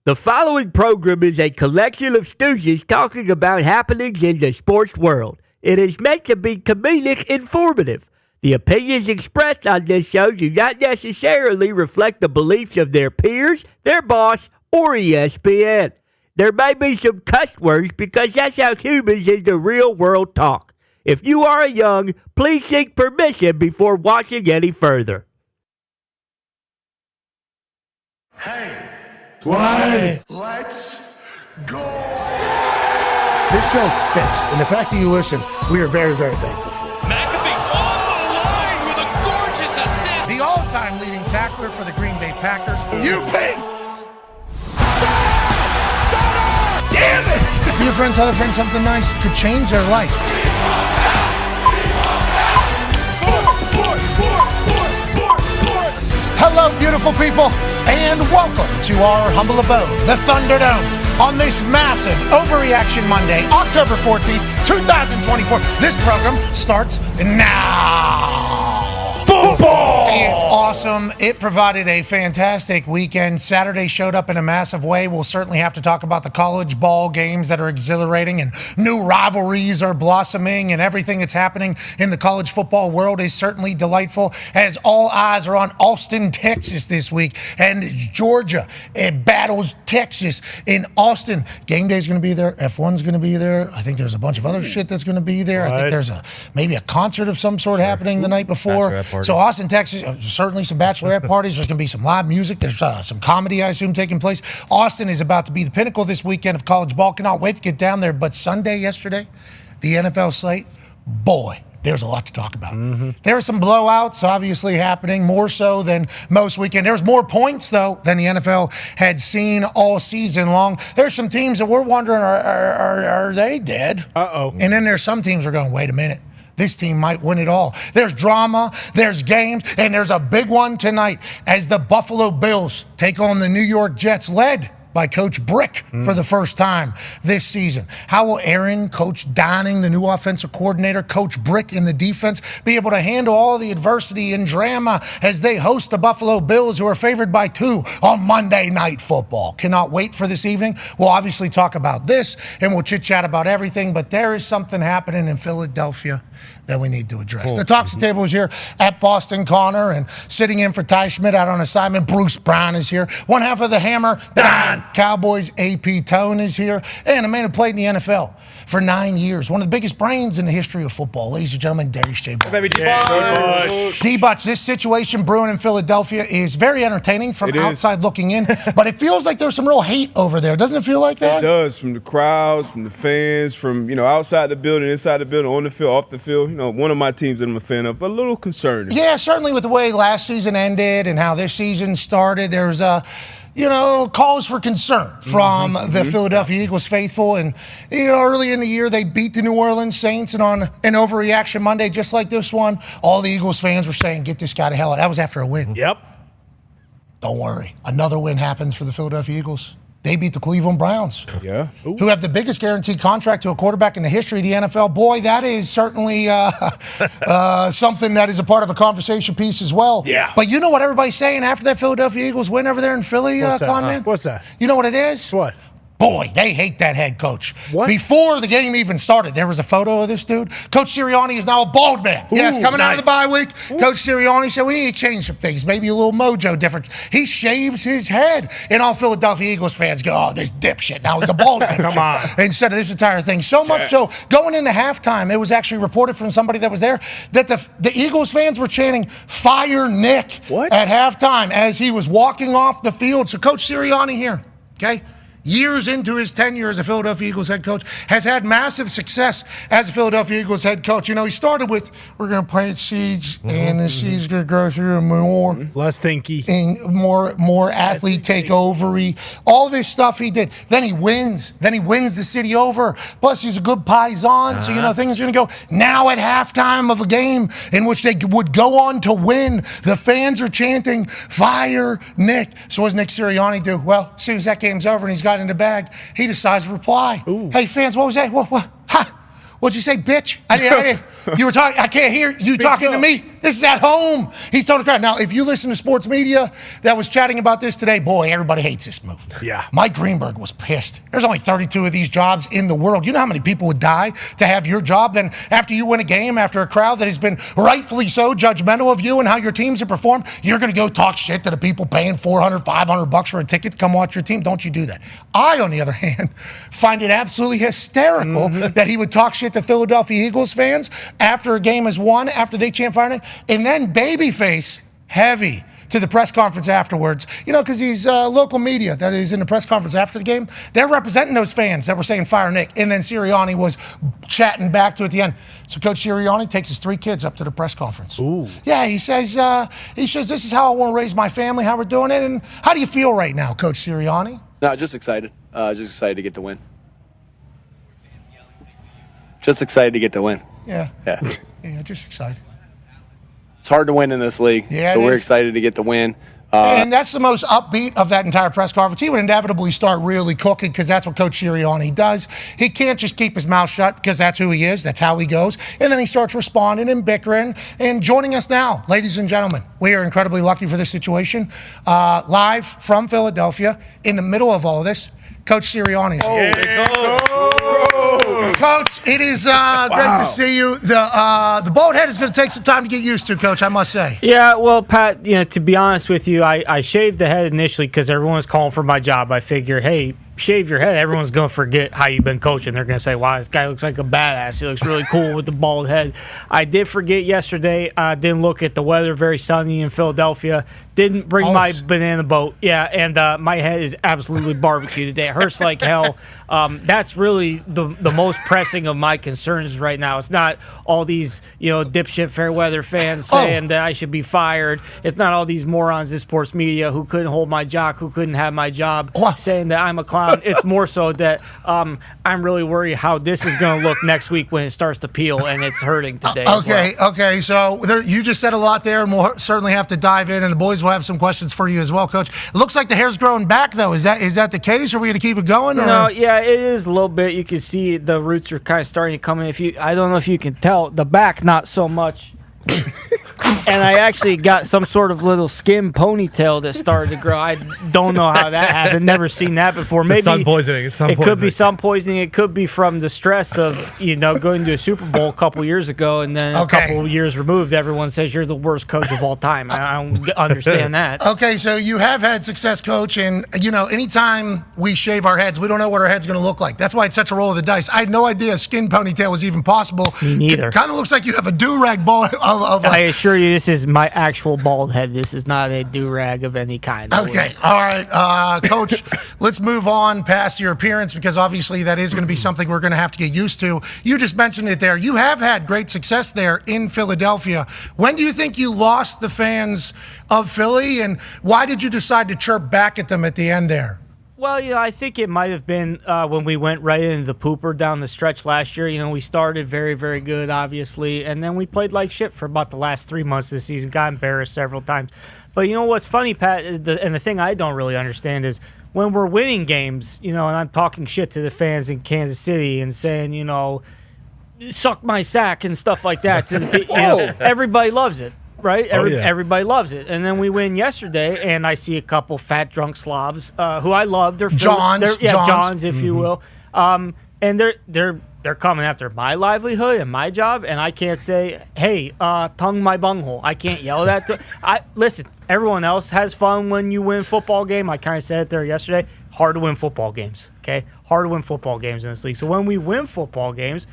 The following program is a collection of stooges talking about happenings in the sports world. It is meant to be comedic informative. The opinions expressed on this show do not necessarily reflect the beliefs of their peers, their boss, or ESPN. There may be some cuss words because that's how humans in the real world talk. If you are young, please seek permission before watching any further. Hey. Why? Let's go. This show stinks, and the fact that you listen, we are very, very thankful for it. McAfee on the line with a gorgeous assist. The all-time leading tackler for the Green Bay Packers. You ping. Damn it! Your friend tell a friend something nice could change their life. Hello, beautiful people, and welcome to our humble abode, the Thunderdome, on this massive Overreaction Monday, October 14th, 2024. This program starts now. Football is awesome. It provided a fantastic weekend. Saturday showed up in a massive way. We'll certainly have to talk about the college ball games that are exhilarating and new rivalries are blossoming, and everything that's happening in the college football world is certainly delightful, as all eyes are on Austin, Texas this week, and Georgia battles Texas in Austin. Game day is going to be there. F1's going to be there. I think there's a bunch of other shit that's going to be there. I think there's maybe a concert of some sort happening the night before. So Austin, Texas, certainly some bachelorette parties. There's going to be some live music. There's some comedy, I assume, taking place. Austin is about to be the pinnacle this weekend of college ball. Cannot wait to get down there. But Sunday, yesterday, the NFL slate, boy, there's a lot to talk about. There are some blowouts, obviously, happening, more so than most weekend. There's more points, though, than the NFL had seen all season long. There's some teams that we're wondering, are they dead? Uh-oh. And then there's some teams that are going, wait a minute. This team might win it all. There's drama, there's games, and there's a big one tonight as the Buffalo Bills take on the New York Jets, led by Coach Brick for the first time this season. How will Aaron, Coach Dahn, the new offensive coordinator, Coach Brick in the defense, be able to handle all the adversity and drama as they host the Buffalo Bills, who are favored by 2 on Monday Night Football? Cannot wait for this evening. We'll obviously talk about this, and we'll chit-chat about everything, but there is something happening in Philadelphia that we need to address. The Talks Table is here at Boston Connor, and sitting in for Ty Schmidt out on assignment, Bruce Brown is here. One half of the Hammer, Dahn. Cowboys AP Tone is here, and a man who played in the NFL for 9 years. One of the biggest brains in the history of football. Ladies and gentlemen, Darius J. Baby D-Butch, this situation brewing in Philadelphia is very entertaining from outside looking in, but it feels like there's some real hate over there. Doesn't it feel like that? It does, from the crowds, from the fans, from, outside the building, inside the building, on the field, off the field. One of my teams that I'm a fan of, but a little concerned. Yeah, certainly with the way last season ended and how this season started, there's calls for concern from the Philadelphia Eagles faithful. And, early in the year, they beat the New Orleans Saints, and on an Overreaction Monday, just like this one, all the Eagles fans were saying, get this guy to hell. That was after a win. Yep. Don't worry. Another win happens for the Philadelphia Eagles. They beat the Cleveland Browns, who have the biggest guaranteed contract to a quarterback in the history of the NFL. Boy, that is certainly something that is a part of a conversation piece as well. Yeah. But you know what everybody's saying after that Philadelphia Eagles win over there in Philly, Conman? What's that? You know what it is? What? Boy, they hate that head coach. What? Before the game even started, there was a photo of this dude. Coach Sirianni is now a bald man. Yes, coming out of the bye week, Coach Sirianni said, we need to change some things, maybe a little mojo difference. He shaves his head, and all Philadelphia Eagles fans go, oh, this dipshit. Now he's a bald man. Come on. Instead of this entire thing. So much so, going into halftime, it was actually reported from somebody that was there that the Eagles fans were chanting, fire Nick at halftime as he was walking off the field. So Coach Sirianni here, okay? Years into his tenure as a Philadelphia Eagles head coach, has had massive success as a Philadelphia Eagles head coach. He started with, we're going to plant seeds, and the seeds are going to grow through more. Less thinky. And more athlete takeover-y. All this stuff he did. Then he wins. Then he wins the city over. Plus, he's a good paisan, so, things are going to go. Now at halftime of a game in which they would go on to win, the fans are chanting, fire Nick. So what does Nick Sirianni do? Well, as soon as that game's over and he's got in the bag, he decides to reply. Ooh. Hey, fans, what was that? What? Ha! What'd you say, bitch? You were talking. I can't hear you talking to me. This is at home. He's telling the crowd. Now, if you listen to sports media that was chatting about this today, boy, everybody hates this move. Yeah. Mike Greenberg was pissed. There's only 32 of these jobs in the world. You know how many people would die to have your job? Then after you win a game, after a crowd that has been rightfully so judgmental of you and how your teams have performed, you're going to go talk shit to the people paying $400, $500 for a ticket to come watch your team. Don't you do that. I, on the other hand, find it absolutely hysterical that he would talk shit to Philadelphia Eagles fans after a game is won, after they chant fire name, and then babyface heavy to the press conference afterwards, because he's local media that is in the press conference after the game. They're representing those fans that were saying fire Nick, and then Sirianni was chatting back to it at the end. So Coach Sirianni takes his 3 kids up to the press conference. Ooh. Yeah, he says, this is how I want to raise my family, how we're doing it. And how do you feel right now, Coach Sirianni? No, just excited. Just excited to get the win. Just excited to get the win. Yeah. Yeah. Yeah, just excited. It's hard to win in this league, Yeah, so it we're is. excited to get the win. And that's the most upbeat of that entire press conference. He would inevitably start really cooking because that's what Coach Sirianni does. He can't just keep his mouth shut because that's who he is. That's how he goes. And then he starts responding and bickering. And joining us now, ladies and gentlemen, we are incredibly lucky for this situation. Live from Philadelphia, in the middle of all of this, Coach Sirianni. Coach, it is great to see you. The bald head is going to take some time to get used to, Coach, I must say. Yeah, well, Pat, to be honest with you, I shaved the head initially because everyone was calling for my job. I figure, hey, shave your head. Everyone's going to forget how you've been coaching. They're going to say, wow, this guy looks like a badass. He looks really cool with the bald head. I did forget yesterday. I didn't look at the weather. Very sunny in Philadelphia. Didn't bring my banana boat. Yeah, and my head is absolutely barbecue today. It hurts like hell. That's really the most pressing of my concerns right now. It's not all these, dipshit fair weather fans saying that I should be fired. It's not all these morons in sports media who couldn't hold my jock, who couldn't have my job, saying that I'm a clown. It's more so that I'm really worried how this is going to look next week when it starts to peel, and it's hurting today. Okay. So you just said a lot there, and we'll certainly have to dive in, and the boys will have some questions for you as well, Coach. It looks like the hair's growing back, though. Is that the case? Are we going to keep it going? Or? No, yeah, it is a little bit. You can see the roots are kind of starting to come in. I don't know if you can tell, the back not so much. And I actually got some sort of little skin ponytail that started to grow. I don't know how that happened. Never seen that before. Maybe sun poisoning. It could be sun poisoning. It could be from the stress of going to a Super Bowl a couple years ago, and then a couple years removed, everyone says you're the worst coach of all time. I don't understand that. Okay, so you have had success, Coach, and anytime we shave our heads, we don't know what our head's going to look like. That's why it's such a roll of the dice. I had no idea a skin ponytail was even possible. Me neither. It kind of looks like you have a do-rag ball I assure you, this is my actual bald head. This is not a do-rag of any kind. Okay, all right. Coach, let's move on past your appearance because obviously that is going to be something we're going to have to get used to. You just mentioned it there. You have had great success there in Philadelphia. When do you think you lost the fans of Philly, and why did you decide to chirp back at them at the end there? Well, I think it might have been when we went right into the pooper down the stretch last year. We started very, very good, obviously, and then we played like shit for about the last 3 months this season, got embarrassed several times. But what's funny, Pat, is the thing I don't really understand is when we're winning games, and I'm talking shit to the fans in Kansas City and saying, suck my sack and stuff like that. Everybody loves it. Right? Everybody loves it. And then we win yesterday, and I see a couple fat drunk slobs who I love. They're Johns, if you will. And they're coming after my livelihood and my job, and I can't say, hey, tongue my bunghole. I can't yell that. Listen, everyone else has fun when you win a football game. I kind of said it there yesterday. Hard to win football games, okay? Hard to win football games in this league. So when we win football games,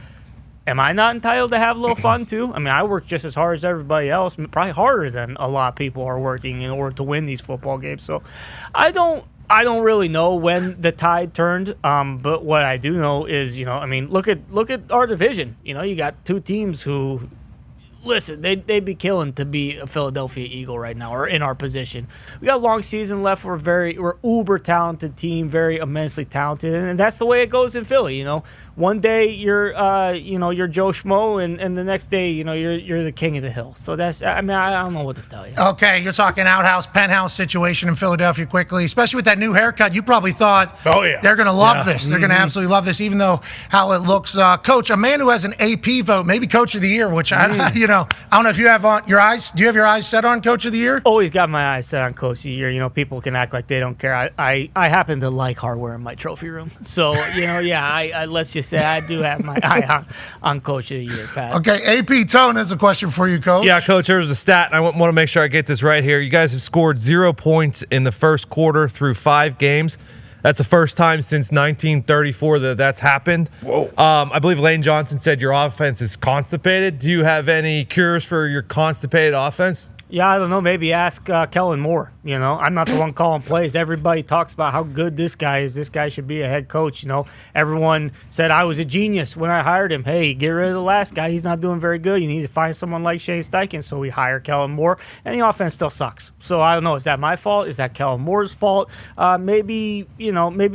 am I not entitled to have a little fun too? I mean, I work just as hard as everybody else, probably harder than a lot of people are working in order to win these football games. So I don't really know when the tide turned. But what I do know is, look at our division. You got 2 teams who, listen, they'd be killing to be a Philadelphia Eagle right now, or in our position. We got a long season left. We're uber talented team, very immensely talented, and that's the way it goes in Philly. One day you're Joe Schmo, and the next day you're the king of the hill. So I don't know what to tell you. Okay, you're talking outhouse, penthouse situation in Philadelphia quickly, especially with that new haircut. You probably thought, they're going to love this. They're going to absolutely love this, even though how it looks. Coach, a man who has an AP vote, maybe Coach of the Year, which I know. I don't know if you have your eyes. Do you have your eyes set on Coach of the Year? Always got my eyes set on Coach of the Year. You know, people can act like they don't care. I happen to like hardware in my trophy room. So, you know, I let's just say I do have my eye on Coach of the Year, Pat. Okay, AP Tone has a question for you, Coach. Yeah, Coach, there's a stat, and I want to make sure I get this right here. You guys have scored 0 points in the first quarter through 5 games. That's the first time since 1934 that's happened. Whoa. I believe Lane Johnson said your offense is constipated. Do you have any cures for your constipated offense? Yeah, I don't know. Maybe ask Kellen Moore. You know, I'm not the one calling plays. Everybody talks about how good this guy is. This guy should be a head coach. You know, everyone said I was a genius when I hired him. Hey, get rid of the last guy. He's not doing very good. You need to find someone like Shane Steichen. So we hire Kellen Moore, and the offense still sucks. So I don't know. Is that my fault? Is that Kellen Moore's fault? Maybe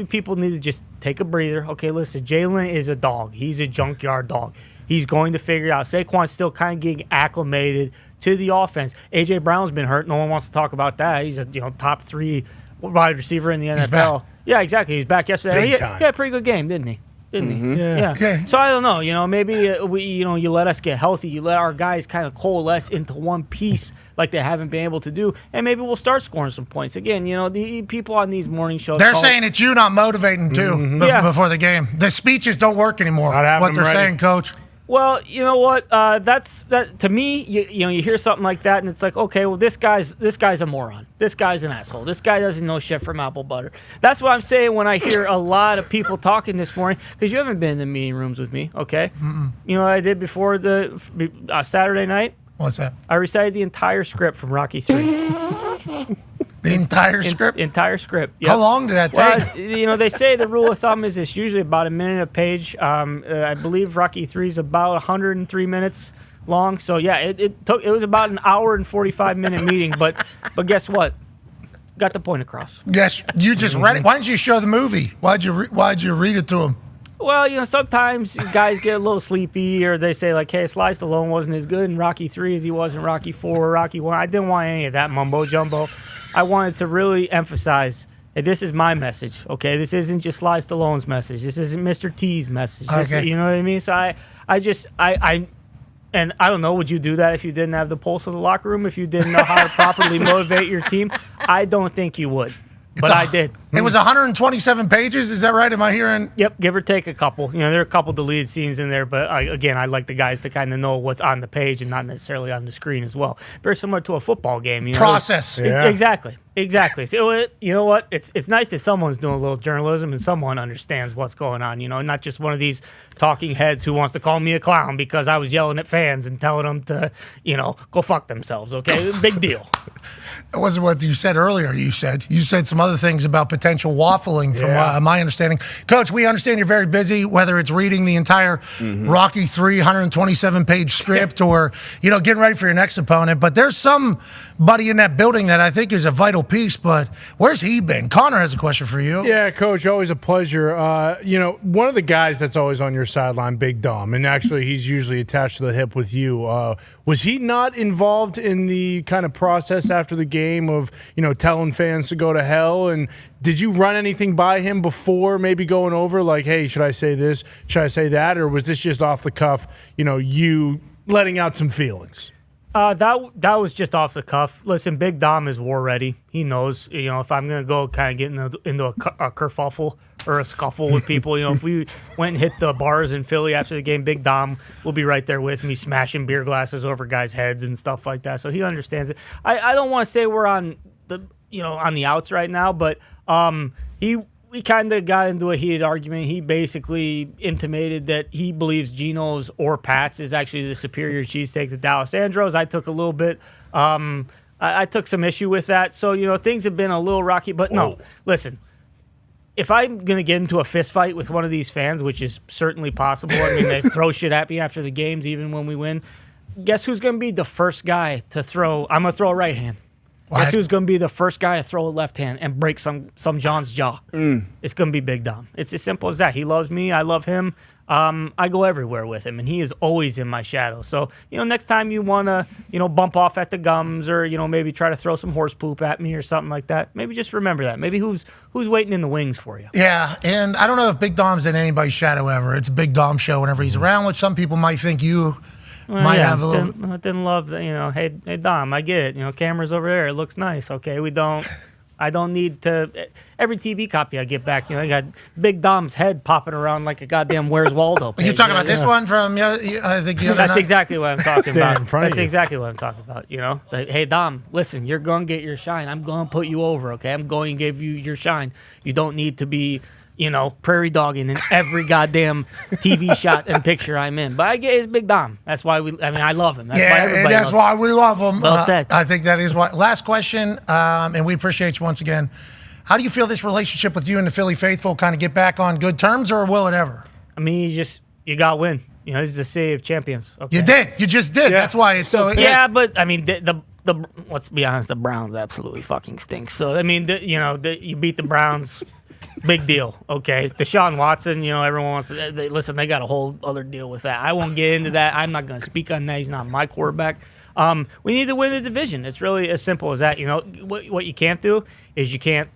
people need to just take a breather. Okay, listen, Jalen is a dog. He's a junkyard dog. He's going to figure it out. Saquon's still kind of getting acclimated to the offense. A.J. Brown's been hurt. No one wants to talk about that. He's a top 3 wide receiver in the NFL. He's back. Yeah, exactly. He's back yesterday. He had a pretty good game, didn't he? Yeah. So I don't know. You know, maybe you let us get healthy. You let our guys kind of coalesce into one piece like they haven't been able to do, and maybe we'll start scoring some points again. You know, the people on these morning shows. They're saying it's you not motivating too before the game. The speeches don't work anymore. What they're saying, Coach. Well, you know what? That to me, you hear something like that, and it's like, okay, well, this guy's a moron. This guy's an asshole. This guy doesn't know shit from apple butter. That's what I'm saying when I hear a lot of people talking this morning, because you haven't been in the meeting rooms with me, okay? You know what I did before the Saturday night? What's that? I recited the entire script from Rocky 3. The entire script? Entire script. Yep. How long did that take? Well, they say the rule of thumb is it's usually about a minute a page. I believe Rocky 3 is about 103 minutes long. So, yeah, it was about an hour and 45-minute meeting. But guess what? Got the point across. Yes, you just read it. Why didn't you show the movie? Why'd you read it to him? Well, sometimes guys get a little sleepy, or they say, like, hey, Sly Stallone wasn't as good in Rocky 3 as he was in Rocky 4 or Rocky 1. I didn't want any of that mumbo-jumbo. I wanted to really emphasize that this is my message, okay? This isn't just Sly Stallone's message. This isn't Mr. T's message. You know what I mean? So I don't know, would you do that if you didn't have the pulse of the locker room, if you didn't know how to properly motivate your team? I don't think you would. But I did. It was 127 pages. Is that right? Am I hearing? Yep, give or take a couple. There are a couple deleted scenes in there, but I like the guys to kind of know what's on the page and not necessarily on the screen as well. Very similar to a football game. Process. Exactly. So you know what? It's nice that someone's doing a little journalism and someone understands what's going on. Not just one of these talking heads who wants to call me a clown because I was yelling at fans and telling them to, go fuck themselves. Okay, big deal. That wasn't what you said earlier. You said some other things about potential waffling from my understanding. Coach, we understand you're very busy, whether it's reading the entire Rocky 3 127-page script or, getting ready for your next opponent. But there's somebody in that building that I think is a vital piece, but where's he been? Connor has a question for you. Yeah, Coach, always a pleasure. One of the guys that's always on your sideline, Big Dom, and actually he's usually attached to the hip with you. Was he not involved in the kind of process after the game of, telling fans to go to hell? And did you run anything by him before maybe going over, like, hey, should I say this? Should I say that? Or was this just off the cuff, you letting out some feelings? That was just off the cuff. Listen, Big Dom is war ready. He knows, if I'm going to go kind of get into a kerfuffle or a scuffle with people, if we went and hit the bars in Philly after the game, Big Dom will be right there with me, smashing beer glasses over guys' heads and stuff like that. So he understands it. I don't want to say we're on the outs right now, but we kind of got into a heated argument. He basically intimated that he believes Geno's or Pat's is actually the superior cheesesteak to Dallas Andros. I took a little bit, I took some issue with that. So, things have been a little rocky. But no, listen, if I'm going to get into a fist fight with one of these fans, which is certainly possible, they throw shit at me after the games, even when we win, guess who's going to be the first guy to throw? I'm going to throw a right hand. What? Guess who's going to be the first guy to throw a left hand and break some John's jaw? It's going to be Big Dom. It's as simple as that. He loves me. I love him. I go everywhere with him, and he is always in my shadow. So, next time you want to, bump off at the gums or, maybe try to throw some horse poop at me or something like that, maybe just remember that. Maybe who's waiting in the wings for you. Yeah, and I don't know if Big Dom's in anybody's shadow ever. It's a Big Dom show whenever he's around, which some people might think you might have a little. Didn't love the, hey Dom, I get it. Camera's over there. It looks nice. Okay, I don't need to. Every TV copy I get back, I got Big Dom's head popping around like a goddamn Where's Waldo page. You talking about this one from? I think the other That's night? exactly what I'm talking about. in front of That's you. exactly what I'm talking about. It's like, hey Dom, listen, you're going to get your shine. I'm going to put you over. Okay, I'm going to give you your shine. You don't need to be, prairie dogging in every goddamn TV shot and picture I'm in. But I get it's Big Dom. That's why I love him. That's why everybody that's loves why we love him. Well said. I think that is why. Last question, and we appreciate you once again. How do you feel this relationship with you and the Philly faithful kind of get back on good terms, or will it ever? I mean, you got to win. This is the city of champions. Okay. You did. You just did. That's why it's so. Yeah, but I mean, the let's be honest, the Browns absolutely fucking stink. So I mean, you beat the Browns, big deal. Okay, Deshaun Watson, everyone wants to listen. They got a whole other deal with that. I won't get into that. I'm not going to speak on that. He's not my quarterback. We need to win the division. It's really as simple as that. What you can't do is you can't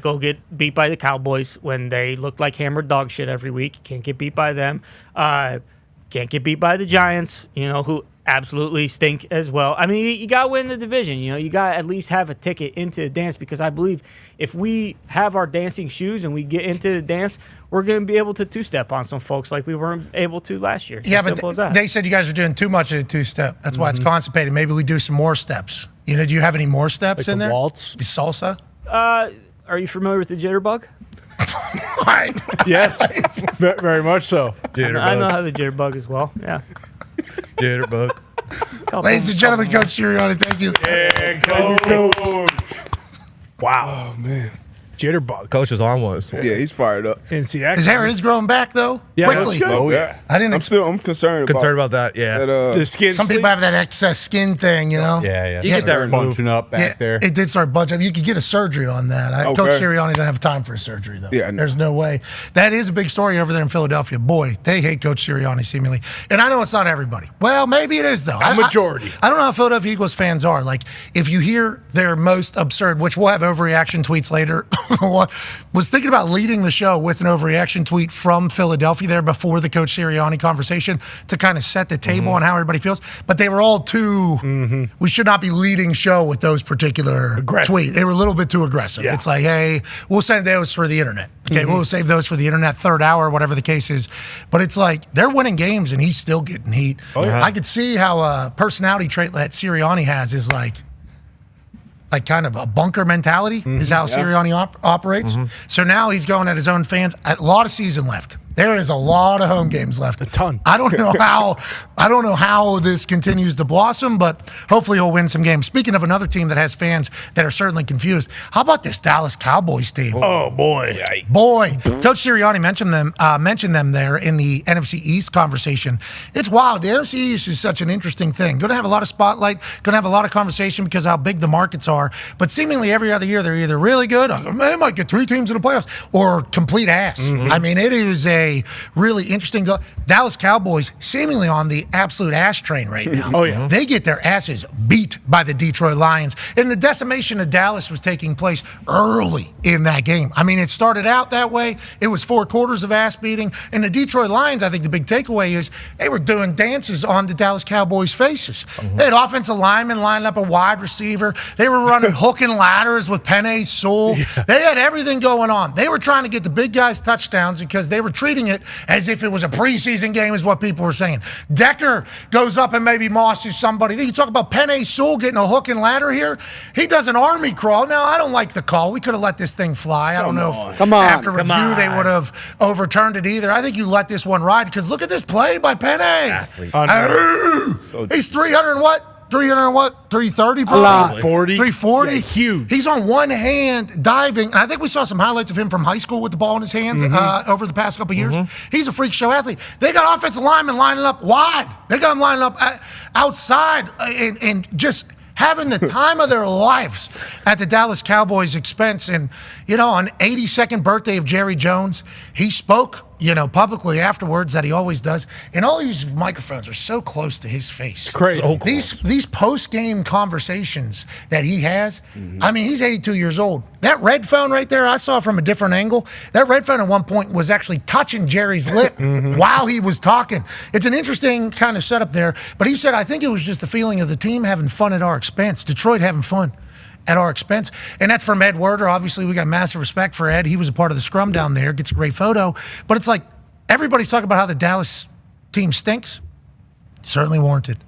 go get beat by the Cowboys when they look like hammered dog shit every week. You can't get beat by them. Can't get beat by the Giants, who absolutely stink as well. I mean, you got to win the division. You got to at least have a ticket into the dance, because I believe if we have our dancing shoes and we get into the dance, we're going to be able to two-step on some folks like we weren't able to last year. Yeah, as simple as but that. they said you guys are doing too much of the two-step. That's why it's constipated. Maybe we do some more steps. Do you have any more steps in there? Waltz? The salsa? Are you familiar with the jitterbug? Yes, very much so. I know how the jitterbug as well. Yeah. Jitterbug. Ladies and gentlemen, Coach Sirianni, thank you. Wow, Man. jitterbug. Coach is on one. Yeah, he's fired up. Didn't see His hair is growing back, though? Yeah, Quickly. that's good. Oh, yeah. I'm concerned Concerned about that, yeah. that. The skin. Some people have that excess skin thing, Yeah. Yeah, You get that removed. bunching up back there. It did start bunching. You could get a surgery on that. Okay. Coach Sirianni doesn't have time for a surgery, though. Yeah, I know. There's no way. That is a big story over there in Philadelphia. Boy, they hate Coach Sirianni, seemingly. And I know it's not everybody. Well, maybe it is, though. A majority. I don't know how Philadelphia Eagles fans are. Like, if you hear their most absurd, which we'll have overreaction tweets later, was thinking about leading the show with an overreaction tweet from Philadelphia there before the Coach Sirianni conversation to kind of set the table on how everybody feels. But they were all too, we should not be leading show with those particular tweets. They were a little bit too aggressive. Yeah. It's like, hey, we'll send those for the internet. Okay, we'll save those for the internet, third hour, whatever the case is. But it's like, they're winning games and he's still getting heat. I could see how a personality trait that Sirianni has is like kind of a bunker mentality is how Sirianni operates. So now he's going at his own fans. A lot of season left. There is a lot of home games left. A ton. I don't know how this continues to blossom, but hopefully he'll win some games. Speaking of another team that has fans that are certainly confused, how about this Dallas Cowboys team? Oh boy. Boy, Coach Sirianni mentioned them there in the NFC East conversation. It's wild. The NFC East is such an interesting thing. Going to have a lot of spotlight, going to have a lot of conversation because of how big the markets are. But seemingly every other year they're either really good, or they might get 3 teams in the playoffs, or complete ass. I mean, it is a really interesting. Dallas Cowboys seemingly on the absolute ass train right now. Oh, yeah. They get their asses beat by the Detroit Lions. And the decimation of Dallas was taking place early in that game. I mean, it started out that way. It was 4 quarters of ass beating. And the Detroit Lions, I think the big takeaway is they were doing dances on the Dallas Cowboys' faces. They had offensive linemen lining up a wide receiver. They were running hook and ladders with Penei Sewell. Yeah. They had everything going on. They were trying to get the big guys touchdowns because they were treating it as if it was a preseason game is what people were saying. Decker goes up and maybe mosses somebody. You talk about Penei Sewell getting a hook and ladder here. He does an army crawl. Now, I don't like the call. We could have let this thing fly. I don't know if after review they would have overturned it either. I think you let this one ride because look at this play by Penei. He's 300 and what? 330 probably? 40. 340? Yeah, huge. He's on one hand diving. And I think we saw some highlights of him from high school with the ball in his hands over the past couple of years. He's a freak show athlete. They got offensive linemen lining up wide. They got them lining up outside and just having the time of their lives at the Dallas Cowboys' expense. And, on 82nd birthday of Jerry Jones, he spoke publicly afterwards that he always does. And all these microphones are so close to his face. It's crazy. So these post-game conversations that he has, I mean, he's 82 years old. That red phone right there, I saw from a different angle. That red phone at one point was actually touching Jerry's lip while he was talking. It's an interesting kind of setup there. But he said, I think it was just the feeling of the team having fun at our expense. Detroit having fun at our expense. And that's from Ed Werder. Obviously, we got massive respect for Ed. He was a part of the scrum down there, gets a great photo. But it's like everybody's talking about how the Dallas team stinks. Certainly warranted.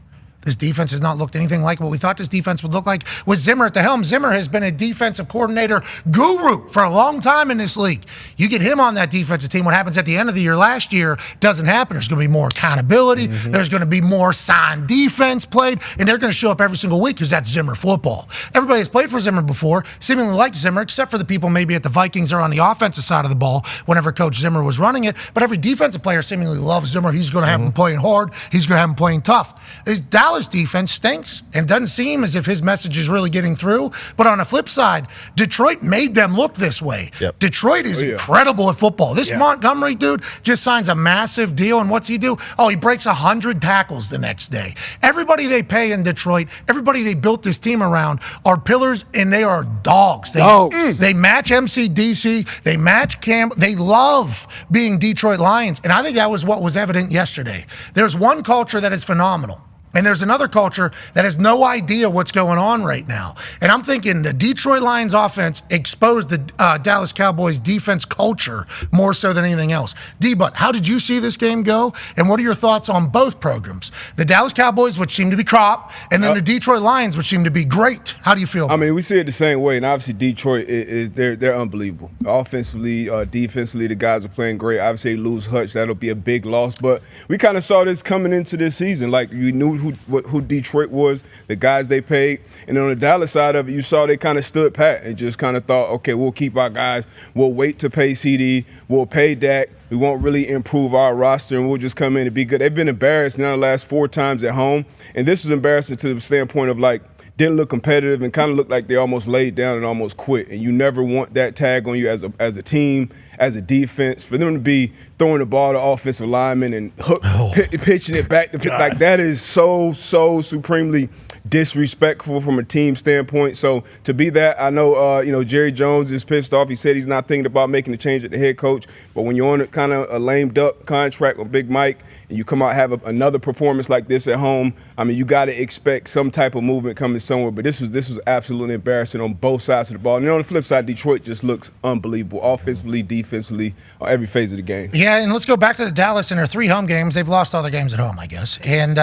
This defense has not looked anything like what we thought this defense would look like with Zimmer at the helm. Zimmer has been a defensive coordinator guru for a long time in this league. You get him on that defensive team, what happens at the end of the year last year doesn't happen. There's going to be more accountability. There's going to be more signed defense played, and they're going to show up every single week because that's Zimmer football. Everybody has played for Zimmer before, seemingly liked Zimmer, except for the people maybe at the Vikings or on the offensive side of the ball whenever Coach Zimmer was running it. But every defensive player seemingly loves Zimmer. He's going to have him playing hard. He's going to have him playing tough. This Dallas defense stinks and doesn't seem as if his message is really getting through. But on the flip side, Detroit made them look this way. Detroit is incredible at football. This Montgomery dude just signs a massive deal, and what's he do? Oh, he breaks 100 tackles the next day. Everybody they pay in Detroit, everybody they built this team around are pillars, and they are dogs. They match MCDC. They match Cam. They love being Detroit Lions, and I think that was what was evident yesterday. There's one culture that is phenomenal. And there's another culture that has no idea what's going on right now. And I'm thinking the Detroit Lions offense exposed the Dallas Cowboys defense culture more so than anything else. D-Butt, how did you see this game go? And what are your thoughts on both programs? The Dallas Cowboys, which seem to be crop, and then the Detroit Lions, which seem to be great. How do you feel? I mean, we see it the same way. And obviously Detroit, they're unbelievable. Offensively, defensively, the guys are playing great. Obviously, they lose Hutch. That'll be a big loss. But we kind of saw this coming into this season. Like, you knew who Detroit was, the guys they paid. And on the Dallas side of it, you saw they kind of stood pat and just kind of thought, okay, we'll keep our guys. We'll wait to pay CD. We'll pay Dak. We won't really improve our roster, and we'll just come in and be good. They've been embarrassed now the last 4 times at home. And this was embarrassing to the standpoint of, like, didn't look competitive and kind of looked like they almost laid down and almost quit. And you never want that tag on you as a team, as a defense, for them to be throwing the ball to offensive linemen and pitching it back. Like, that is so supremely disrespectful from a team standpoint. So to be that, I know, Jerry Jones is pissed off. He said he's not thinking about making a change at the head coach. But when you're on kind of a lame duck contract with Big Mike and you come out and have another performance like this at home, I mean, you got to expect some type of movement coming somewhere. But this was absolutely embarrassing on both sides of the ball. And then on the flip side, Detroit just looks unbelievable, offensively, defensively, on every phase of the game. Yeah, and let's go back to the Dallas in their 3 home games. They've lost all their games at home, I guess. And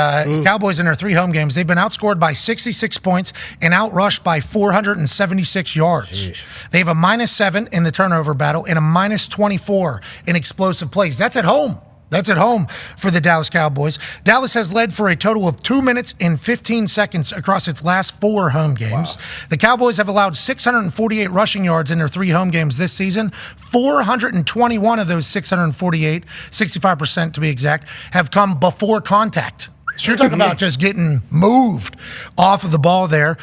Cowboys in their 3 home games, they've been outscored by 66 points and outrushed by 476 yards. Jeez. They have a -7 in the turnover battle and a -24 in explosive plays. That's at home. That's at home for the Dallas Cowboys. Dallas has led for a total of 2 minutes and 15 seconds across its last 4 home games. Wow. The Cowboys have allowed 648 rushing yards in their 3 home games this season. 421 of those 648, 65% to be exact, have come before contact. So you're talking about just getting moved off of the ball there.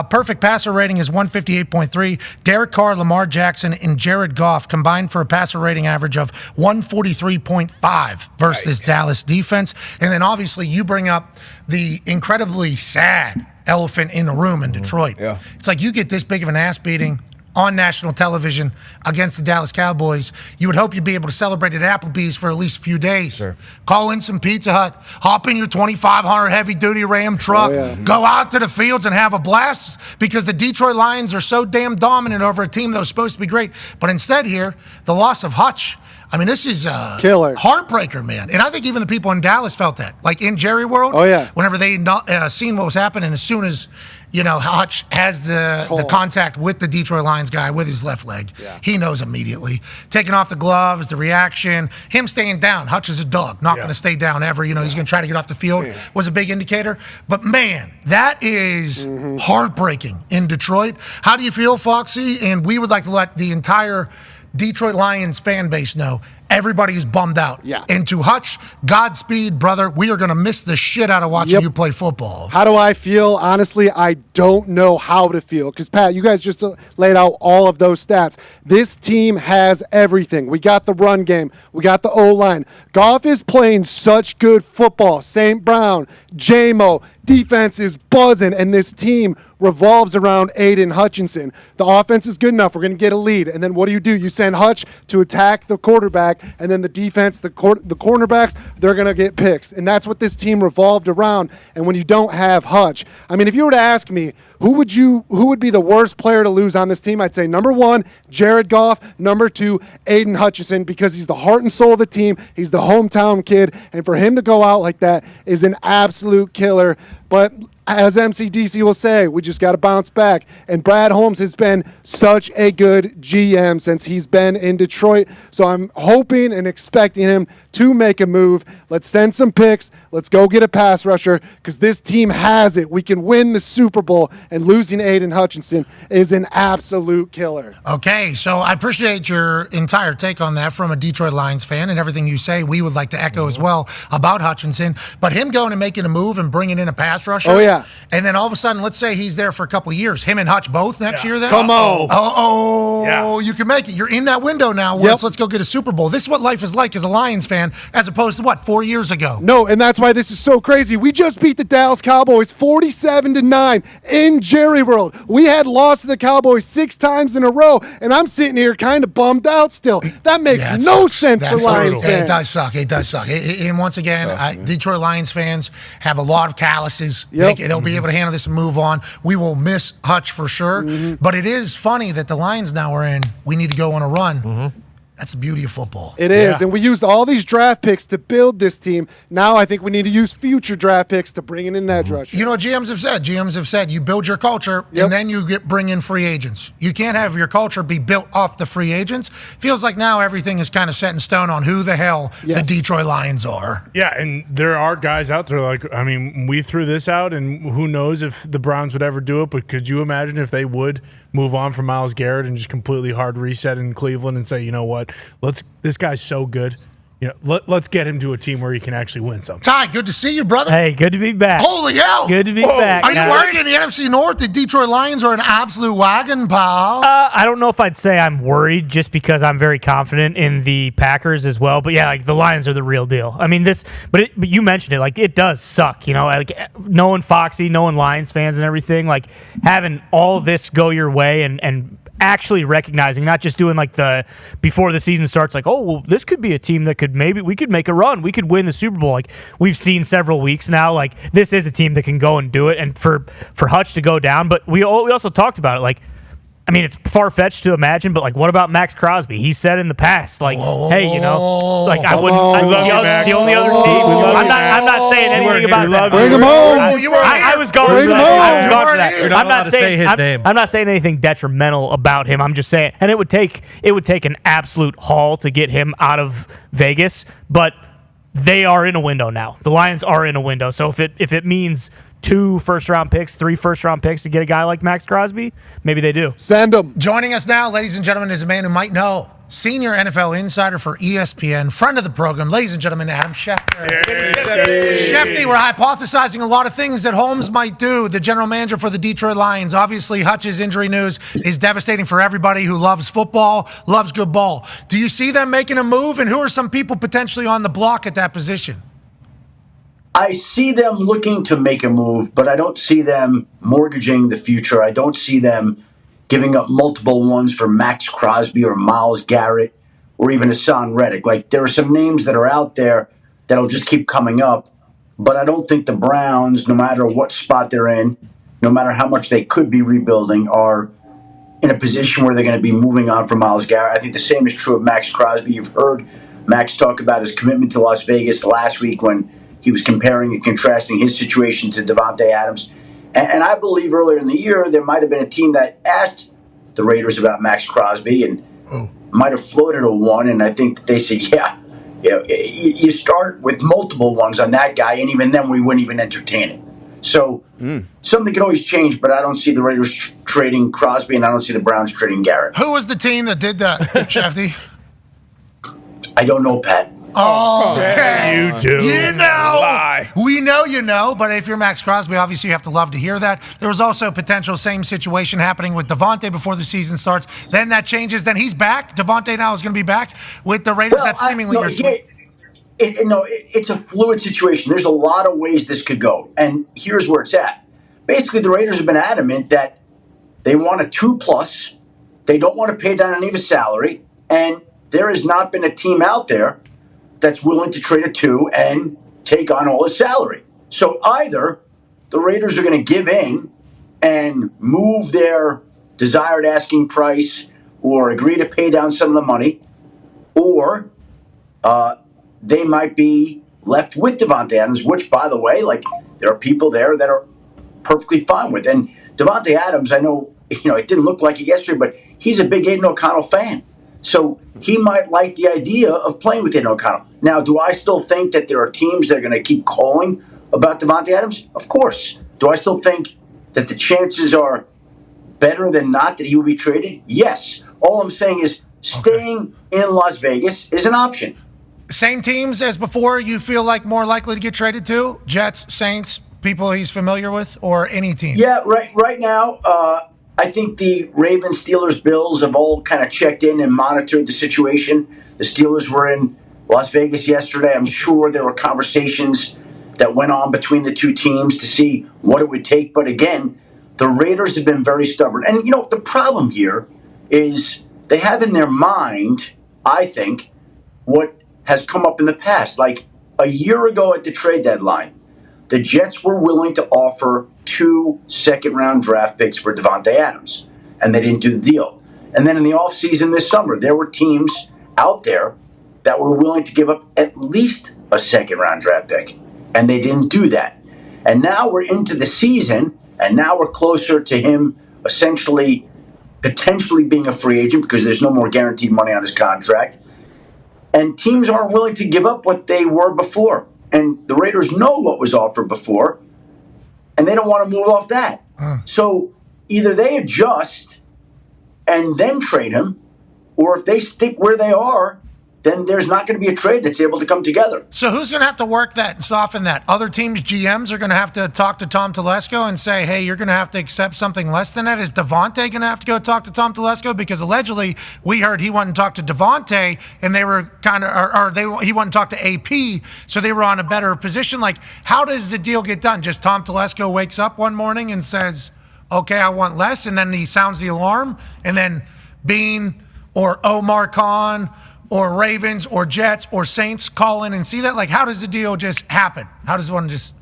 Perfect passer rating is 158.3. Derek Carr, Lamar Jackson, and Jared Goff combined for a passer rating average of 143.5 versus this Dallas defense. And then obviously you bring up the incredibly sad elephant in the room in Detroit. Yeah. It's like you get this big of an ass beating on national television against the Dallas Cowboys. You would hope you'd be able to celebrate at Applebee's for at least a few days. Sure. Call in some Pizza Hut, hop in your 2,500 heavy-duty Ram truck, go out to the fields and have a blast because the Detroit Lions are so damn dominant over a team that was supposed to be great. But instead here, the loss of Hutch, I mean, this is a killer heartbreaker, man. And I think even the people in Dallas felt that. Like in Jerry World, whenever they seen what was happening, as soon as Hutch has the contact with the Detroit Lions guy with his left leg. Yeah. He knows immediately. Taking off the gloves, the reaction, him staying down. Hutch is a dog, not going to stay down ever. He's going to try to get off the field, was a big indicator. But, man, that is heartbreaking in Detroit. How do you feel, Foxy? And we would like to let the entire Detroit Lions fan base know everybody's bummed out. Yeah. And to Hutch, Godspeed, brother. We are going to miss the shit out of watching you play football. How do I feel? Honestly, I don't know how to feel. Because, Pat, you guys just laid out all of those stats. This team has everything. We got the run game. We got the O-line. Goff is playing such good football. St. Brown, J-Mo, defense is buzzing, and this team revolves around Aiden Hutchinson. The offense is good enough. We're going to get a lead. And then what do? You send Hutch to attack the quarterback, and then the defense, the cornerbacks, they're going to get picks. And that's what this team revolved around. And when you don't have Hutch, I mean, if you were to ask me, who would be the worst player to lose on this team? I'd say number 1, Jared Goff. Number 2, Aiden Hutchinson, because he's the heart and soul of the team. He's the hometown kid. And for him to go out like that is an absolute killer. But as MCDC will say, we just got to bounce back. And Brad Holmes has been such a good GM since he's been in Detroit. So I'm hoping and expecting him to make a move. Let's send some picks. Let's go get a pass rusher because this team has it. We can win the Super Bowl, and losing Aiden Hutchinson is an absolute killer. Okay, so I appreciate your entire take on that from a Detroit Lions fan, and everything you say we would like to echo as well about Hutchinson. But him going and making a move and bringing in a pass rusher. Oh, yeah. And then all of a sudden, let's say he's there for a couple of years. Him and Hutch both next year then? Come on. You can make it. You're in that window now where let's go get a Super Bowl. This is what life is like as a Lions fan as opposed to, 4 years ago? No, and that's why this is so crazy. We just beat the Dallas Cowboys 47-9 in Jerry World. We had lost to the Cowboys 6 times in a row, and I'm sitting here kind of bummed out still. That makes no sense for Lions fans. It does suck. It does suck. And once again, Detroit Lions fans have a lot of calluses. They'll be able to handle this and move on. We will miss Hutch for sure. But it is funny that the Lions now are in, we need to go on a run. That's the beauty of football. It is, and we used all these draft picks to build this team. Now I think we need to use future draft picks to bring in an edge rusher. You know what GMs have said? GMs have said you build your culture, and then you bring in free agents. You can't have your culture be built off the free agents. Feels like now everything is kind of set in stone on who the hell the Detroit Lions are. Yeah, and there are guys out there we threw this out, and who knows if the Browns would ever do it, but could you imagine if they would move on from Myles Garrett and just completely hard reset in Cleveland and say, you know what, this guy's so good. Let's get him to a team where he can actually win something. Ty, good to see you, brother. Hey, good to be back. Holy hell. Good to be back. Are you worried in the NFC North? The Detroit Lions are an absolute wagon, pal. I don't know if I'd say I'm worried just because I'm very confident in the Packers as well. But yeah, the Lions are the real deal. I mean, but you mentioned it. It does suck, knowing Foxy, knowing Lions fans and everything, having all this go your way and actually recognizing, not just doing before the season starts, this could be a team that we could make a run. We could win the Super Bowl. We've seen several weeks now, this is a team that can go and do it. And for Hutch to go down, but we also talked about it. It's far-fetched to imagine, but what about Max Crosby? He said in the past, I wouldn't. The only other team. I'm not saying anything about that. Bring him home. I was going Bring for him that. home. You're not allowed to say his name. I'm not saying anything detrimental about him. I'm just saying, and it would take an absolute haul to get him out of Vegas, but they are in a window now. The Lions are in a window. So if it means 2 first-round picks, 3 first-round picks to get a guy like Max Crosby, maybe they do. Send him. Joining us now, ladies and gentlemen, is a man who might know. Senior NFL insider for ESPN, friend of the program, ladies and gentlemen, Adam Schefter. Shefty, we're hypothesizing a lot of things that Holmes might do, the general manager for the Detroit Lions. Obviously, Hutch's injury news is devastating for everybody who loves football, loves good ball. Do you see them making a move, and who are some people potentially on the block at that position? I see them looking to make a move, but I don't see them mortgaging the future. I don't see them giving up multiple ones for Max Crosby or Myles Garrett or even Hassan Reddick. There are some names that are out there that'll just keep coming up, but I don't think the Browns, no matter what spot they're in, no matter how much they could be rebuilding, are in a position where they're going to be moving on from Myles Garrett. I think the same is true of Max Crosby. You've heard Max talk about his commitment to Las Vegas last week when he was comparing and contrasting his situation to Devontae Adams. And I believe earlier in the year, there might have been a team that asked the Raiders about Max Crosby and might have floated a one. And I think that they said, you start with multiple ones on that guy, and even then we wouldn't even entertain it. So something can always change, but I don't see the Raiders trading Crosby, and I don't see the Browns trading Garrett. Who was the team that did that, Shefty? I don't know, Pat. Okay. You do. You know. Lie. We know you know, but if you're Max Crosby, obviously you have to love to hear that. There was also a potential same situation happening with Devontae before the season starts. Then that changes. Then he's back. Devontae now is going to be back with the Raiders. That's seemingly it's a fluid situation. There's a lot of ways this could go. And here's where it's at. Basically, the Raiders have been adamant that they want a 2+. They don't want to pay down any of his salary. And there has not been a team out there that's willing to trade a 2 and take on all his salary. So either the Raiders are going to give in and move their desired asking price or agree to pay down some of the money, or they might be left with Davante Adams, which, by the way, like, there are people there that are perfectly fine with. And Davante Adams, I know, it didn't look like it yesterday, but he's a big Aiden O'Connell fan. So he might like the idea of playing with Aiden O'Connell. Now, do I still think that there are teams that are going to keep calling about Davante Adams? Of course. Do I still think that the chances are better than not that he will be traded? Yes. All I'm saying is staying in Las Vegas is an option. Same teams as before you feel like more likely to get traded to? Jets, Saints, people he's familiar with, or any team? Yeah, right now, I think the Ravens, Steelers, Bills have all kind of checked in and monitored the situation. The Steelers were in Las Vegas yesterday. I'm sure there were conversations that went on between the two teams to see what it would take. But again, the Raiders have been very stubborn. And, the problem here is they have in their mind, I think, what has come up in the past. Like a year ago at the trade deadline, the Jets were willing to offer 2 second-round draft picks for Davante Adams, and they didn't do the deal. And then in the offseason this summer, there were teams out there that were willing to give up at least a second-round draft pick, and they didn't do that. And now we're into the season, and now we're closer to him essentially potentially being a free agent because there's no more guaranteed money on his contract. And teams aren't willing to give up what they were before. And the Raiders know what was offered before, and they don't want to move off that. So either they adjust and then trade him, or if they stick where they are, then there's not going to be a trade that's able to come together. So who's going to have to work that and soften that? Other teams' GMs are going to have to talk to Tom Telesco and say, hey, you're going to have to accept something less than that. Is Devontae going to have to go talk to Tom Telesco? Because allegedly we heard he went and talked to Devontae and they were kind of, he went and talked to AP, so they were on a better position. Like, how does the deal get done? Just Tom Telesco wakes up one morning and says, okay, I want less, and then he sounds the alarm, and then Bean or Omar Khan or Ravens or Jets or Saints call in and see that? Like, how does the deal just happen? How does one just...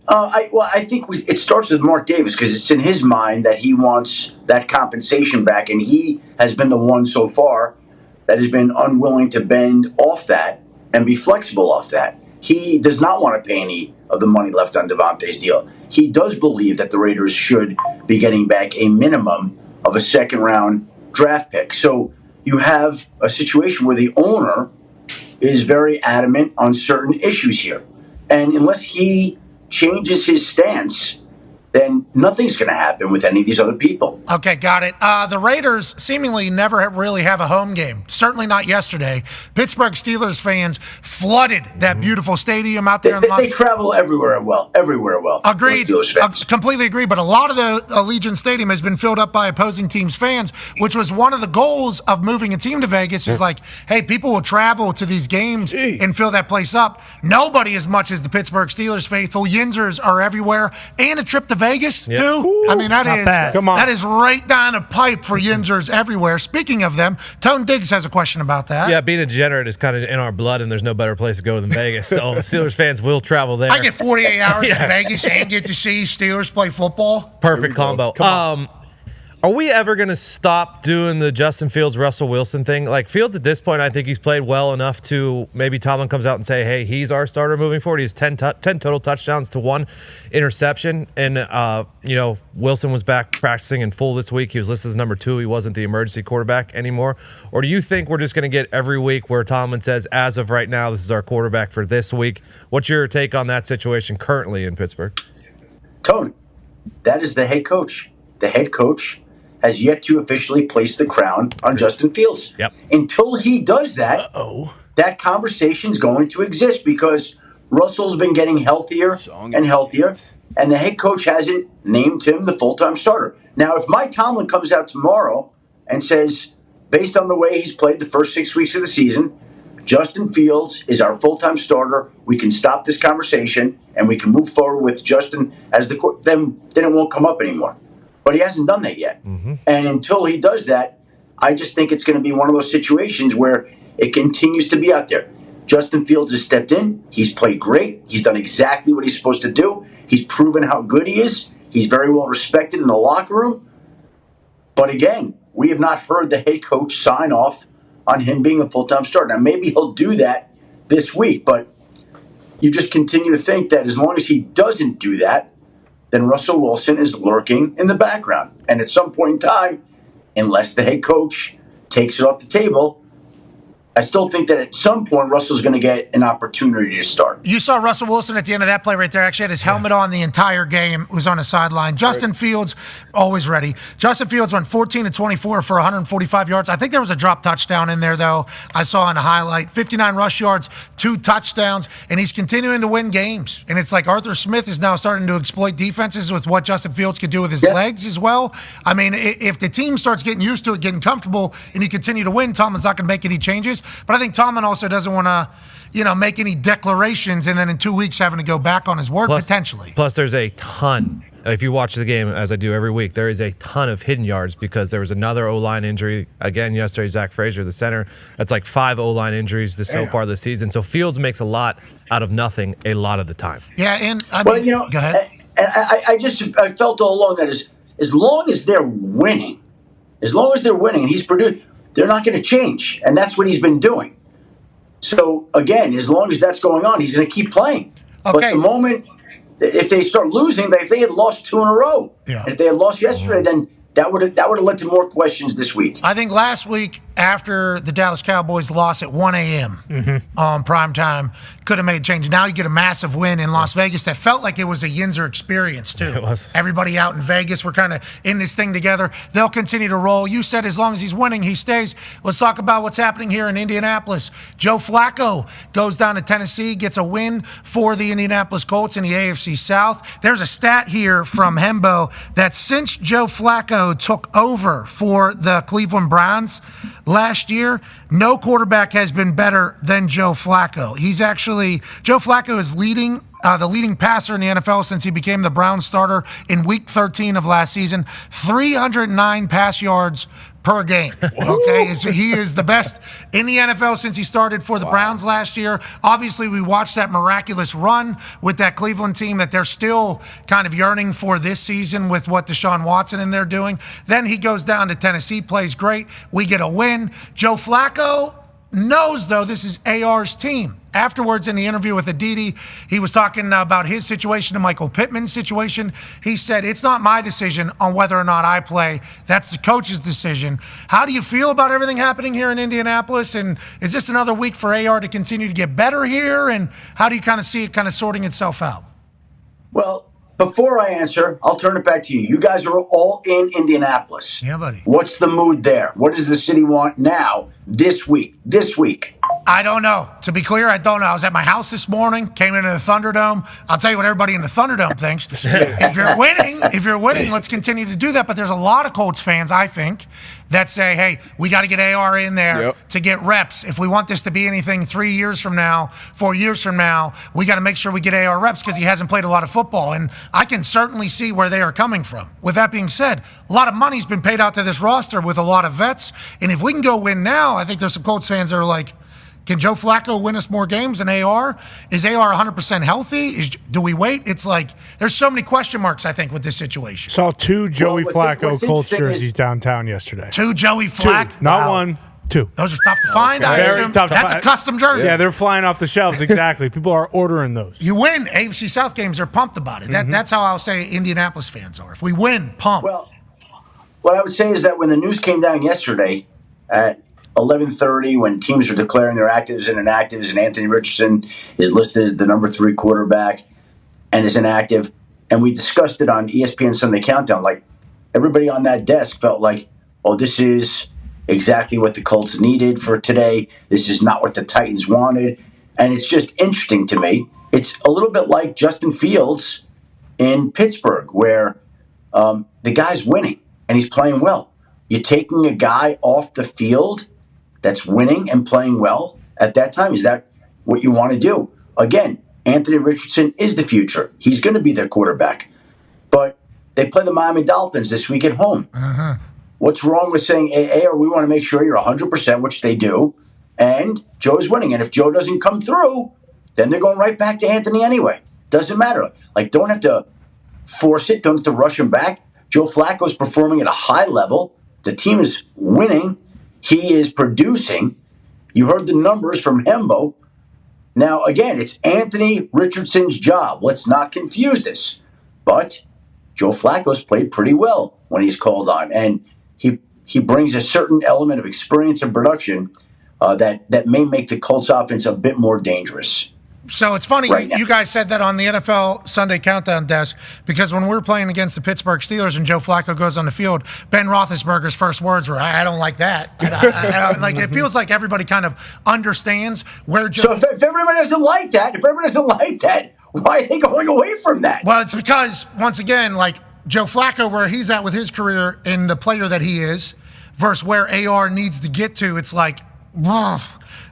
I think it starts with Mark Davis because it's in his mind that he wants that compensation back, and he has been the one so far that has been unwilling to bend off that and be flexible off that. He does not want to pay any of the money left on Davante's deal. He does believe that the Raiders should be getting back a minimum of a second-round draft pick. So you have a situation where the owner is very adamant on certain issues here. And unless he changes his stance, then nothing's going to happen with any of these other people. Okay, got it. The Raiders seemingly never really have a home game. Certainly not yesterday. Pittsburgh Steelers fans flooded that beautiful stadium out there. They travel everywhere well. Agreed. Completely agree. But a lot of the Allegiant Stadium has been filled up by opposing teams' fans, which was one of the goals of moving a team to Vegas. Was like, hey, people will travel to these games and fill that place up. Nobody as much as the Pittsburgh Steelers faithful. Yinzers are everywhere. And a trip to Vegas, too. Ooh, I mean, that is right down a pipe for Yinzers everywhere. Speaking of them, Tone Diggs has a question about that. Yeah, being a degenerate is kind of in our blood, and there's no better place to go than Vegas. So Steelers fans will travel there. I get 48 hours in Vegas and get to see Steelers play football. Perfect combo. Are we ever going to stop doing the Justin Fields, Russell Wilson thing? Like, Fields at this point, I think he's played well enough to maybe Tomlin comes out and say, hey, he's our starter moving forward. He has 10 total touchdowns to 1 interception. And, Wilson was back practicing in full this week. He was listed as number 2. He wasn't the emergency quarterback anymore. Or do you think we're just going to get every week where Tomlin says, as of right now, this is our quarterback for this week? What's your take on that situation currently in Pittsburgh? Tone, that is the head coach. The head coach has yet to officially place the crown on Justin Fields. Yep. Until he does that, that conversation's going to exist because Russell's been getting healthier and healthier, and the head coach hasn't named him the full-time starter. Now, if Mike Tomlin comes out tomorrow and says, based on the way he's played the first 6 weeks of the season, Justin Fields is our full-time starter, we can stop this conversation and we can move forward with Justin as then it won't come up anymore. But he hasn't done that yet. Mm-hmm. And until he does that, I just think it's going to be one of those situations where it continues to be out there. Justin Fields has stepped in. He's played great. He's done exactly what he's supposed to do. He's proven how good he is. He's very well respected in the locker room. But again, we have not heard the head coach sign off on him being a full-time starter. Now, maybe he'll do that this week, but you just continue to think that as long as he doesn't do that, then Russell Wilson is lurking in the background. And at some point in time, unless the head coach takes it off the table, I still think that at some point Russell's going to get an opportunity to start. You saw Russell Wilson at the end of that play right there. Actually had his helmet on the entire game. Was on the sideline. Justin Fields, always ready. Justin Fields went 14 to 24 for 145 yards. I think there was a drop touchdown in there, though. I saw in the highlight. 59 rush yards, 2 touchdowns, and he's continuing to win games. And it's like Arthur Smith is now starting to exploit defenses with what Justin Fields could do with his legs as well. I mean, if the team starts getting used to it, getting comfortable, and you continue to win, Tomlin's not going to make any changes. But I think Tomlin also doesn't want to, make any declarations and then in 2 weeks having to go back on his word potentially. Plus, there's a ton. If you watch the game, as I do every week, there is a ton of hidden yards because there was another O-line injury. Again, yesterday, Zach Frazier, the center. That's like 5 O-line injuries so far this season. So Fields makes a lot out of nothing a lot of the time. Yeah, and go ahead. I felt all along that as long as they're winning, and he's produced, they're not going to change. And that's what he's been doing. So, again, as long as that's going on, he's going to keep playing. Okay. But the moment, if they start losing, they had lost 2 in a row. Yeah. And if they had lost yesterday, then that would have led to more questions this week. I think last week, after the Dallas Cowboys lost at 1 a.m. On primetime, could have made change. Now you get a massive win in Las Vegas that felt like it was a Yinzer experience, too. It was. Everybody out in Vegas, we're kind of in this thing together. They'll continue to roll. You said as long as he's winning, he stays. Let's talk about what's happening here in Indianapolis. Joe Flacco goes down to Tennessee, gets a win for the Indianapolis Colts in the AFC South. There's a stat here from Hembo that since Joe Flacco took over for the Cleveland Browns last year, no quarterback has been better than Joe Flacco. Joe Flacco is the leading passer in the NFL since he became the Browns starter in Week 13 of last season. 309 pass yards per game. Okay, he is the best in the NFL since he started for the Browns last year. Obviously, we watched that miraculous run with that Cleveland team that they're still kind of yearning for this season with what Deshaun Watson and they're doing. Then he goes down to Tennessee, plays great. We get a win. Joe Flacco knows, though, this is AR's team. Afterwards, in the interview with Aditi, he was talking about his situation and Michael Pittman's situation. He said, it's not my decision on whether or not I play. That's the coach's decision. How do you feel about everything happening here in Indianapolis? And is this another week for AR to continue to get better here? And how do you kind of see it kind of sorting itself out? Well, before I answer, I'll turn it back to you. You guys are all in Indianapolis. Yeah, buddy. What's the mood there? What does the city want now, this week? I don't know. To be clear, I don't know. I was at my house this morning, came into the Thunderdome. I'll tell you what everybody in the Thunderdome thinks. If you're winning, let's continue to do that. But there's a lot of Colts fans, I think, that say, hey, we got to get AR in there to get reps. If we want this to be anything 3 years from now, 4 years from now, we got to make sure we get AR reps because he hasn't played a lot of football. And I can certainly see where they are coming from. With that being said, a lot of money's been paid out to this roster with a lot of vets. And if we can go win now, I think there's some Colts fans that are like, can Joe Flacco win us more games than AR? Is AR 100% healthy? Do we wait? It's like there's so many question marks, I think, with this situation. Saw 2 Joey Flacco Colts jerseys downtown yesterday. 2 Joey Flacco? Not 1, 2. Those are tough to find. Okay. Very tough to That's find. a custom jersey. Yeah, they're flying off the shelves. Exactly. People are ordering those. You win. AFC South games are pumped about it. That's how I'll say Indianapolis fans are. If we win, pumped. Well, what I would say is that when the news came down yesterday at 11:30, when teams are declaring their actives and inactives, and Anthony Richardson is listed as the number 3 quarterback and is inactive, and we discussed it on ESPN Sunday Countdown, like everybody on that desk felt like, oh, this is exactly what the Colts needed for today. This is not what the Titans wanted. And it's just interesting to me. It's a little bit like Justin Fields in Pittsburgh, where the guy's winning and he's playing well. You're taking a guy off the field that's winning and playing well at that time. Is that what you want to do? Again, Anthony Richardson is the future. He's going to be their quarterback. But they play the Miami Dolphins this week at home. Uh-huh. What's wrong with saying, hey, we want to make sure you're 100%, which they do, and Joe's winning. And if Joe doesn't come through, then they're going right back to Anthony anyway. Doesn't matter. Like, don't have to force it. Don't have to rush him back. Joe Flacco's performing at a high level. The team is winning. He is producing. You heard the numbers from Hembo. Now, again, it's Anthony Richardson's job. Let's not confuse this. But Joe Flacco's played pretty well when he's called on. And he brings a certain element of experience and production that may make the Colts offense a bit more dangerous. So it's funny, you guys said that on the NFL Sunday Countdown desk, because when we're playing against the Pittsburgh Steelers and Joe Flacco goes on the field, Ben Roethlisberger's first words were, I don't like that. Like, it feels like everybody kind of understands where Joe... So if everybody doesn't like that, why are they going away from that? Well, it's because, once again, like Joe Flacco, where he's at with his career and the player that he is, versus where AR needs to get to, it's like...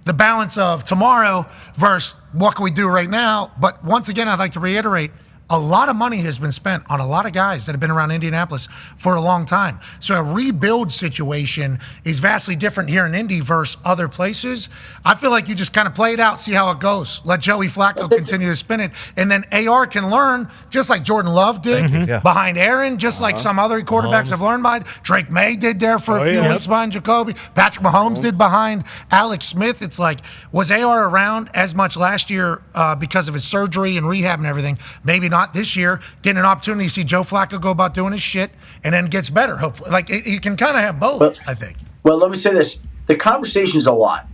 the balance of tomorrow versus what can we do right now. But once again, I'd like to reiterate, a lot of money has been spent on a lot of guys that have been around Indianapolis for a long time. So a rebuild situation is vastly different here in Indy versus other places. I feel like you just kind of play it out, see how it goes. Let Joey Flacco continue to spin it. And then AR can learn, just like Jordan Love did behind Aaron, just like some other quarterbacks have learned behind. Drake May did there for a few weeks behind Jacoby. Patrick Mahomes did behind Alex Smith. It's like, was AR around as much last year because of his surgery and rehab and everything? Maybe not. This year, getting an opportunity to see Joe Flacco go about doing his shit and then gets better, hopefully. Like, you can kind of have both, I think. Well, let me say this. The conversation's a lot.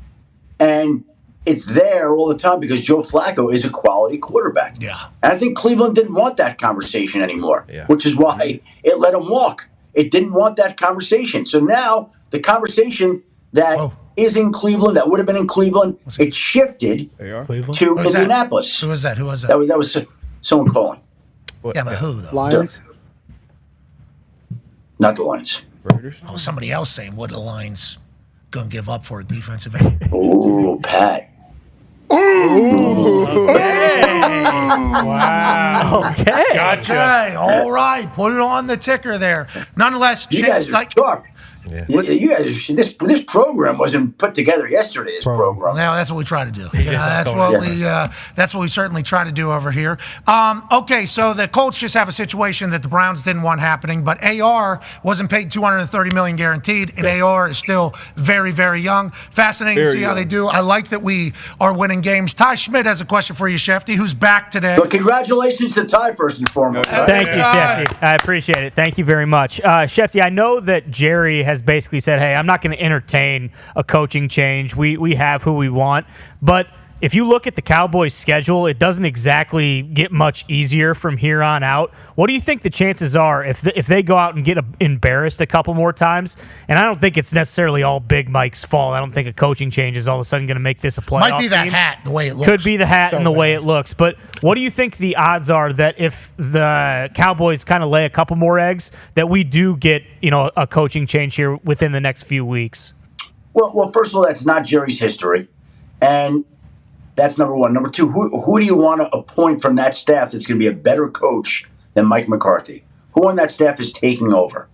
And it's there all the time because Joe Flacco is a quality quarterback. Yeah. And I think Cleveland didn't want that conversation anymore, which is why it let him walk. It didn't want that conversation. So now the conversation that is in Cleveland, that would have been in Cleveland, it shifted to Indianapolis. Who was that? Who was that? That was someone calling. Yeah, but who, though? Lions? Not the Lions. Raiders? Oh, somebody else saying, what are the Lions going to give up for a defensive end? Ooh, Pat. Ooh. Wow. Okay. Gotcha. Okay, all right. Put it on the ticker there. Nonetheless, You guys are sharp. You guys, this program wasn't put together yesterday. This program. Now that's what we try to do. That's what we certainly try to do over here. Okay, so the Colts just have a situation that the Browns didn't want happening, but AR wasn't paid $230 million guaranteed, and AR is still very, very young. Fascinating to see how they do. I like that we are winning games. Ty Schmidt has a question for you, Shefty, who's back today. Well, congratulations to Ty first and foremost. Thank you, Shefty. I appreciate it. Thank you very much. Shefty, I know that Jerry has basically said, hey, I'm not going to entertain a coaching change. We have who we want. But if you look at the Cowboys' schedule, it doesn't exactly get much easier from here on out. What do you think the chances are if they go out and get embarrassed a couple more times? And I don't think it's necessarily all Big Mike's fault. I don't think a coaching change is all of a sudden going to make this a playoff Might be that team. hat, the way it looks. Could be the hat and the way it looks. But what do you think the odds are that if the Cowboys kind of lay a couple more eggs, that we do get a coaching change here within the next few weeks? Well, first of all, that's not Jerry's history. And that's number one. Number two, who do you want to appoint from that staff that's going to be a better coach than Mike McCarthy? Who on that staff is taking over?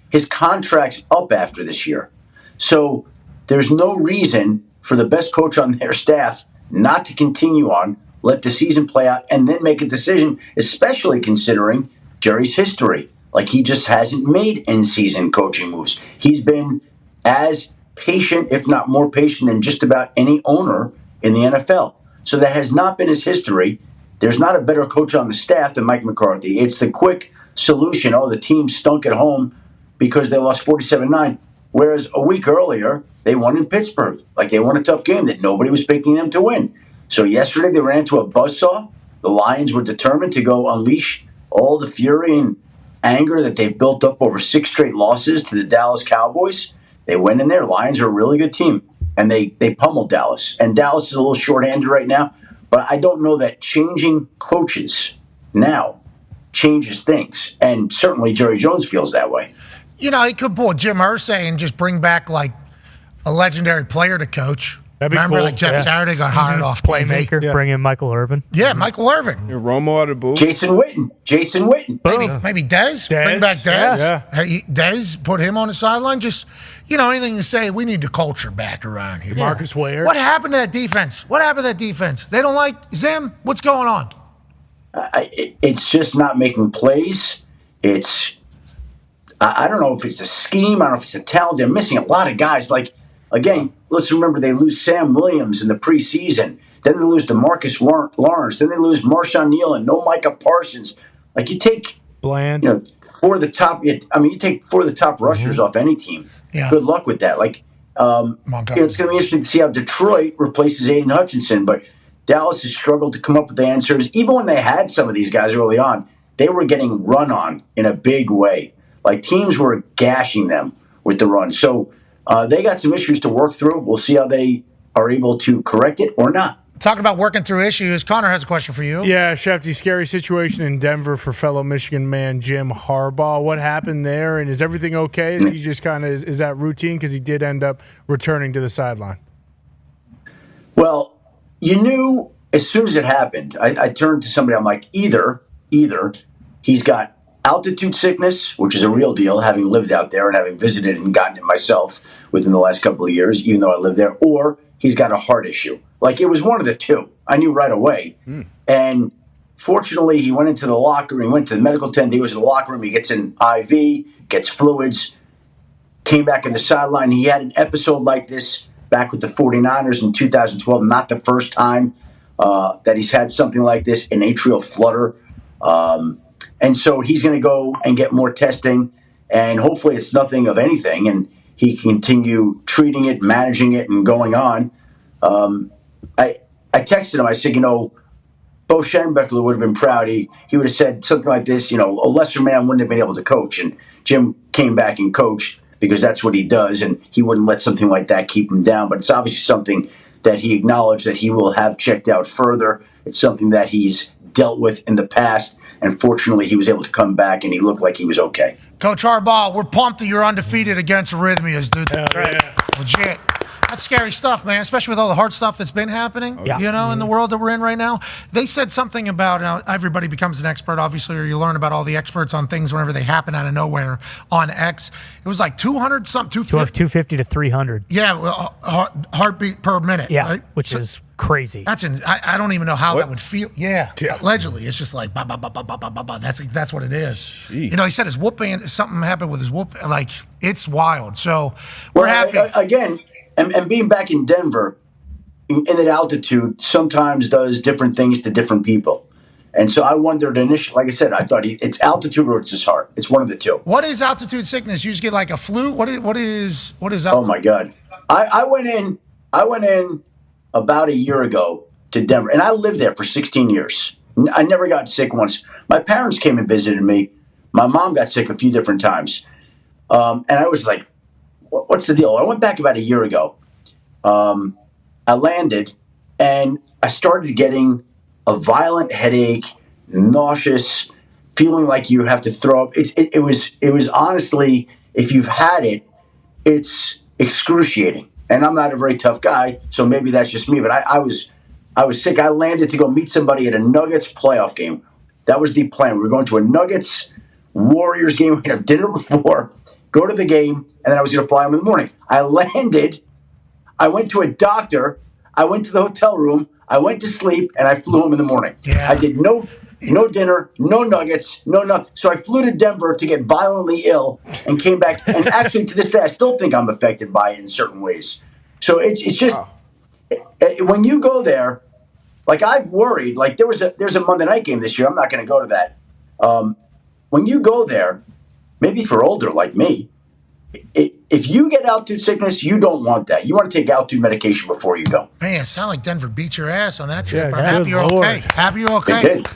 His contract's up after this year. So there's no reason for the best coach on their staff not to continue on, let the season play out, and then make a decision, especially considering Jerry's history. Like, he just hasn't made in-season coaching moves. He's been as patient, if not more patient, than just about any owner in the NFL. So that has not been his history. There's not a better coach on the staff than Mike McCarthy. It's the quick solution. Oh, the team stunk at home because they lost 47-9. Whereas a week earlier, they won in Pittsburgh. Like, they won a tough game that nobody was picking them to win. So yesterday they ran into a buzzsaw. The Lions were determined to go unleash all the fury and anger that they've built up over 6 straight losses to the Dallas Cowboys. They went in there. Lions are a really good team, and they pummeled Dallas. And Dallas is a little shorthanded right now, but I don't know that changing coaches now changes things. And certainly Jerry Jones feels that way. You know, he could pull Jim Irsay and just bring back like a legendary player to coach. Remember, cool. like Jeff Saturday got hired off TV. Playmaker, bring in Michael Irvin. Yeah, Michael Irvin. Romo out of the booth. Jason Witten. Maybe Dez. Bring back Dez. Hey, Dez, put him on the sideline. Just, anything to say, we need the culture back around here. Marcus Ware. What happened to that defense? They don't like Zim? What's going on? It's just not making plays. I don't know if it's a scheme. I don't know if it's a talent. They're missing a lot of guys. Like, again, let's remember they lose Sam Williams in the preseason. Then they lose DeMarcus Lawrence. Then they lose Marshawn Neal and no Micah Parsons. Like, you take Bland. four of the top. You take four of the top rushers off any team. Yeah. Good luck with that. Like, it's going to be interesting to see how Detroit replaces Aiden Hutchinson. But Dallas has struggled to come up with the answers. Even when they had some of these guys early on, they were getting run on in a big way. Like, teams were gashing them with the run. So they got some issues to work through. We'll see how they are able to correct it or not. Talking about working through issues, Connor has a question for you. Yeah, Shefty, scary situation in Denver for fellow Michigan man Jim Harbaugh. What happened there, and is everything okay? He just kind of is that routine because he did end up returning to the sideline? Well, you knew as soon as it happened. I turned to somebody. I'm like, either he's got altitude sickness, which is a real deal, having lived out there and having visited and gotten it myself within the last couple of years, even though I lived there, or he's got a heart issue. Like, it was one of the two. I knew right away. And fortunately, he went into the locker room. He went to the medical tent. He was in the locker room. He gets an IV, gets fluids, came back in the sideline. He had an episode like this back with the 49ers in 2012. Not the first time that he's had something like this, an atrial flutter. And so he's going to go and get more testing. And hopefully it's nothing of anything. And he can continue treating it, managing it, and going on. I texted him. I said, Bo Schembechler would have been proud. He would have said something like this, a lesser man wouldn't have been able to coach. And Jim came back and coached because that's what he does, and he wouldn't let something like that keep him down. But it's obviously something that he acknowledged that he will have checked out further. It's something that he's dealt with in the past. And fortunately, he was able to come back, and he looked like he was okay. Coach Harbaugh, we're pumped that you're undefeated against arrhythmias, dude. Legit. That's scary stuff, man, especially with all the hard stuff that's been happening, in the world that we're in right now. They said something about everybody becomes an expert, obviously, or you learn about all the experts on things whenever they happen out of nowhere on X. It was like 200-something, 250 to 300. Yeah, heartbeat per minute, right? Which is crazy. That's I don't even know how that would feel. Yeah, allegedly, it's just like ba ba ba ba ba ba ba ba. That's what it is. Jeez. He said his whoop band, something happened with his whoop. Like, it's wild. So we're happy again. And being back in Denver, in that altitude, sometimes does different things to different people. And so I wondered initially, like I said, I thought it's altitude or it's his heart. It's one of the two. What is altitude sickness? You just get like a flu? What is altitude? Oh my God. I went in about a year ago to Denver, and I lived there for 16 years. I never got sick once. My parents came and visited me. My mom got sick a few different times. And I was like, what's the deal? I went back about a year ago. I landed, and I started getting a violent headache, nauseous, feeling like you have to throw up. It was honestly, if you've had it, it's excruciating. And I'm not a very tough guy, so maybe that's just me. But I was sick. I landed to go meet somebody at a Nuggets playoff game. That was the plan. We were going to a Nuggets Warriors game. We had have dinner before, go to the game, and then I was going to fly home in the morning. I landed. I went to a doctor. I went to the hotel room. I went to sleep, and I flew home in the morning. Yeah. I did no dinner, no nuggets, no nothing. So I flew to Denver to get violently ill and came back. And actually, to this day, I still think I'm affected by it in certain ways. So it's just when you go there, like I've worried. Like there's a Monday night game this year. I'm not going to go to that. When you go there, maybe for older like me, if you get altitude sickness, you don't want that. You want to take altitude medication before you go. Man, it sounds like Denver beat your ass on that trip. Yeah, but I'm happy you're Lord. okay. Happy you're okay. They did.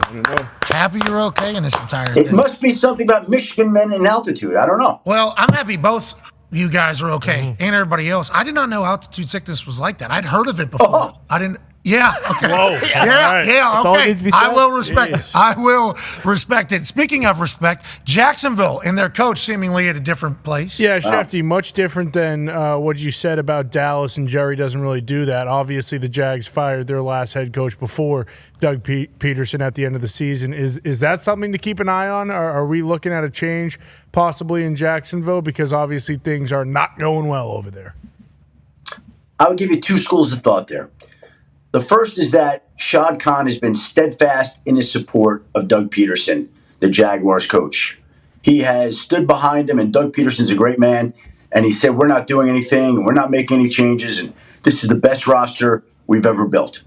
Happy you're okay in this entire It thing. must be something about Michigan men in altitude. I don't know. Well, I'm happy both you guys are okay, and everybody else. I did not know altitude sickness was like that. I'd heard of it before. I didn't. Yeah. Okay. Whoa. Yeah. Okay. needs to be said. I will respect it. I will respect it. Speaking of respect, Jacksonville and their coach seemingly at a different place. Yeah, Shefty, much different than what you said about Dallas, and Jerry doesn't really do that. Obviously, the Jags fired their last head coach before Doug Peterson at the end of the season. Is that something to keep an eye on? Are we looking at a change possibly in Jacksonville? Because obviously things are not going well over there. I would give you two schools of thought there. The first is that Shad Khan has been steadfast in his support of Doug Peterson, the Jaguars coach. He has stood behind him, and Doug Peterson's a great man, and he said, we're not doing anything, and we're not making any changes, and this is the best roster we've ever built.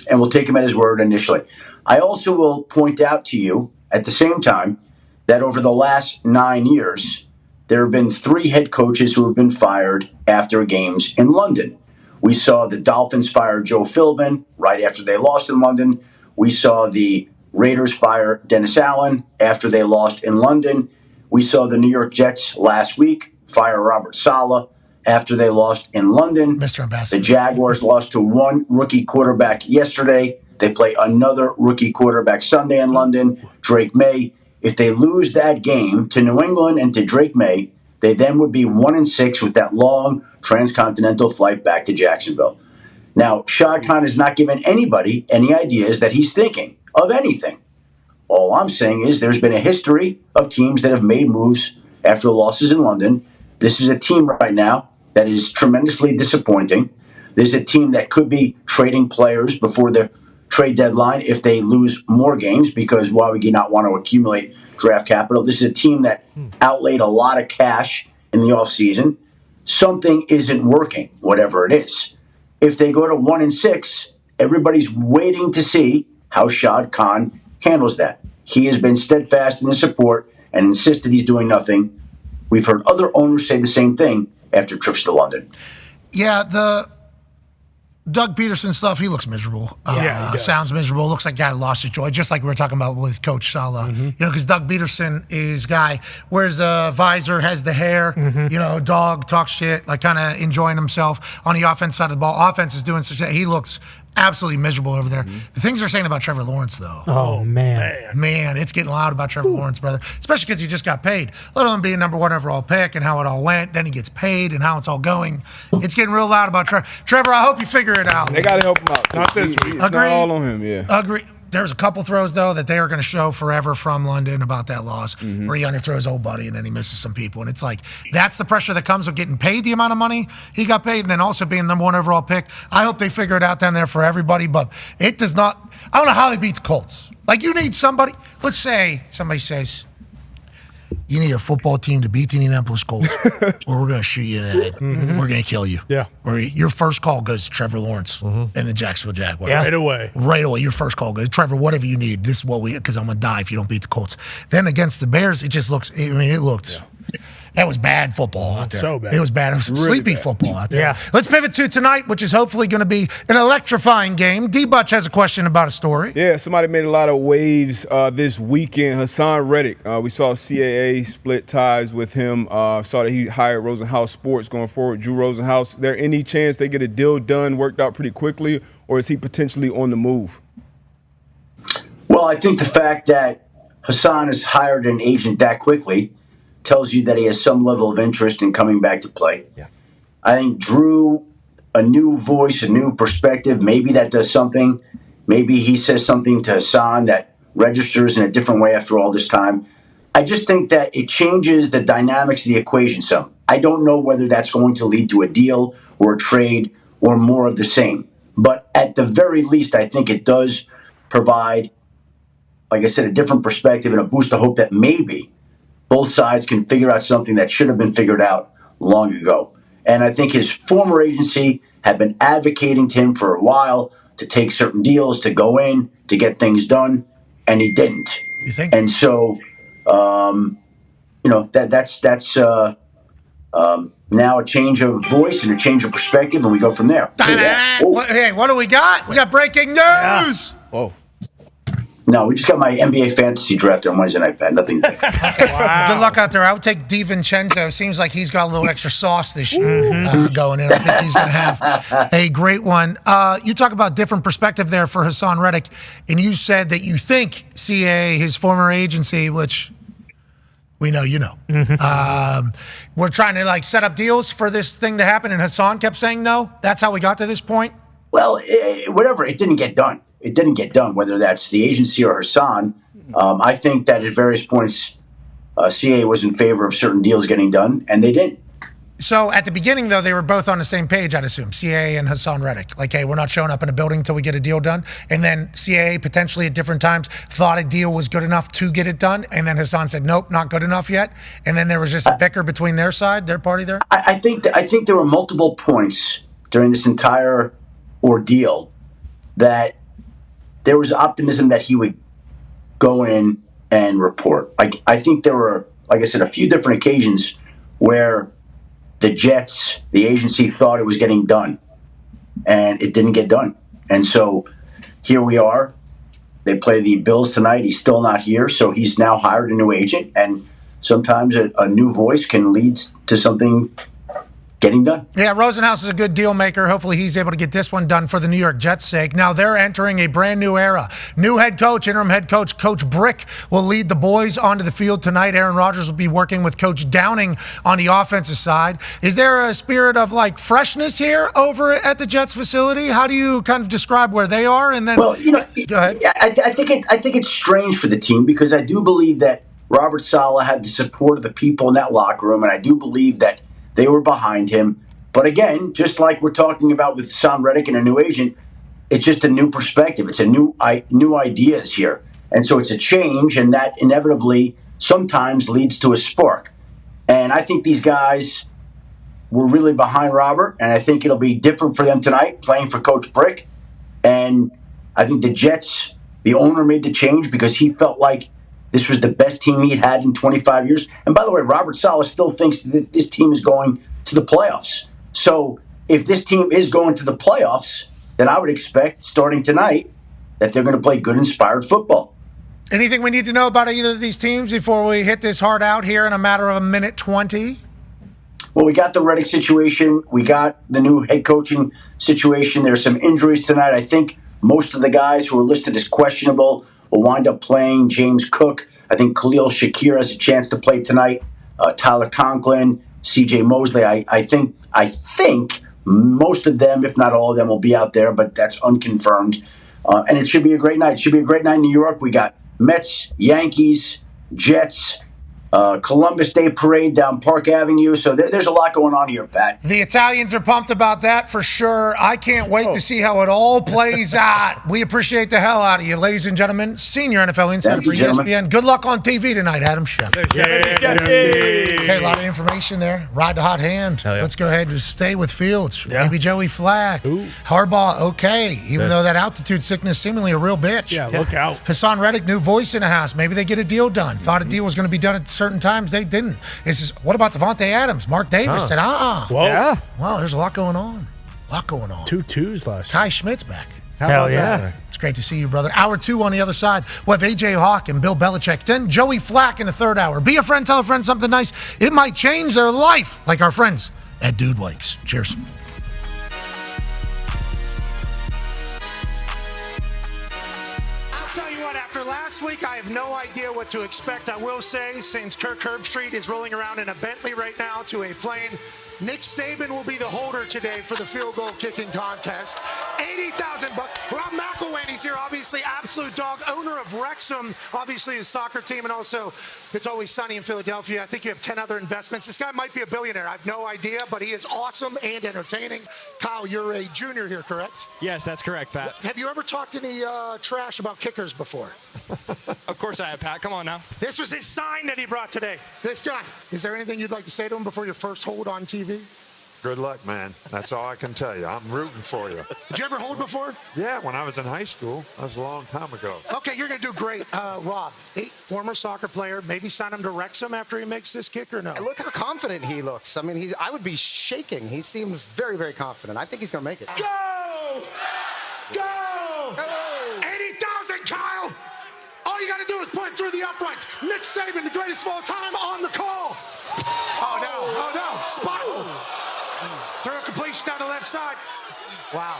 And we'll take him at his word initially. I also will point out to you, at the same time, that over the last 9 years, there have been 3 head coaches who have been fired after games in London. We saw the Dolphins fire Joe Philbin right after they lost in London. We saw the Raiders fire Dennis Allen after they lost in London. We saw the New York Jets last week fire Robert Saleh after they lost in London. Mr. Ambassador. The Jaguars lost to one rookie quarterback yesterday. They play another rookie quarterback Sunday in London, Drake May. If they lose that game to New England and to Drake May, they then would be 1-6 with that long transcontinental flight back to Jacksonville. Now, Shad Khan has not given anybody any ideas that he's thinking of anything. All I'm saying is there's been a history of teams that have made moves after losses in London. This is a team right now that is tremendously disappointing. This is a team that could be trading players before the trade deadline if they lose more games, because why would you not want to accumulate draft capital? This is a team that outlaid a lot of cash in the offseason. Something isn't working, whatever it is. If they go to 1-6, everybody's waiting to see how Shad Khan handles that. He has been steadfast in his support and insisted he's doing nothing. We've heard other owners say the same thing after trips to London. Yeah, the Doug Peterson stuff, he looks miserable. Sounds miserable. Looks like a guy lost his joy, just like we were talking about with Coach Saleh. You know, because Doug Peterson is a guy, wears a visor, has the hair, dog, talks shit, like kind of enjoying himself on the offense side of the ball. Offense is doing success. He looks absolutely miserable over there. The things they're saying about Trevor Lawrence, though. Oh, man. Man, it's getting loud about Trevor Lawrence, brother. Especially because he just got paid. Let alone being number 1 overall pick and how it all went. Then he gets paid and how it's all going. It's getting real loud about Trevor. Trevor, I hope you figure it out. They got to help him out. Not this week. It's not all on him, yeah. Agree. There's a couple throws, though, that they are going to show forever from London about that loss, where he underthrows old buddy and then he misses some people. And it's like, that's the pressure that comes with getting paid the amount of money he got paid and then also being number 1 overall pick. I hope they figure it out down there for everybody, but it does not. I don't know how they beat the Colts. Like, you need somebody. Let's say somebody says, you need a football team to beat the Indianapolis Colts, or we're going to shoot you in the head. We're going to kill you. Yeah. Or your first call goes to Trevor Lawrence and the Jacksonville Jaguars. Right away. Right away. Your first call goes, Trevor, whatever you need. This is what because I'm going to die if you don't beat the Colts. Then against the Bears, it just looks, it looked. Yeah. That was bad football out there. So bad. It was bad. It was Really sleepy bad. football out there. Yeah. Let's pivot to tonight, which is hopefully going to be an electrifying game. D-Butch has a question about a story. Yeah, somebody made a lot of waves this weekend. Hassan Reddick, we saw CAA split ties with him. Saw that he hired Rosenhaus Sports going forward. Drew Rosenhaus. There any chance they get a deal done, worked out pretty quickly, or is he potentially on the move? Well, I think the fact that Hassan has hired an agent that quickly tells you that he has some level of interest in coming back to play. Yeah. I think Drew, a new voice, a new perspective, maybe that does something. Maybe he says something to Hassan that registers in a different way after all this time. I just think that it changes the dynamics of the equation some. I don't know whether that's going to lead to a deal or a trade or more of the same. But at the very least, I think it does provide, like I said, a different perspective and a boost of hope that maybe both sides can figure out something that should have been figured out long ago. And I think his former agency had been advocating to him for a while to take certain deals, to go in, to get things done, and he didn't. You think? And so, that's now a change of voice and a change of perspective, and we go from there. Hey, what do we got? We got breaking news. Oh. No, we just got my NBA fantasy draft on Wednesday night, Pat. Nothing big. Good luck out there. I would take DiVincenzo. Seems like he's got a little extra sauce this year going in. I think he's going to have a great one. You talk about different perspective there for Hassan Reddick, and you said that you think CA, his former agency, which we know you know, we're trying to set up deals for this thing to happen, and Hassan kept saying no. That's how we got to this point? Well, whatever. It didn't get done. It didn't get done, whether that's the agency or Hassan. I think that at various points, CA was in favor of certain deals getting done, and they didn't. So at the beginning, though, they were both on the same page, I'd assume, CA and Hassan Reddick. Like, hey, we're not showing up in a building until we get a deal done. And then CA, potentially at different times, thought a deal was good enough to get it done. And then Hassan said, nope, not good enough yet. And then there was just a bicker between their side, their party there? I think there were multiple points during this entire ordeal that there was optimism that he would go in and report. I think there were, like I said, a few different occasions where the Jets, the agency, thought it was getting done, and it didn't get done. And so here we are. They play the Bills tonight. He's still not here, so he's now hired a new agent, and sometimes a new voice can lead to something getting done. Yeah, Rosenhaus is a good deal maker. Hopefully he's able to get this one done for the New York Jets' sake. Now they're entering a brand new era. New head coach, interim head coach, Coach Brick will lead the boys onto the field tonight. Aaron Rodgers will be working with Coach Downing on the offensive side. Is there a spirit of freshness here over at the Jets facility? How do you kind of describe where they are? And then, well, go ahead. I think it's strange for the team because I do believe that Robert Saleh had the support of the people in that locker room, and I do believe that they were behind him. But again, just like we're talking about with Hassan Reddick and a new agent, it's just a new perspective. It's a new ideas here. And so it's a change, and that inevitably sometimes leads to a spark. And I think these guys were really behind Robert, and I think it'll be different for them tonight playing for Coach Brick. And I think the Jets, the owner made the change because he felt like this was the best team he'd had in 25 years. And by the way, Robert Saleh still thinks that this team is going to the playoffs. So if this team is going to the playoffs, then I would expect, starting tonight, that they're going to play good, inspired football. Anything we need to know about either of these teams before we hit this hard out here in a matter of a minute 20? Well, we got the Reddick situation. We got the new head coaching situation. There's some injuries tonight. I think most of the guys who are listed as questionable will wind up playing. James Cook, I think Khalil Shakir has a chance to play tonight. Tyler Conklin, C.J. Mosley. I think most of them, if not all of them, will be out there, but that's unconfirmed. And it should be a great night. It should be a great night in New York. We got Mets, Yankees, Jets, Columbus Day Parade down Park Avenue. So there's a lot going on here, Pat. The Italians are pumped about that for sure. I can't wait to see how it all plays out. We appreciate the hell out of you, ladies and gentlemen. Senior NFL insider for ESPN. Good luck on TV tonight, Adam Schefter. Okay, a lot of information there. Ride the hot hand. Yeah. Let's go ahead and stay with Fields. Maybe Joey Flacco. Harbaugh, okay. Even though that altitude sickness seemingly a real bitch. Yeah, look out. Hassan Reddick, new voice in the house. Maybe they get a deal done. Thought a deal was going to be done at certain times. They didn't. What about Devontae Adams? Mark Davis said, Whoa. Yeah. Wow, there's a lot going on. 2 twos last year. Ty Schmidt's back. Hell yeah. It's great to see you, brother. Hour 2 on the other side. We'll have A.J. Hawk and Bill Belichick. Then Joey Flacco in the third hour. Be a friend, tell a friend something nice. It might change their life, like our friends at Dude Wipes. Cheers. I'll tell you what, after last week, I have no idea what to expect. I will say, since Kirk Herbstreit is rolling around in a Bentley right now to a plane, Nick Saban will be the holder today for the field goal kicking contest. $80,000. Rob McElwainey's here, obviously absolute dog, owner of Wrexham, obviously his soccer team, and also It's Always Sunny in Philadelphia. I think you have 10 other investments. This guy might be a billionaire. I have no idea, but he is awesome and entertaining. Kyle, you're a junior here, correct? Yes, that's correct, Pat. Have you ever talked any trash about kickers before? Of course I have, Pat. Come on now. This was his sign that he brought today. This guy. Is there anything you'd like to say to him before your first hold on TV? Good luck, man. That's all I can tell you. I'm rooting for you. Did you ever hold before? Yeah, when I was in high school. That was a long time ago. Okay, you're going to do great. Rob, former soccer player, maybe sign him to Wrexham after he makes this kick or no? And look how confident he looks. I mean, I would be shaking. He seems very, very confident. I think he's going to make it. Go! Go! 80,000, Kyle! Saban, the greatest of all time, on the call. Oh no, spiral. Throw a completion down the left side. Wow.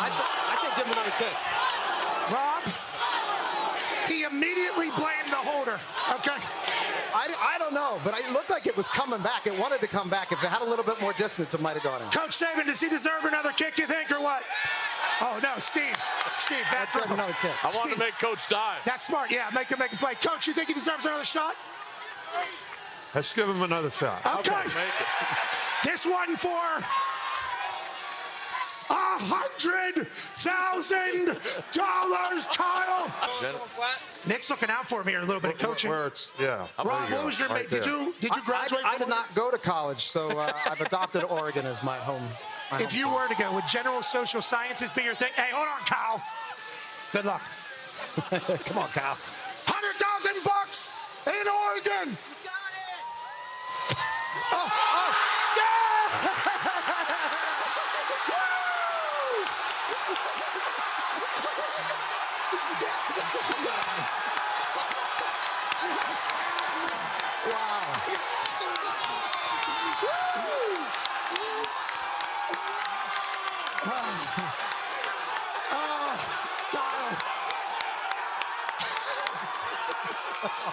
I say give him another kick. Rob, he immediately blamed the holder. Okay. I don't know, but it looked like it was coming back. It wanted to come back. If it had a little bit more distance, it might have gone in. Coach Saban, does he deserve another kick, you think, or what? Oh, no, Steve, back That's another kick. I want to make Coach die. That's smart, yeah, make him play. Coach, you think he deserves another shot? Let's give him another shot. Okay. Make it. This one for $100,000, Kyle. Nick's looking out for me here a little bit of coaching. Rob, what was your right did you graduate? I did not go to college, so I've adopted Oregon as my home. If you were to go, would general social sciences be your thing? Hey, hold on, Kyle. Good luck. Come on, Kyle. $100,000 in Oregon.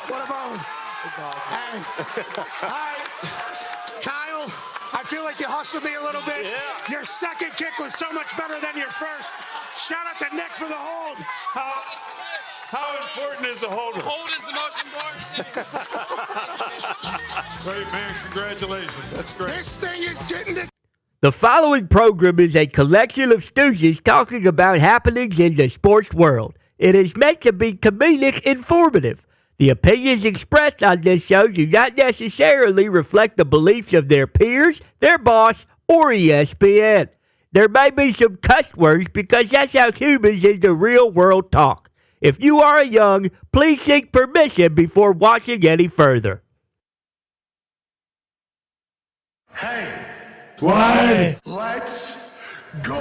What about hey, all right, Kyle, I feel like you hustled me a little bit. Yeah. Your second kick was so much better than your first. Shout out to Nick for the hold. How important is the holder? Hold is the most important. Great, man. Congratulations. That's great. This thing is getting to... The following program is a collection of stooges talking about happenings in the sports world. It is meant to be comedic informative. The opinions expressed on this show do not necessarily reflect the beliefs of their peers, their boss, or ESPN. There may be some cuss words because that's how humans in the real world talk. If you are young, please seek permission before watching any further. Hey, Why? let's go.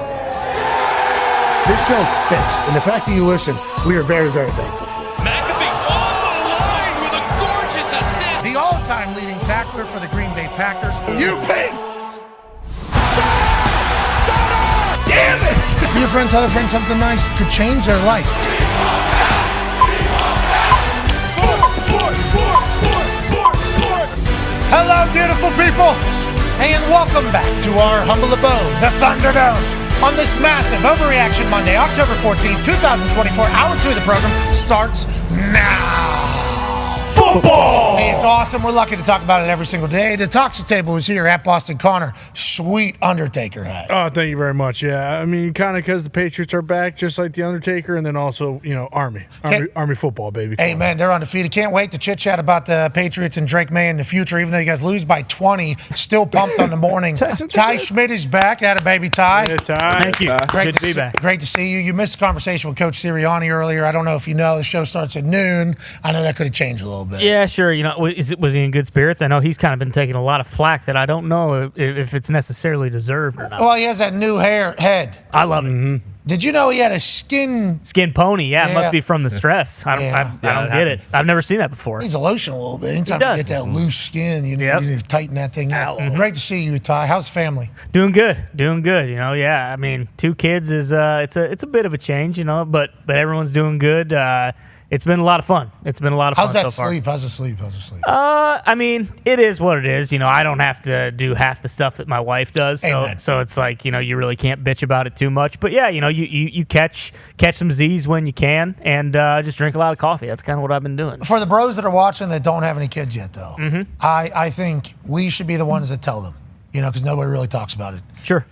This show stinks, and the fact that you listen, we are very, very thankful for. McAfee on the line with a gorgeous assist. The all-time leading tackler for the Green Bay Packers. You pink. Damn it! Be a friend, tell a friend something nice could change their life. Hello, beautiful people, and welcome back to our humble abode, the Thunderdome, on this massive Overreaction Monday, October 14th, 2024. Hour 2 of the program starts now. Football! Hey, it's awesome. We're lucky to talk about it every single day. The Toxic Table is here at Boston Connor. Sweet Undertaker hat. Oh, thank you very much. Yeah, I mean, kind of because the Patriots are back, just like the Undertaker, and then also, Army football, baby. Hey, man, they're undefeated. Can't wait to chit-chat about the Patriots and Drake May in the future, even though you guys lose by 20. Still pumped on the morning. Ty Schmidt is back. Atta baby, Ty. Yeah, Ty. Thank you. Great Good to be back. Great to see you. You missed a conversation with Coach Sirianni earlier. I don't know if you know, the show starts at noon. I know that could have changed a little bit. Yeah, sure. Was he in good spirits? I know he's kind of been taking a lot of flack that I don't know if it's necessarily deserved or not. Well, he has that new head. I love it. Did you know he had a skin pony? Yeah, it Yeah. must be from the stress. I don't get it. I've never seen that before. Needs a lotion a little bit. Anytime you get that loose skin, you need to tighten that thing up. Great to see you, Ty. How's the family? Doing good. Yeah. I mean, 2 kids is it's a bit of a change, but everyone's doing good. It's been a lot of fun. How's that so far. sleep? How's the sleep? I mean, it is what it is. I don't have to do half the stuff that my wife does. So it's like, you really can't bitch about it too much. But yeah, you catch some Z's when you can and just drink a lot of coffee. That's kind of what I've been doing. For the bros that are watching that don't have any kids yet, though, I think we should be the ones that tell them, because nobody really talks about it. Sure.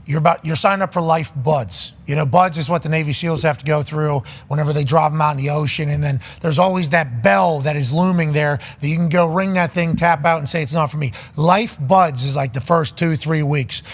You're signing up for Life Buds. Buds is what the Navy SEALs have to go through whenever they drop them out in the ocean. And then there's always that bell that is looming there that you can go ring that thing, tap out, and say it's not for me. Life Buds is like the first 2-3 weeks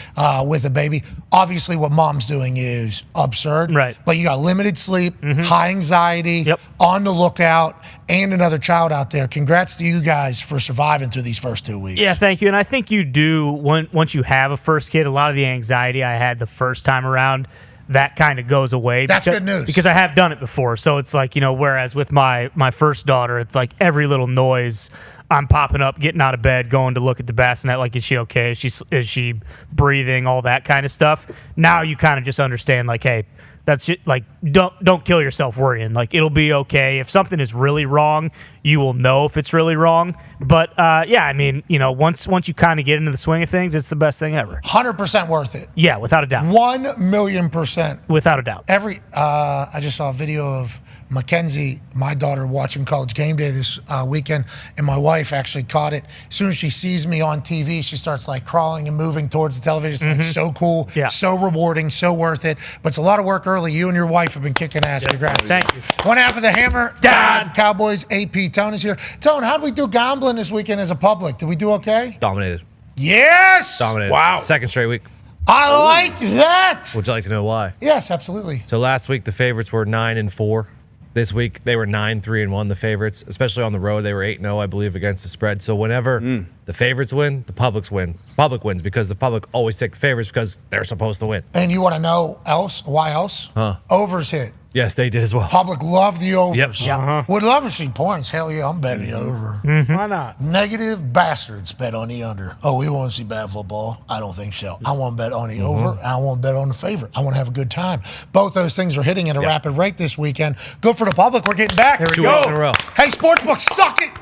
with a baby. Obviously, what mom's doing is absurd. Right. But you got limited sleep, high anxiety, on the lookout, and another child out there. Congrats to you guys for surviving through these first 2 weeks. Yeah, thank you. And I think you do, once you have a first kid, a lot of the anxiety I had the first time around that kind of goes away. That's good news. Because I have done it before. So it's like, whereas with my first daughter, it's like every little noise, I'm popping up, getting out of bed, going to look at the bassinet, like, is she okay? Is she breathing? All that kind of stuff. Now you kind of just understand, like, hey, that's just, like, don't kill yourself worrying. Like, it'll be okay. If something is really wrong, you will know if it's really wrong. But yeah, I mean, once you kind of get into the swing of things, it's the best thing ever. 100% worth it. Yeah, without a doubt. 1,000,000%. Without a doubt. I just saw a video of Mackenzie, my daughter, watching College Game Day this weekend, and my wife actually caught it. As soon as she sees me on TV, she starts like crawling and moving towards the television. It's like so cool, so rewarding, so worth it. But it's a lot of work early. You and your wife have been kicking ass. Congrats. Thank you. One half of the Hammer, Dahn. Cowboys, AP. Tone is here. Tone, how did we do gambling this weekend as a public? Did we do okay? Dominated. Yes! Dominated. Wow. Second straight week. I like that. Would you like to know why? Yes, absolutely. So last week the favorites were 9-4. This week they were 9-3-1. The favorites, especially on the road, they were 8-0, I believe, against the spread. So whenever the favorites win, the publics win. Public wins because the public always take the favorites because they're supposed to win. And you want to know why else? Huh? Overs hit. Yes, they did as well. Public love the overs. Yep. Uh-huh. Would love to see points. Hell yeah, I'm betting the over. Why not? Negative bastards bet on the under. Oh, we want to see bad football? I don't think so. I want to bet on the over, and I want to bet on the favorite. I want to have a good time. Both those things are hitting at a rapid rate this weekend. Good for the public. We're getting back. Here we go. 2 weeks in a row. Hey, Sportsbook, suck it.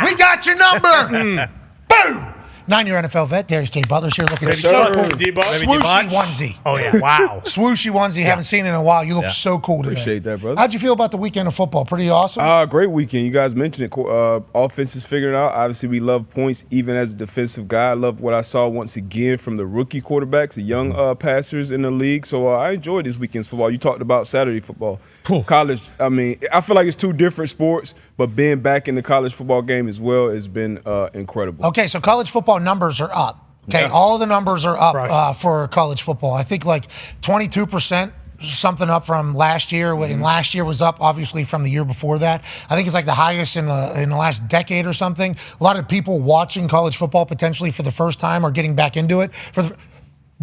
We got your number. Boom. 9-year NFL vet, Darius J. Butler's here looking so cool. Swooshy onesie. Oh, yeah. Wow. Swooshy onesie. Haven't seen it in a while. You look so cool today. Appreciate that, brother. How'd you feel about the weekend of football? Pretty awesome? Great weekend. You guys mentioned it. Offense is figuring it out. Obviously, we love points, even as a defensive guy. I love what I saw once again from the rookie quarterbacks, the young passers in the league. So I enjoyed this weekend's football. You talked about Saturday football. College, I mean, I feel like it's two different sports, but being back in the college football game as well has been incredible. Okay, so college football numbers are up. Okay, all the numbers are up for college football. I think like 22%, something up from last year, and last year was up obviously from the year before that. I think it's like the highest in the last decade or something. A lot of people watching college football potentially for the first time or getting back into it.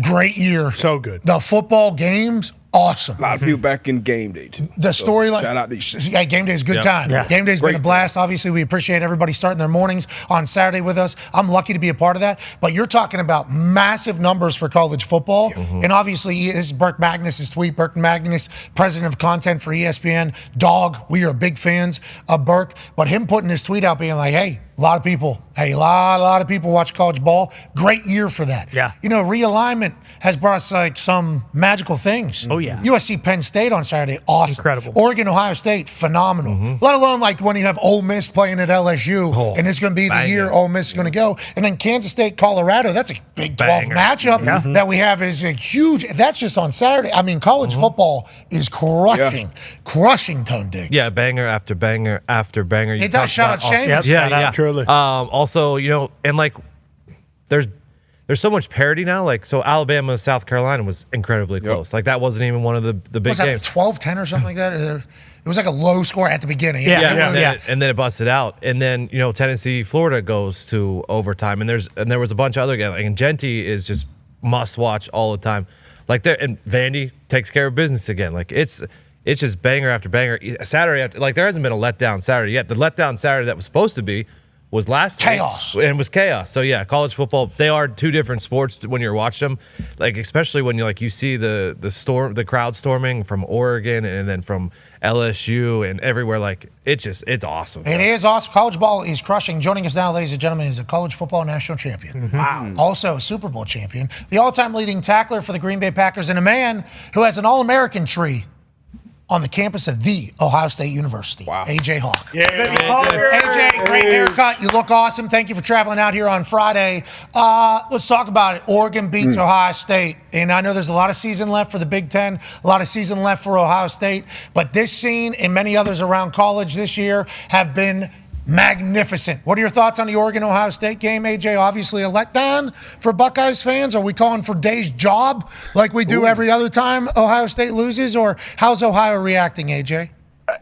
Great year. So good. The football games, awesome. A lot of people back in game day, too. The storyline. Shout out to you. Yeah, game day is a good time. Yeah. Game day's been a blast. Obviously, we appreciate everybody starting their mornings on Saturday with us. I'm lucky to be a part of that. But you're talking about massive numbers for college football. And obviously, this is Burke Magnus' tweet. Burke Magnus, president of content for ESPN. Dog, we are big fans of Burke. But him putting his tweet out being like, hey, a lot of people watch college ball. Great year for that. Yeah. Realignment has brought us like some magical things. Oh, yeah. USC Penn State on Saturday, awesome. Incredible. Oregon, Ohio State, phenomenal. Let alone like when you have Ole Miss playing at LSU, and it's going to be the year Ole Miss is going to go. And then Kansas State, Colorado, that's a Big 12 matchup that we have is a huge. That's just on Saturday. I mean, college football is crushing Tone Diggs. Yeah, banger after banger after banger. It does. Shout out Seamus. Yeah. Truly. Also, and like, there's so much parity now. Like, so Alabama, South Carolina was incredibly close. Like, that wasn't even one of the big Was that games. 12-10 or something like that? It was like a low score at the beginning. And then it busted out. And then, Tennessee, Florida goes to overtime. And there was a bunch of other games. Like, and Genty is just must watch all the time. Like, and Vandy takes care of business again. Like, it's just banger after banger. Saturday after, like, there hasn't been a letdown Saturday yet. The letdown Saturday that was supposed to be was last chaos. And it was chaos. So yeah, college football, they are two different sports when you're watching them. Like, especially when you see the crowd storming from Oregon and then from LSU and everywhere. Like, it's awesome. It is awesome. College ball is crushing. Joining us now, ladies and gentlemen, is a college football national champion. Wow. Also a Super Bowl champion, the all-time leading tackler for the Green Bay Packers, and a man who has an All-American tree on the campus of the Ohio State University. Wow. AJ Hawk. Yeah. AJ, great haircut. You look awesome. Thank you for traveling out here on Friday. Let's talk about it. Oregon beats Ohio State. And I know there's a lot of season left for the Big Ten, a lot of season left for Ohio State. But this scene and many others around college this year have been magnificent. What are your thoughts on the Oregon-Ohio State game, AJ? Obviously a letdown for Buckeyes fans. Are we calling for Day's job like we do every other time Ohio State loses? Or how's Ohio reacting, AJ?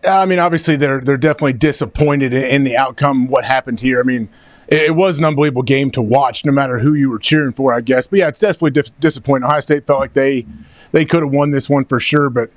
I mean, obviously they're definitely disappointed in the outcome, what happened here. I mean, it was an unbelievable game to watch, no matter who you were cheering for, I guess. But yeah, it's definitely disappointing. Ohio State felt like they they could have won this one for sure. But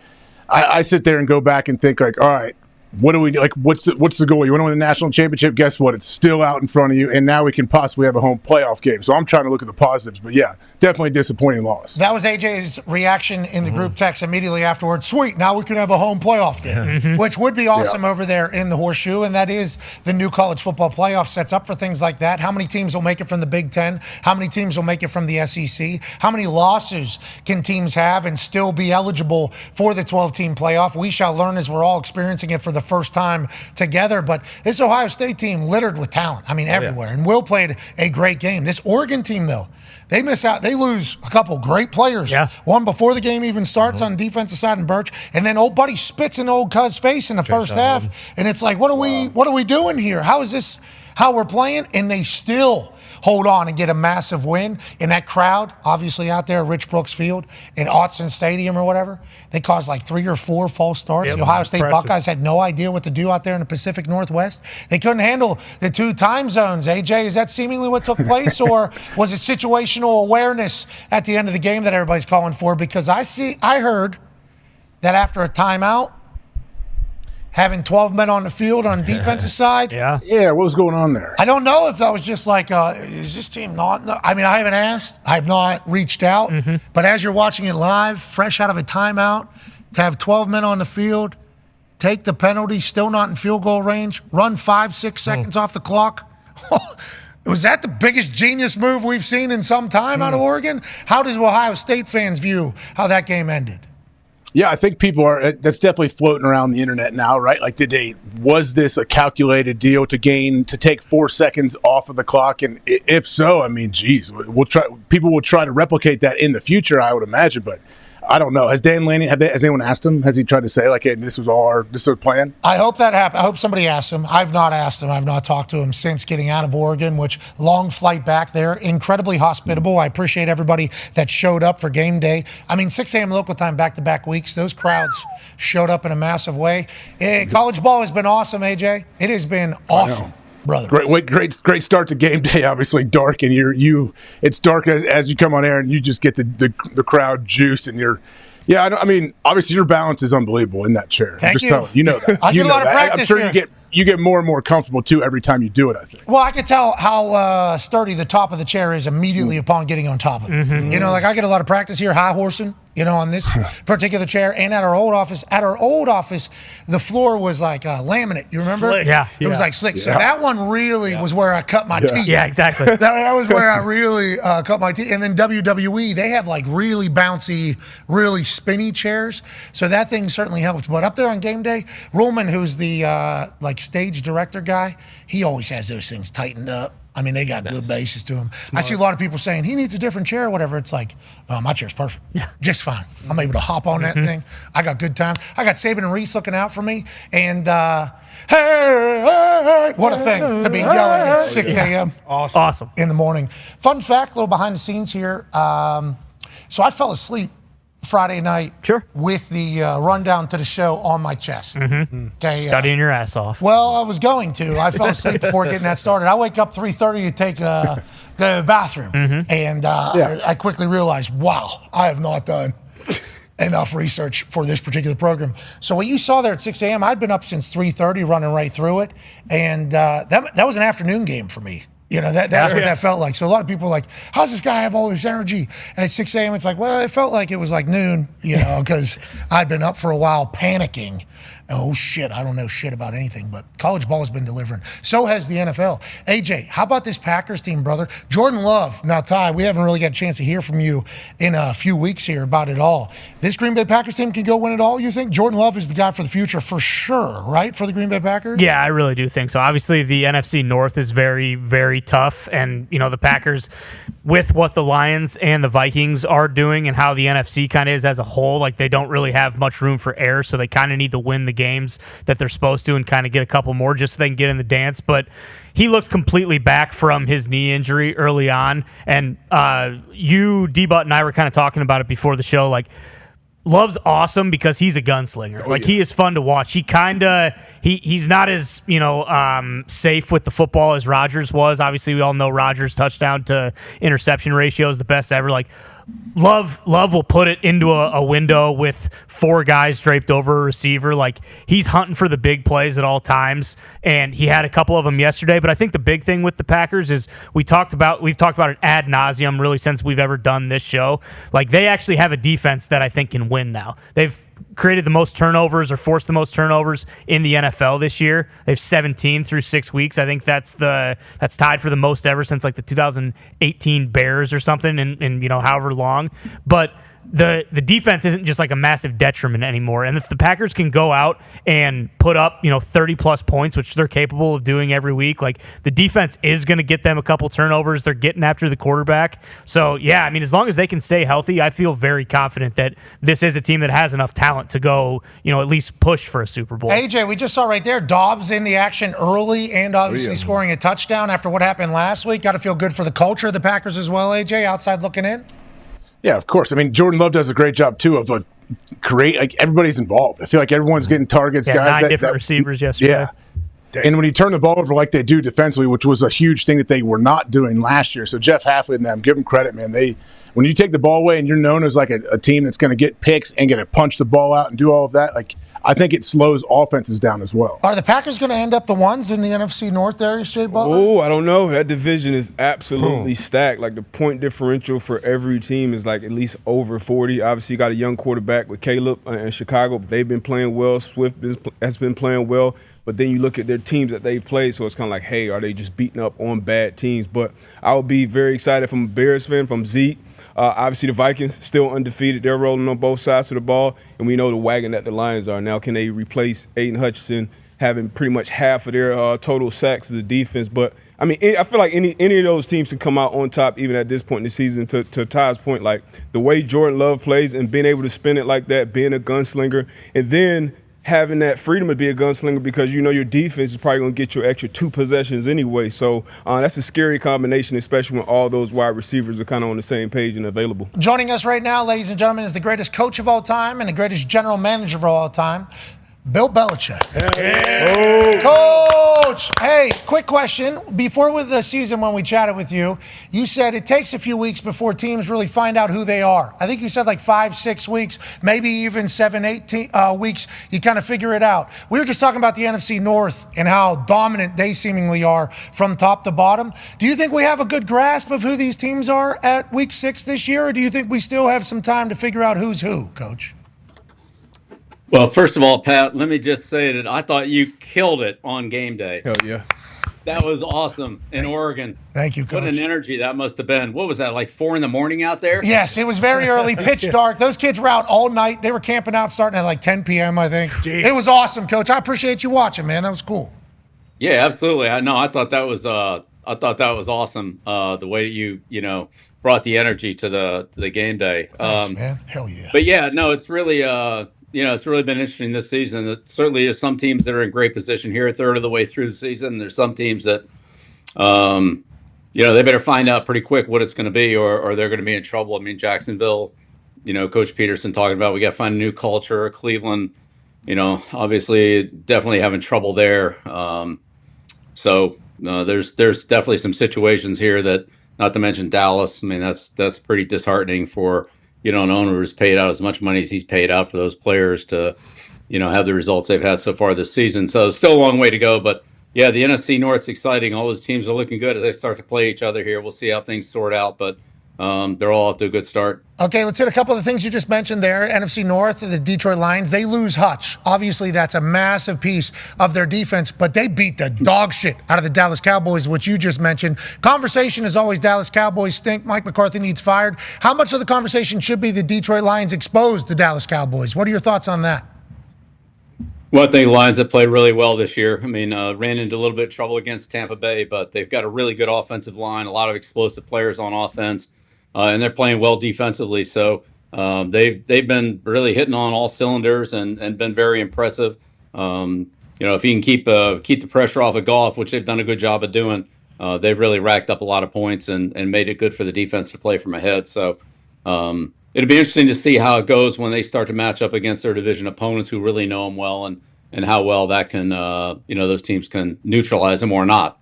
I sit there and go back and think like, all right, what do we like? What's the goal? You want to win the national championship? Guess what? It's still out in front of you, and now we can possibly have a home playoff game. So I'm trying to look at the positives. But yeah, definitely disappointing loss. That was AJ's reaction in the group text immediately afterwards. Sweet, now we can have a home playoff game, which would be awesome over there in the Horseshoe. And that is the new college football playoff sets up for things like that. How many teams will make it from the Big Ten? How many teams will make it from the SEC? How many losses can teams have and still be eligible for the 12-team playoff? We shall learn as we're all experiencing it for the first time together. But this Ohio State team littered with talent. I mean, everywhere. And Will played a great game. This Oregon team, though, they miss out. They lose a couple great players. Yeah. One before the game even starts on the defensive side in Birch, and then old buddy spits in old Cuz's face in the first half. And it's like, what are we doing here? How is this how we're playing? And they still hold on and get a massive win. And that crowd, obviously out there at Rich Brooks Field in Autzen Stadium or whatever, they caused like 3 or 4 false starts. The Ohio State Buckeyes had no idea what to do out there in the Pacific Northwest. They couldn't handle the 2 time zones. AJ, is that seemingly what took place, or was it situational awareness at the end of the game that everybody's calling for? Because I heard that after a timeout, having 12 men on the field on the defensive side. Yeah, what was going on there? I don't know if that was just like, is this team not? I mean, I haven't asked. I've not reached out. But as you're watching it live, fresh out of a timeout, to have 12 men on the field, take the penalty, still not in field goal range, run 5-6 seconds off the clock. Was that the biggest genius move we've seen in some time out of Oregon? How does Ohio State fans view how that game ended? Yeah, I think that's definitely floating around the internet now, right? Like, was this a calculated deal to take 4 seconds off of the clock? And if so, I mean, geez, people will try to replicate that in the future, I would imagine, but I don't know. Has Dan Lanning, has anyone asked him? Has he tried to say, like, hey, this is our plan? I hope that happened. I hope somebody asked him. I've not asked him. I've not talked to him since getting out of Oregon, which long flight back there. Incredibly hospitable. I appreciate everybody that showed up for game day. I mean, 6 a.m. local time, back-to-back weeks. Those crowds showed up in a massive way. College ball has been awesome, AJ. It has been awesome. Brother. Great start to game day. Obviously dark, and it's dark as you come on air, and you just get the crowd juice, and I mean, obviously your balance is unbelievable in that chair. Thank you. You know that. I get a lot of practice I'm sure here. you get more and more comfortable too every time you do it, I think. Well, I can tell how sturdy the top of the chair is immediately upon getting on top of it. You know, like I get a lot of practice here, high horsing, on this particular chair. And at our old office, the floor was like laminate. You remember? Slick. Yeah. It was like slick. So that one really was where I cut my teeth. Yeah, exactly. that was where I really cut my teeth. And then WWE, they have like really bouncy, really spinny chairs. So that thing certainly helped. But up there on game day, Ruhlman, who's the stage director guy, he always has those things tightened up. I mean, they got good bases to them. I see a lot of people saying he needs a different chair or whatever. It's like, oh, my chair's perfect. Just fine. I'm able to hop on that thing. I got good time. I got Saban and Reese looking out for me. And, hey, what a thing to be yelling at 6 a.m. Awesome. In the morning. Fun fact, a little behind the scenes here. So I fell asleep Friday night with the rundown to the show on my chest. Okay, studying your ass off. Well, I was going to. I fell asleep before getting that started. I wake up 3:30 to take the bathroom, and I quickly realized, wow, I have not done enough research for this particular program. So what you saw there at 6 a.m., I'd been up since 3:30 running right through it, and that was an afternoon game for me. That's what that felt like. So a lot of people are like, how's this guy have all this energy at 6 a.m.? It's like, well, it felt like it was like noon, because I'd been up for a while panicking. Oh, shit, I don't know shit about anything, but college ball has been delivering. So has the NFL. AJ, how about this Packers team, brother? Jordan Love. Now, Ty, we haven't really got a chance to hear from you in a few weeks here about it all. This Green Bay Packers team can go win it all, you think? Jordan Love is the guy for the future for sure, right, for the Green Bay Packers? Yeah, I really do think so. Obviously, the NFC North is very, very tough, and, the Packers, with what the Lions and the Vikings are doing and how the NFC kind of is as a whole, like they don't really have much room for error, so they kind of need to win the games that they're supposed to and kind of get a couple more just so they can get in the dance. But he looks completely back from his knee injury early on. And you, D-Butt, and I were kind of talking about it before the show. Like, Love's awesome because he's a gunslinger. He is fun to watch. He's not as, safe with the football as Rodgers was. Obviously, we all know Rodgers' touchdown to interception ratio is the best ever. Like, Love will put it into a window with 4 guys draped over a receiver. Like, he's hunting for the big plays at all times, and he had a couple of them yesterday. But I think the big thing with the Packers is we've talked about it ad nauseum really since we've ever done this show. Like, they actually have a defense that I think can win now. They've created the most turnovers or forced the most turnovers in the NFL this year. They've 17 through 6 weeks. I think that's tied for the most ever since like the 2018 Bears or something in however long. But the defense isn't just like a massive detriment anymore. And if the Packers can go out and put up 30 plus points, which they're capable of doing every week, like the defense is going to get them a couple turnovers. They're getting after the quarterback. So yeah, I mean, as long as they can stay healthy, I feel very confident that this is a team that has enough talent to go at least push for a Super Bowl. AJ, we just saw right there Dobbs in the action early and obviously scoring a touchdown after what happened last week. Got to feel good for the culture of the Packers as well, AJ, outside looking in. Yeah, of course. I mean, Jordan Love does a great job too of everybody's involved. I feel like everyone's getting targets. Yeah, guys, 9 different receivers yesterday. Yeah, and when you turn the ball over like they do defensively, which was a huge thing that they were not doing last year. So Jeff Halfley and them, give them credit, man. When you take the ball away and you're known as like a team that's going to get picks and going to punch the ball out and do all of that, like I think it slows offenses down as well. Are the Packers going to end up the ones in the NFC North there, Jay Butler? Oh, I don't know. That division is absolutely stacked. Like the point differential for every team is like at least over 40. Obviously, you got a young quarterback with Caleb in Chicago. But they've been playing well. Swift has been playing well. But then you look at their teams that they've played, so it's kind of like, hey, are they just beating up on bad teams? But I would be very excited from a Bears fan, from Zeke. Obviously, the Vikings still undefeated. They're rolling on both sides of the ball, and we know the wagon that the Lions are. Now, can they replace Aiden Hutchinson having pretty much half of their total sacks as a defense? But, I mean, I feel like any of those teams can come out on top even at this point in the season. To Ty's point, like the way Jordan Love plays and being able to spin it like that, being a gunslinger, and then having that freedom to be a gunslinger because your defense is probably going to get you extra 2 possessions anyway. So that's a scary combination, especially when all those wide receivers are kind of on the same page and available. Joining us right now, ladies and gentlemen, is the greatest coach of all time and the greatest general manager of all time, Bill Belichick. Yeah. Coach! Hey, quick question. Before the season when we chatted with you, you said it takes a few weeks before teams really find out who they are. I think you said like 5-6 weeks, maybe even 7-8 weeks, you kind of figure it out. We were just talking about the NFC North and how dominant they seemingly are from top to bottom. Do you think we have a good grasp of who these teams are at week 6 this year, or do you think we still have some time to figure out who's who, Coach? Well, first of all, Pat, let me just say that I thought you killed it on game day. Hell yeah. That was awesome in Oregon. Thank you, Coach. What an energy that must have been. What was that, like 4 a.m. out there? Yes, it was very early, pitch dark. Those kids were out all night. They were camping out starting at like 10 p.m., I think. Jeez. It was awesome, Coach. I appreciate you watching, man. That was cool. Yeah, absolutely. I thought that was awesome. The way you brought the energy to the game day. Thanks, man. Hell yeah. But yeah, no, it's really it's really been interesting this season. It certainly there's some teams that are in great position here, a third of the way through the season. There's some teams that, they better find out pretty quick what it's going to be, or they're going to be in trouble. I mean, Jacksonville, Coach Peterson talking about we got to find a new culture. Cleveland, obviously definitely having trouble there. There's definitely some situations here that, not to mention Dallas. I mean, that's pretty disheartening for an owner who's paid out as much money as he's paid out for those players to, have the results they've had so far this season. So still a long way to go. But, yeah, the NFC North's exciting. All those teams are looking good as they start to play each other here. We'll see how things sort out. But they're all off to a good start. Okay, let's hit a couple of the things you just mentioned there. NFC North, the Detroit Lions, they lose Hutch. Obviously, that's a massive piece of their defense, but they beat the dog shit out of the Dallas Cowboys, which you just mentioned. Conversation is always Dallas Cowboys stink. Mike McCarthy needs fired. How much of the conversation should be the Detroit Lions exposed the Dallas Cowboys? What are your thoughts on that? Well, I think Lions have played really well this year. I mean, ran into a little bit of trouble against Tampa Bay, but they've got a really good offensive line, a lot of explosive players on offense. And they're playing well defensively, so they've been really hitting on all cylinders and been very impressive. If you can keep the pressure off of Goff, which they've done a good job of doing, they've really racked up a lot of points and made it good for the defense to play from ahead. So it'll be interesting to see how it goes when they start to match up against their division opponents who really know them well and how well that can those teams can neutralize them or not.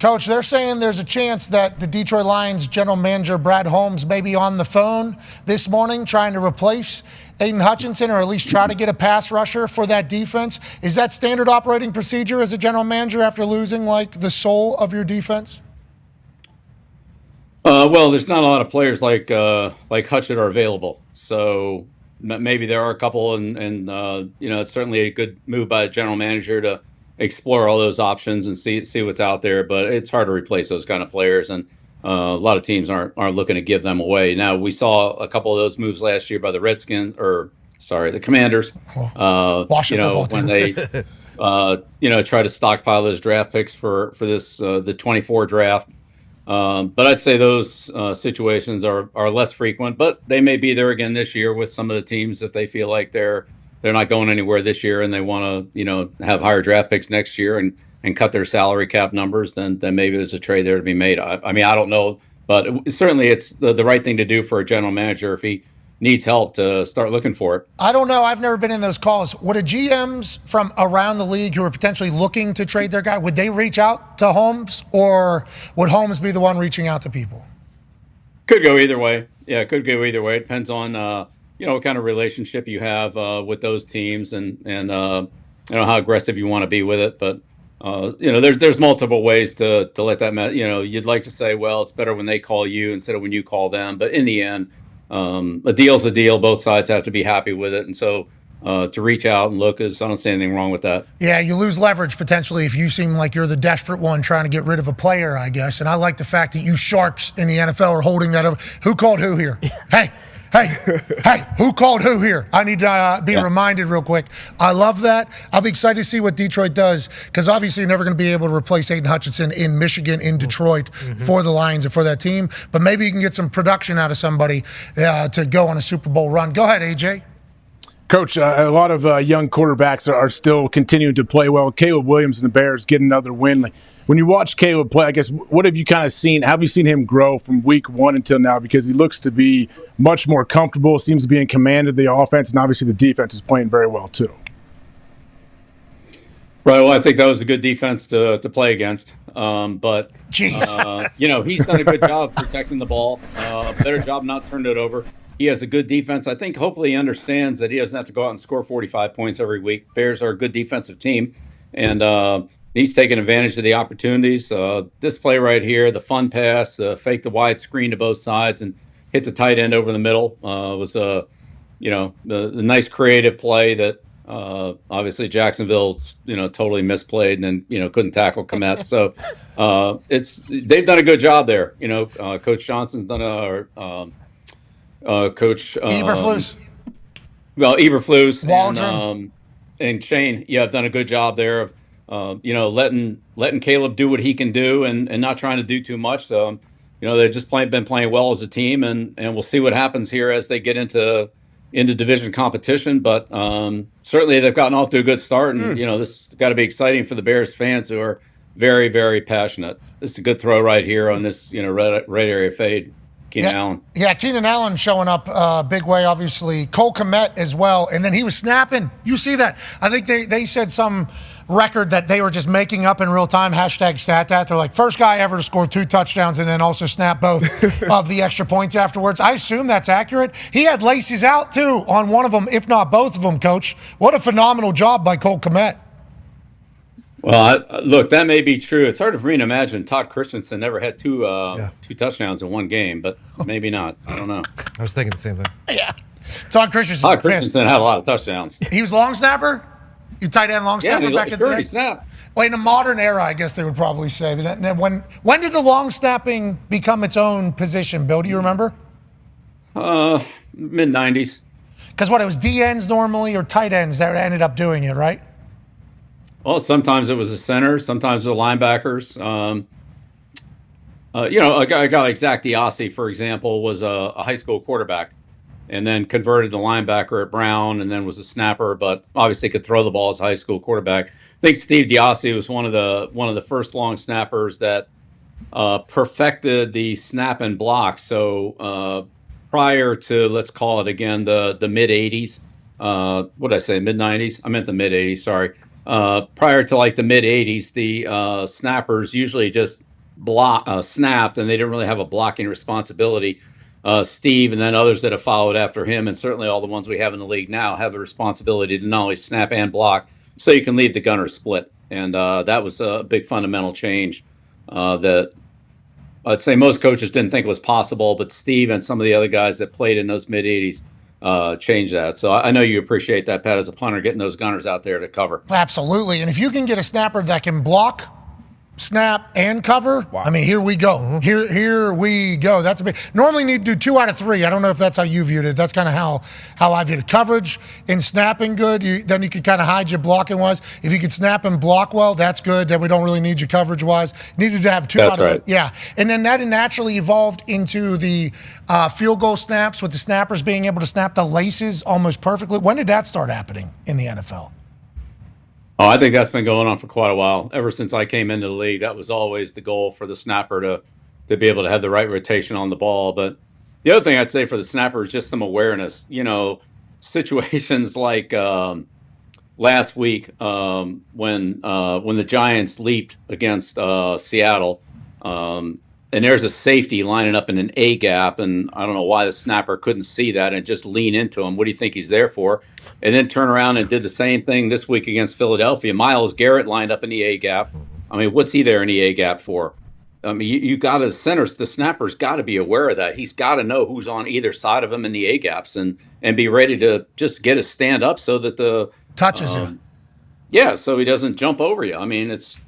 Coach, they're saying there's a chance that the Detroit Lions general manager Brad Holmes may be on the phone this morning trying to replace Aiden Hutchinson or at least try to get a pass rusher for that defense. Is that standard operating procedure as a general manager after losing like the soul of your defense? Well, there's not a lot of players like Hutchet are available, so maybe there are a couple, and it's certainly a good move by a general manager to explore all those options and see what's out there. But it's hard to replace those kind of players, and a lot of teams aren't looking to give them away. Now, we saw a couple of those moves last year by the the Commanders. When they try to stockpile those draft picks for this the 24 draft. But I'd say those situations are less frequent, but they may be there again this year with some of the teams if they feel like they're not going anywhere this year and they want to have higher draft picks next year and cut their salary cap numbers. Then maybe there's a trade there to be made. I mean, I don't know, but certainly it's the right thing to do for a general manager if he needs help to start looking for it. I don't know. I've never been in those calls. Would a GMs from around the league who are potentially looking to trade their guy, would they reach out to Holmes, or would Holmes be the one reaching out to people? Could go either way. Yeah, it could go either way. It depends on what kind of relationship you have with those teams and how aggressive you want to be with it. But there's multiple ways to let that you'd like to say, well, it's better when they call you instead of when you call them. But in the end, a deal's a deal. Both sides have to be happy with it. And so to reach out and look, I don't see anything wrong with that. Yeah, you lose leverage potentially if you seem like you're the desperate one trying to get rid of a player, I guess. And I like the fact that you sharks in the NFL are holding that over. Who called who here? Hey, who called who here? I need to be reminded real quick. I love that. I'll be excited to see what Detroit does because obviously you're never going to be able to replace Aiden Hutchinson in Michigan, in Detroit for the Lions and for that team. But maybe you can get some production out of somebody to go on a Super Bowl run. Go ahead, AJ. Coach, a lot of young quarterbacks are still continuing to play well. Caleb Williams and the Bears get another win. When you watch Caleb play, I guess, what have you kind of seen? How have you seen him grow from week one until now? Because he looks to be much more comfortable, seems to be in command of the offense, and obviously the defense is playing very well too. Right. Well, I think that was a good defense to play against. But he's done a good job protecting the ball, a better job not turning it over. He has a good defense. I think hopefully he understands that he doesn't have to go out and score 45 points every week. Bears are a good defensive team, and he's taking advantage of the opportunities. This play right here, the fun pass, fake the wide screen to both sides and hit the tight end over the middle was the nice creative play that obviously Jacksonville totally misplayed and then couldn't tackle Kmet. So they've done a good job there. Coach Johnson's done Coach Eberflus. Eberflus and Shane, have done a good job there of letting Caleb do what he can do and not trying to do too much. So they've just been playing well as a team, and we'll see what happens here as they get into division competition. But certainly they've gotten off to a good start, and this has got to be exciting for the Bears fans who are very, very passionate. This is a good throw right here on this red area fade. Keenan Allen. Yeah, Keenan Allen showing up big way, obviously. Cole Kmet as well. And then he was snapping. You see that. I think they said some record that they were just making up in real time, #StatThat. They're like, first guy ever to score 2 touchdowns and then also snap both of the extra points afterwards. I assume that's accurate. He had laces out, too, on one of them, if not both of them, Coach. What a phenomenal job by Cole Kmet. Well, look, that may be true. It's hard for me to imagine Todd Christensen never had two touchdowns in one game, but maybe not. I don't know. I was thinking the same thing. Yeah. Todd Christensen had a lot of touchdowns. He was long snapper? You tight end long snapper back in the day? Snap. Well, in the modern era, I guess they would probably say. When did the long snapping become its own position, Bill? Do you remember? Mid-90s. Because it was D ends normally or tight ends that ended up doing it, right? Well, sometimes it was the center, sometimes the linebackers. A guy like Zach Diassi, for example, was a high school quarterback and then converted to linebacker at Brown and then was a snapper, but obviously could throw the ball as a high school quarterback. I think Steve Diassi was one of the first long snappers that perfected the snap and block. So prior to, let's call it again, the mid-'80s, what did I say, mid-'90s? I meant the mid-'80s, sorry. prior to like the mid 80s, the snappers usually just snapped, and they didn't really have a blocking responsibility. Steve and then others that have followed after him, and certainly all the ones we have in the league now, have a responsibility to not only snap and block, so you can leave the gunner split. And that was a big fundamental change that I'd say most coaches didn't think it was possible, but Steve and some of the other guys that played in those mid 80s changed that. So I know you appreciate that, Pat, as a punter, getting those gunners out there to cover. Absolutely. And if you can get a snapper that can block, snap, and cover, I mean, here we go. Here we go. That's a big. Normally need to do 2 out of 3. I don't know if that's how you viewed it. That's kind of how I viewed it. Coverage and snapping good. Then you could kind of hide your blocking wise. If you could snap and block well, that's good. Then we don't really need you coverage wise. Needed to have 2 that's out of right. it. Yeah. And then that naturally evolved into the field goal snaps, with the snappers being able to snap the laces almost perfectly. When did that start happening in the NFL? Oh, I think that's been going on for quite a while. Ever since I came into the league, that was always the goal for the snapper to be able to have the right rotation on the ball. But the other thing I'd say for the snapper is just some awareness. You know, situations like last week when the Giants leaped against Seattle, and there's a safety lining up in an A gap, and I don't know why the snapper couldn't see that and just lean into him. What do you think he's there for? And then turn around and did the same thing this week against Philadelphia. Myles Garrett lined up in the A gap. I mean, what's he there in the A gap for? I mean, you got to the snapper's got to be aware of that. He's got to know who's on either side of him in the A gaps and be ready to just get a stand up so that the touches you. Yeah, so he doesn't jump over you. I mean, it's.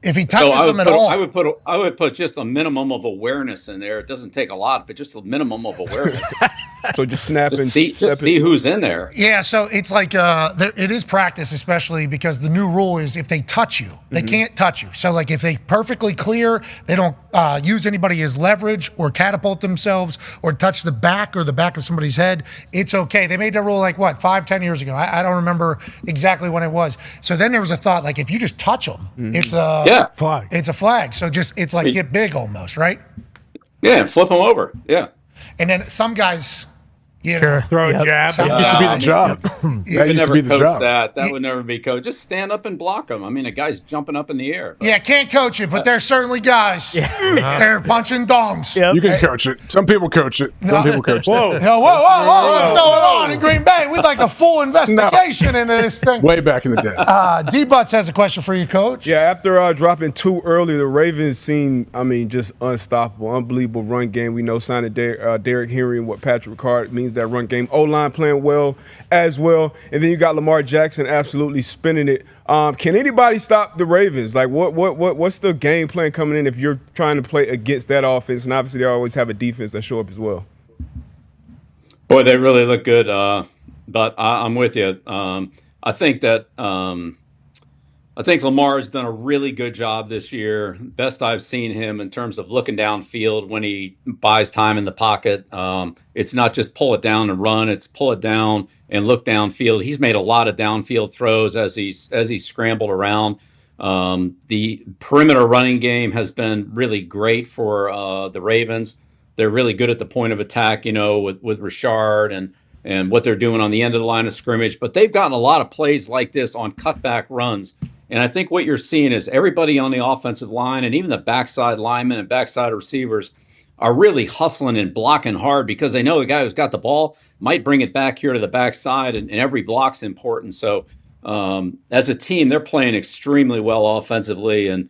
If he touches them at all, I would put just a minimum of awareness in there. It doesn't take a lot, but just a minimum of awareness. So just snapping, just see who's in there. Yeah, so it's like it is practice, especially because the new rule is if they touch you, they can't touch you. So like if they perfectly clear, they don't use anybody as leverage or catapult themselves or touch the back or the back of somebody's head, it's okay. They made that rule like, 5-10 years ago? I don't remember exactly when it was. So then there was a thought, like if you just touch them, it's a flag. It's a flag. So it's like get big almost, right? Yeah, flip them over. Yeah. And then some guys, you know, throw a jab. Some That used to be the job. That used to be the job. That would never be coached. Just stand up and block them. I mean, a guy's jumping up in the air. Yeah, can't coach it, but there's certainly guys. They're punching dongs. You can coach it. Some people coach it. Some people coach it. Whoa, what's going on in Green Bay? We'd like a full investigation into this thing. Way back in the day. D-Butts has a question for you, Coach. Yeah, after dropping 2 early, the Ravens seem, just unstoppable. Unbelievable run game. We know signing Derrick Henry and what Patrick Ricard means that run game. O-line playing well as well. And then you got Lamar Jackson absolutely spinning it. Can anybody stop the Ravens? Like, what's the game plan coming in if you're trying to play against that offense? And obviously they always have a defense that show up as well. Boy, they really look good. But I'm with you. I think Lamar's done a really good job this year. Best I've seen him in terms of looking downfield when he buys time in the pocket. It's not just pull it down and run; it's pull it down and look downfield. He's made a lot of downfield throws as he's scrambled around. The perimeter running game has been really great for the Ravens. They're really good at the point of attack, with Richard and what they're doing on the end of the line of scrimmage. But they've gotten a lot of plays like this on cutback runs. And I think what you're seeing is everybody on the offensive line and even the backside linemen and backside receivers are really hustling and blocking hard because they know the guy who's got the ball might bring it back here to the backside, and every block's important. So as a team, they're playing extremely well offensively and,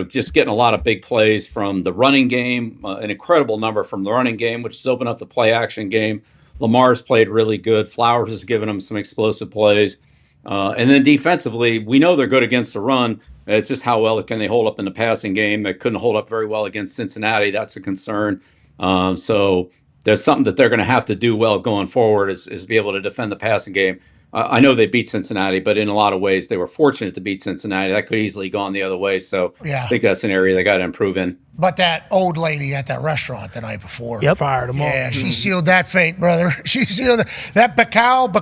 just getting a lot of big plays from the running game, an incredible number from the running game, which has opened up the play action game. Lamar's played really good. Flowers has given them some explosive plays. And then defensively, we know they're good against the run. It's just how well can they hold up in the passing game. They couldn't hold up very well against Cincinnati. That's a concern. So there's something that they're going to have to do well going forward is be able to defend the passing game. I know they beat Cincinnati, but in a lot of ways, they were fortunate to beat Cincinnati. That could easily gone the other way. So I think that's an area they got to improve in. But that old lady at that restaurant the night before. Fired him off. Yeah, she sealed that fate, brother. She sealed that Bacall,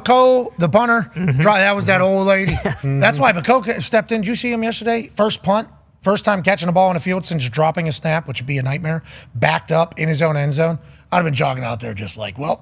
the punter. That was that old lady. That's why Bacall stepped in. Did you see him yesterday? First punt. First time catching a ball in the field since dropping a snap, which would be a nightmare. Backed up in his own end zone. I'd have been jogging out there just like, well,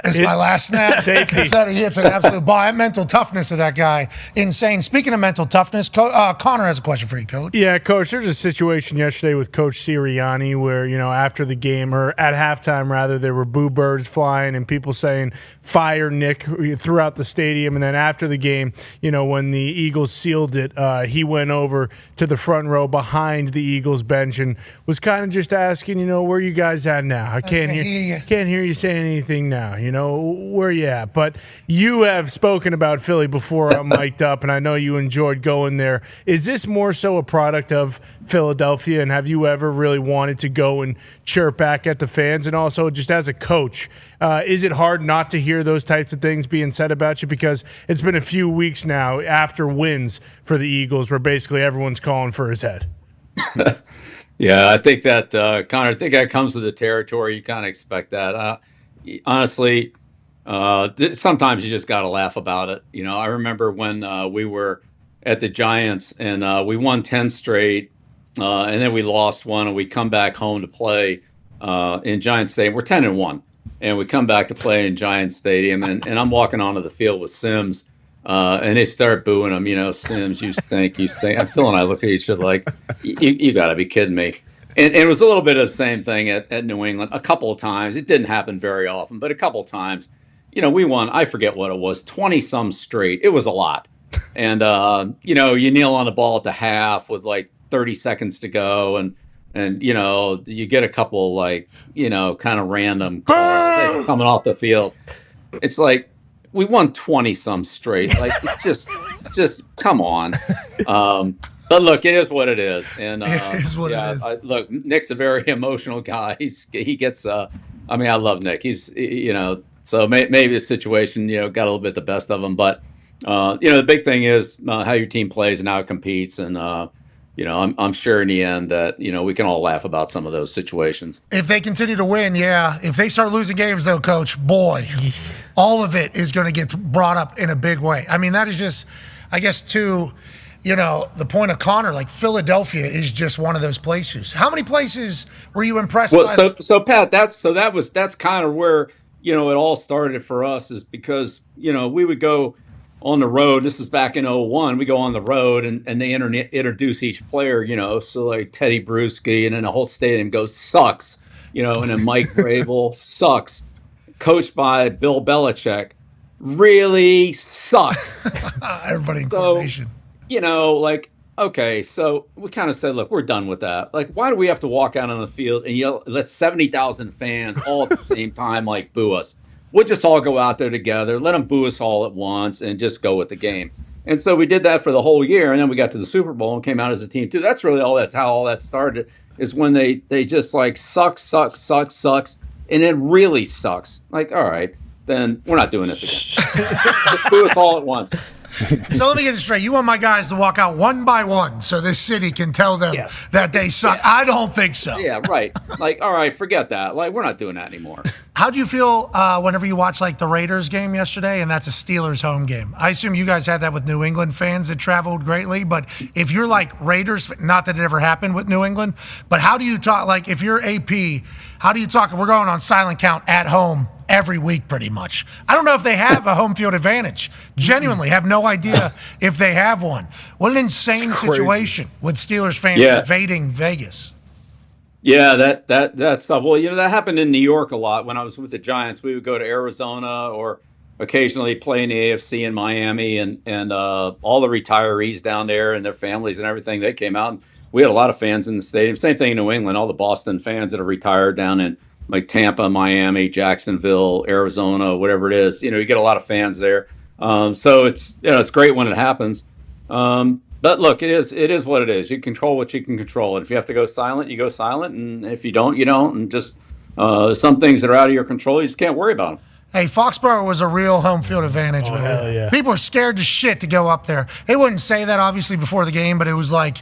it's my last snap. Safety. Instead, he hits an absolute ball. That mental toughness of that guy, insane. Speaking of mental toughness, Connor has a question for you, Coach. Yeah, Coach, there's a situation yesterday with Coach Sirianni where, after the game, or at halftime, rather, there were boo birds flying and people saying, fire Nick, throughout the stadium. And then after the game, when the Eagles sealed it, he went over to the front row behind the Eagles bench and was kind of just asking, where you guys at now? I can't hear you saying anything now. Where you at? But you have spoken about Philly before I'm mic'd up, and I know you enjoyed going there. Is this more so a product of Philadelphia, and have you ever really wanted to go and chirp back at the fans? And also, just as a coach, is it hard not to hear those types of things being said about you? Because it's been a few weeks now after wins for the Eagles where basically everyone's calling for his head. Yeah, I think that, Connor, I think that comes with the territory. You kind of expect that. Honestly, sometimes you just got to laugh about it. I remember when we were at the Giants and we won 10 straight, and then we lost one, and we come back home to play in Giants Stadium. We're 10-1, and we come back to play in Giants Stadium, and I'm walking onto the field with Sims, and they start booing him, Sims, you stink. And Phil and I look at each other like, you got to be kidding me. And it was a little bit of the same thing at New England a couple of times. It didn't happen very often, but a couple of times. We won, I forget what it was, 20-some straight. It was a lot. And, you kneel on the ball at the half with like 30 seconds to go, and you get a couple kind of random calls coming off the field. It's like, we won 20-some straight. Like, just come on. But look, it is what it is. And it is what it is. Look, Nick's a very emotional guy. He gets. I love Nick. He's so maybe the situation got a little bit the best of him. But the big thing is how your team plays and how it competes. And I'm sure in the end that we can all laugh about some of those situations. If they continue to win, yeah. If they start losing games, though, Coach, boy, all of it is going to get brought up in a big way. I mean, that is just, I guess, the point of Connor, like Philadelphia is just one of those places. How many places were you impressed by? So Pat, that's kind of where it all started for us, is because we would go on the road. This is back in 2001. We go on the road and they introduce each player, so like Teddy Bruschi, and then the whole stadium goes, sucks, and then Mike Vrabel, sucks, coached by Bill Belichick, really sucks. Everybody in coordination. Okay, so we kind of said, look, we're done with that. Like, why do we have to walk out on the field and yell, let 70,000 fans all at the same time, boo us? We'll just all go out there together, let them boo us all at once, and just go with the game. And so we did that for the whole year, and then we got to the Super Bowl and came out as a team, too. That's really how all that started, is when they just, sucks, and it really sucks. Like, all right, then we're not doing this again. Just boo us all at once. So let me get this straight. You want my guys to walk out one by one so this city can tell them that they suck. Yeah. I don't think so. Yeah, right. All right, forget that. We're not doing that anymore. How do you feel whenever you watch, the Raiders game yesterday, and that's a Steelers home game? I assume you guys had that with New England fans that traveled greatly, but if you're Raiders, not that it ever happened with New England, but how do you talk, if you're AP, how do you talk? We're going on silent count at home every week pretty much. I don't know if they have a home field advantage. Genuinely have no idea if they have one. What an insane situation with Steelers fans invading Vegas. Yeah, that stuff. Well, that happened in New York a lot. When I was with the Giants, we would go to Arizona or occasionally play in the AFC in Miami, and all the retirees down there and their families and everything, they came out. And we had a lot of fans in the stadium. Same thing in New England. All the Boston fans that are retired down in Tampa, Miami, Jacksonville, Arizona, whatever it is. You get a lot of fans there. So it's great when it happens. But look, it is what it is. You control what you can control. And if you have to go silent, you go silent. And if you don't, you don't. And just some things that are out of your control, you just can't worry about them. Hey, Foxborough was a real home field advantage, man. Hell yeah. People were scared to shit to go up there. They wouldn't say that, obviously, before the game, but it was like,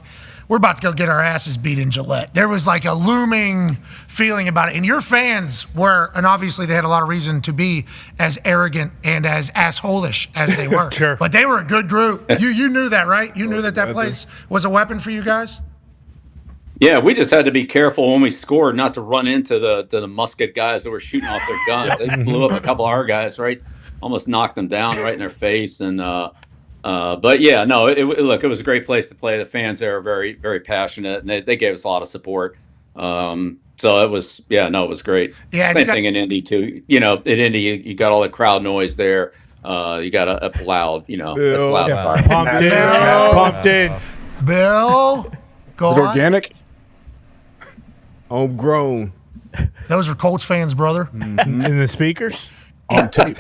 we're about to go get our asses beat in Gillette. There was a looming feeling about it. And your fans were, and obviously they had a lot of reason to be as arrogant and as assholish as they were. Sure. But they were a good group. You knew that, right? You knew that place was a weapon for you guys? Yeah, we just had to be careful when we scored not to run into the musket guys that were shooting off their guns. They blew up a couple of our guys, right? Almost knocked them down right in their face. And but yeah, no, look, it was a great place to play. The fans there are very, very passionate, and they gave us a lot of support. So it was, yeah, no, it was great. Yeah, Same thing in Indy too. You know, in Indy, you got all the crowd noise there. You got a loud, you know, it's loud. Yeah. Pumped in. Bill, go Is it on. organic? Homegrown. Those are Colts fans, brother. In the speakers? On tape.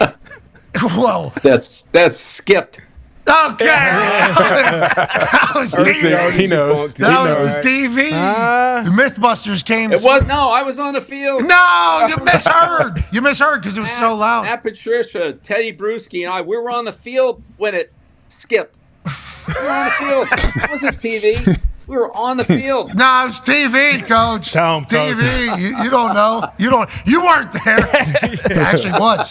Whoa. That's skipped. Okay. That was TV. He knows. That was the TV. The Mythbusters came. It was no, I was on the field. No, you misheard. You misheard because it was so loud. Matt Patricia, Teddy Bruschi, and we were on the field when it skipped. We were on the field. It wasn't TV. We were on the field. No, it's TV, Coach. It's TV. You don't know. You weren't there.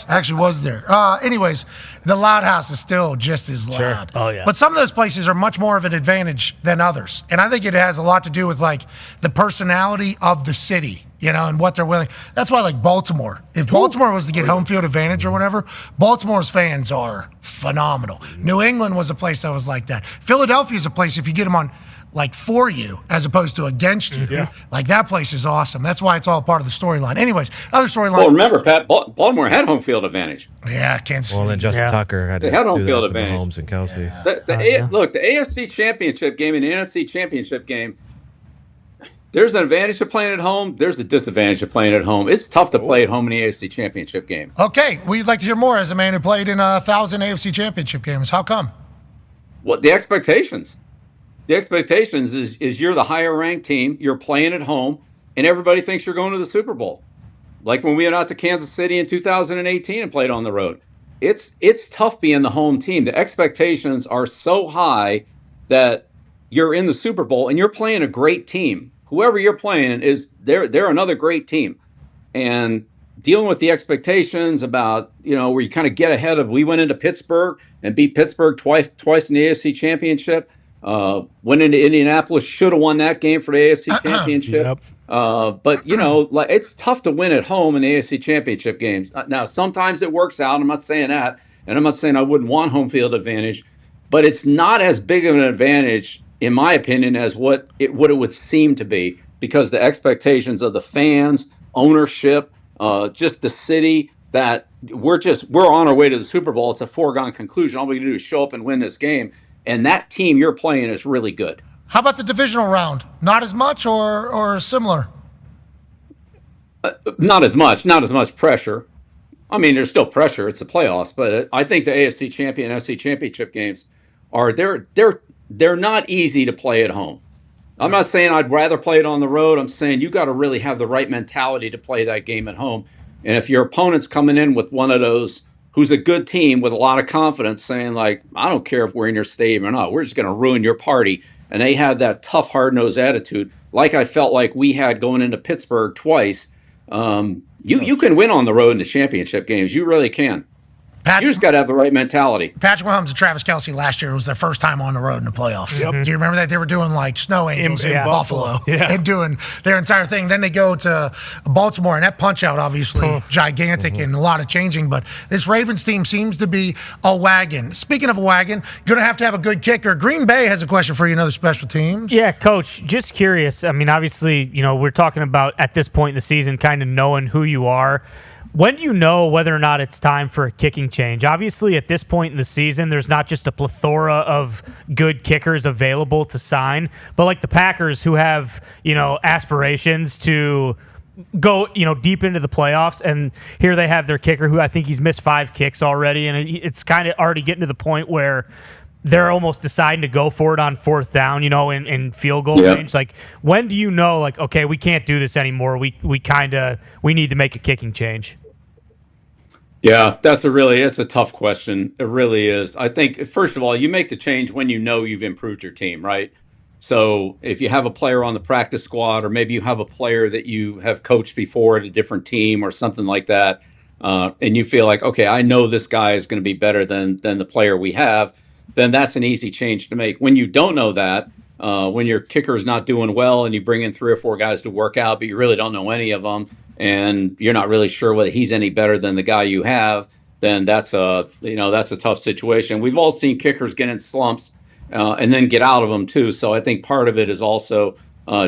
Actually was there. Anyways, the Loud House is still just as loud. Oh, yeah. But some of those places are much more of an advantage than others, and I think it has a lot to do with like the personality of the city, you know, and what they're willing. That's why, like Baltimore. If Baltimore was to get home field advantage or whatever, Baltimore's fans are phenomenal. New England was a place that was like that. Philadelphia is a place if you get them on. Like for you as opposed to against you. Yeah. Like that place is awesome. That's why it's all part of the storyline. Anyways, other storyline. Well, remember, Pat, Baltimore had home field advantage. Yeah, Kansas City. Well, then Justin Tucker had They to had home do field that to advantage. Mahomes and Kelsey. Look, the AFC Championship game and the NFC Championship game, there's an advantage to playing at home. There's a disadvantage to playing at home. It's tough to play at home in the AFC Championship game. Okay, we'd like to hear more as a man who played in 1,000 AFC Championship games. How come? What the expectations? The expectations is you're the higher ranked team, you're playing at home, and everybody thinks you're going to the Super Bowl. Like when we went out to Kansas City in 2018 and played on the road. It's tough being the home team. The expectations are so high that you're in the Super Bowl and you're playing a great team. Whoever you're playing is they're another great team. And dealing with the expectations about, you know, where you kind of get ahead of, we went into Pittsburgh and beat Pittsburgh twice in the AFC Championship. Went into Indianapolis, should have won that game for the AFC Championship. Yep. But you know, like it's tough to win at home in the AFC Championship games. Now, sometimes it works out. I'm not saying that, and I'm not saying I wouldn't want home field advantage, but it's not as big of an advantage, in my opinion, as what it would seem to be, because the expectations of the fans, ownership, just the city, that we're on our way to the Super Bowl. It's a foregone conclusion. All we can do is show up and win this game. And that team you're playing is really good. How about the divisional round? Not as much or similar? Not as much pressure. I mean, there's still pressure. It's the playoffs, but I think the AFC champion, NFC championship games are they're not easy to play at home. I'm not saying I'd rather play it on the road. I'm saying you got to really have the right mentality to play that game at home. And if your opponent's coming in with one of those who's a good team with a lot of confidence saying, like, I don't care if we're in your stadium or not, we're just going to ruin your party. And they have that tough, hard-nosed attitude, like I felt like we had going into Pittsburgh twice. You can win on the road in the championship games. You really can. You just got to have the right mentality. Patrick Mahomes and Travis Kelce last year was their first time on the road in the playoffs. Yep. Do you remember that? They were doing like snow angels in Buffalo and doing their entire thing. Then they go to Baltimore, and that punch-out, obviously, gigantic and a lot of changing. But this Ravens team seems to be a wagon. Speaking of a wagon, going to have a good kicker. Green Bay has a question for you, another special teams. Yeah, Coach, just curious. I mean, obviously, you know, we're talking about at this point in the season kind of knowing who you are. When do you know whether or not it's time for a kicking change? Obviously, at this point in the season, there's not just a plethora of good kickers available to sign, but like the Packers who have, you know, aspirations to go, you know, deep into the playoffs, and here they have their kicker who I think he's missed 5 kicks already, and it's kind of already getting to the point where they're almost deciding to go for it on 4th down, you know, in field goal range. Like, when do you know, like, okay, we can't do this anymore. We need to make a kicking change. Yeah, it's a tough question. It really is. I think, first of all, you make the change when you know you've improved your team, right? So if you have a player on the practice squad, or maybe you have a player that you have coached before at a different team or something like that, and you feel like, okay, I know this guy is going to be better than the player we have, then that's an easy change to make. When you don't know that, when your kicker's not doing well and you bring in 3 or 4 guys to work out, but you really don't know any of them, and you're not really sure whether he's any better than the guy you have, then that's a tough situation. We've all seen kickers get in slumps and then get out of them too. So I think part of it is also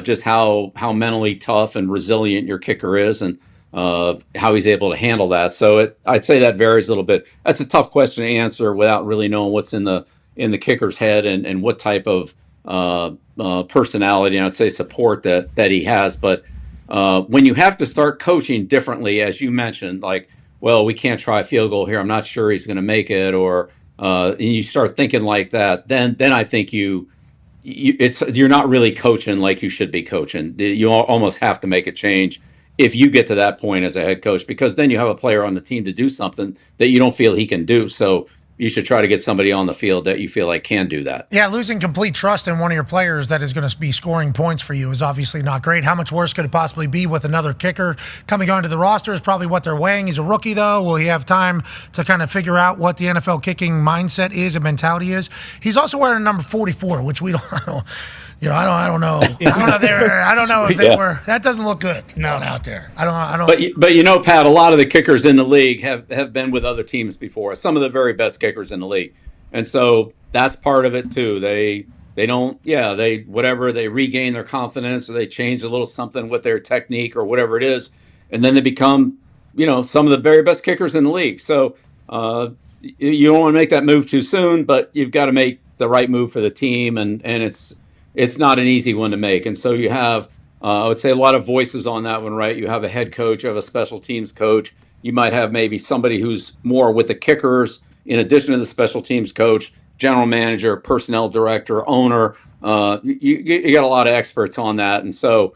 just how mentally tough and resilient your kicker is, and how he's able to handle that. So I'd say that varies a little bit. That's a tough question to answer without really knowing what's in the kicker's head and what type of personality and I'd say support that he has. But when you have to start coaching differently, as you mentioned, like, well, we can't try a field goal here, I'm not sure he's going to make it, or and you start thinking like that, then I think you're not really coaching like you should be coaching. You almost have to make a change if you get to that point as a head coach, because then you have a player on the team to do something that you don't feel he can do. So you should try to get somebody on the field that you feel like can do that. Yeah, losing complete trust in one of your players that is going to be scoring points for you is obviously not great. How much worse could it possibly be with another kicker coming onto the roster is probably what they're weighing. He's a rookie, though. Will he have time to kind of figure out what the NFL kicking mindset is and mentality is? He's also wearing number 44, which we don't know. I don't know. I don't know if they were. That doesn't look good. Going out there. I don't. But Pat, a lot of the kickers in the league have been with other teams before. Some of the very best kickers in the league, and so that's part of it too. They regain their confidence, or they change a little something with their technique or whatever it is, and then they become some of the very best kickers in the league. So you don't want to make that move too soon, but you've got to make the right move for the team, and it's not an easy one to make. And so you have, I would say, a lot of voices on that one, right? You have a head coach, you have a special teams coach. You might have maybe somebody who's more with the kickers, in addition to the special teams coach, general manager, personnel director, owner. You got a lot of experts on that. And so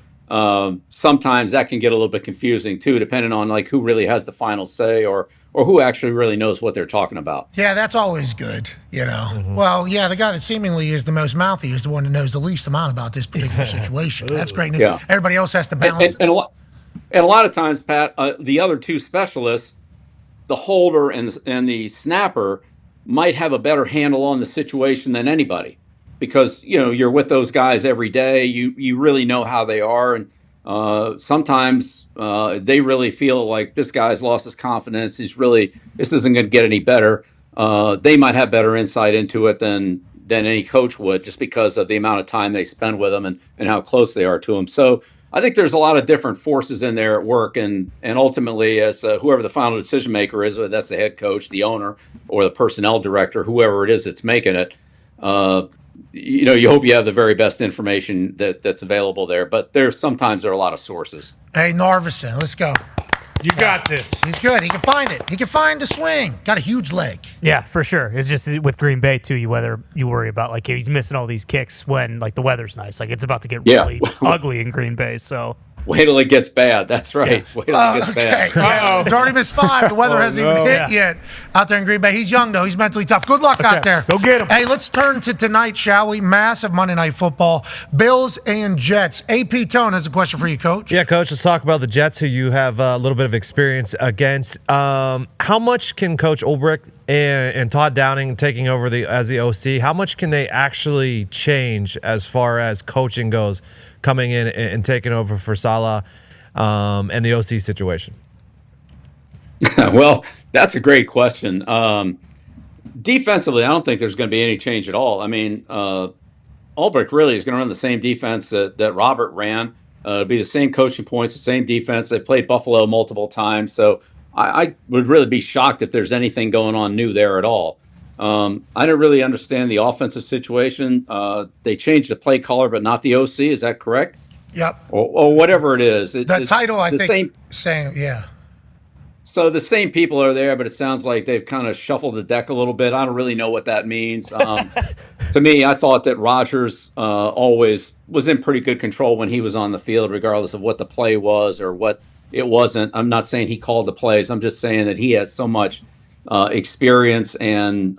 sometimes that can get a little bit confusing too, depending on like who really has the final say or who actually really knows what they're talking about. Yeah, that's always good, Mm-hmm. Well, yeah, the guy that seemingly is the most mouthy is the one that knows the least amount about this particular situation. That's great news. Yeah. Everybody else has to balance. And a lot of times, Pat, the other two specialists, the holder and the snapper, might have a better handle on the situation than anybody, because you're with those guys every day. You really know how they are, and sometimes they really feel like this guy's lost his confidence. This isn't going to get any better. They might have better insight into it than any coach would, just because of the amount of time they spend with them and how close they are to them. So I think there's a lot of different forces in there at work, and ultimately, as whoever the final decision maker is, whether that's the head coach, the owner, or the personnel director, whoever it is that's making it, you hope you have the very best information that's available there. But sometimes there are a lot of sources. Hey, Narvison, let's go. You got this. He's good. He can find it. He can find the swing. Got a huge leg. Yeah, for sure. It's just with Green Bay too. You worry about like he's missing all these kicks when like the weather's nice. Like it's about to get really ugly in Green Bay. So wait till it gets bad. That's right. Wait till it gets bad. Yeah, he's already missed 5. The weather hasn't even hit yet out there in Green Bay. He's young, though. He's mentally tough. Good luck out there. Go get him. Hey, let's turn to tonight, shall we? Massive Monday Night Football. Bills and Jets. AP Tone has a question for you, Coach. Yeah, Coach, let's talk about the Jets, who you have a little bit of experience against. How much can Coach Ulbrich and Todd Downing taking over as the OC, how much can they actually change as far as coaching goes, coming in and taking over for Salah and the OC situation? Well, that's a great question. Defensively, I don't think there's going to be any change at all. I mean, Ulbrich really is going to run the same defense that Robert ran. It'll be the same coaching points, the same defense. They played Buffalo multiple times, so I would really be shocked if there's anything going on new there at all. I don't really understand the offensive situation. They changed the play caller, but not the OC. Is that correct? Yep. Or whatever it is. The title, I think, saying. So the same people are there, but it sounds like they've kind of shuffled the deck a little bit. I don't really know what that means. To me, I thought that Rodgers always was in pretty good control when he was on the field, regardless of what the play was or what it wasn't. I'm not saying he called the plays. I'm just saying that he has so much experience and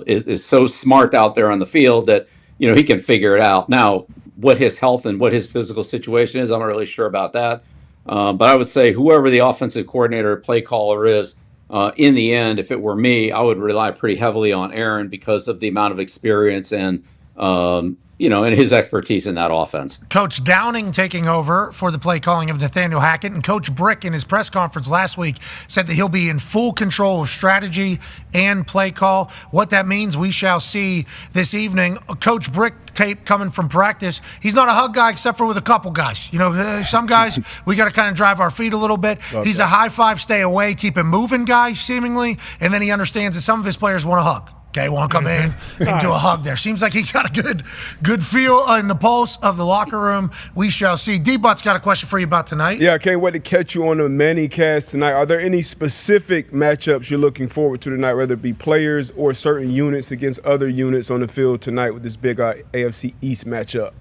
is so smart out there on the field that he can figure it out. Now, what his health and what his physical situation is, I'm not really sure about that. But I would say whoever the offensive coordinator or play caller is, in the end, if it were me, I would rely pretty heavily on Aaron because of the amount of experience and and his expertise in that offense. Coach Downing taking over for the play calling of Nathaniel Hackett, and Coach Brick in his press conference last week said that he'll be in full control of strategy and play call. What that means, we shall see this evening. Coach Brick tape coming from practice. He's not a hug guy except for with a couple guys. Some guys we got to kind of drive our feet a little bit. Okay. He's a high five, stay away, keep it moving guy, seemingly, and then he understands that some of his players want to hug. Okay, want to come in and do a hug there. Seems like he's got a good feel in the pulse of the locker room. We shall see. D-But's got a question for you about tonight. Yeah, I can't wait to catch you on the Manny-cast tonight. Are there any specific matchups you're looking forward to tonight, whether it be players or certain units against other units on the field tonight with this big AFC East matchup?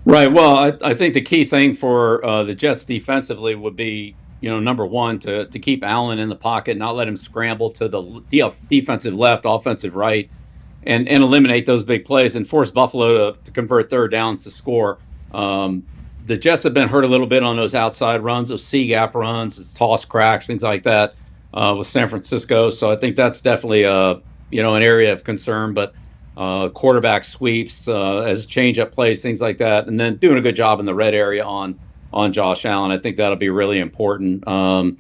Right. Well, I think the key thing for the Jets defensively would be, number one, to keep Allen in the pocket, not let him scramble to the defensive left, offensive right, and eliminate those big plays and force Buffalo to convert third downs to score. The Jets have been hurt a little bit on those outside runs, those C-gap runs, toss cracks, things like that with San Francisco. So I think that's definitely an area of concern. But quarterback sweeps, as change-up plays, things like that, and then doing a good job in the red area on Josh Allen. I think that'll be really important. For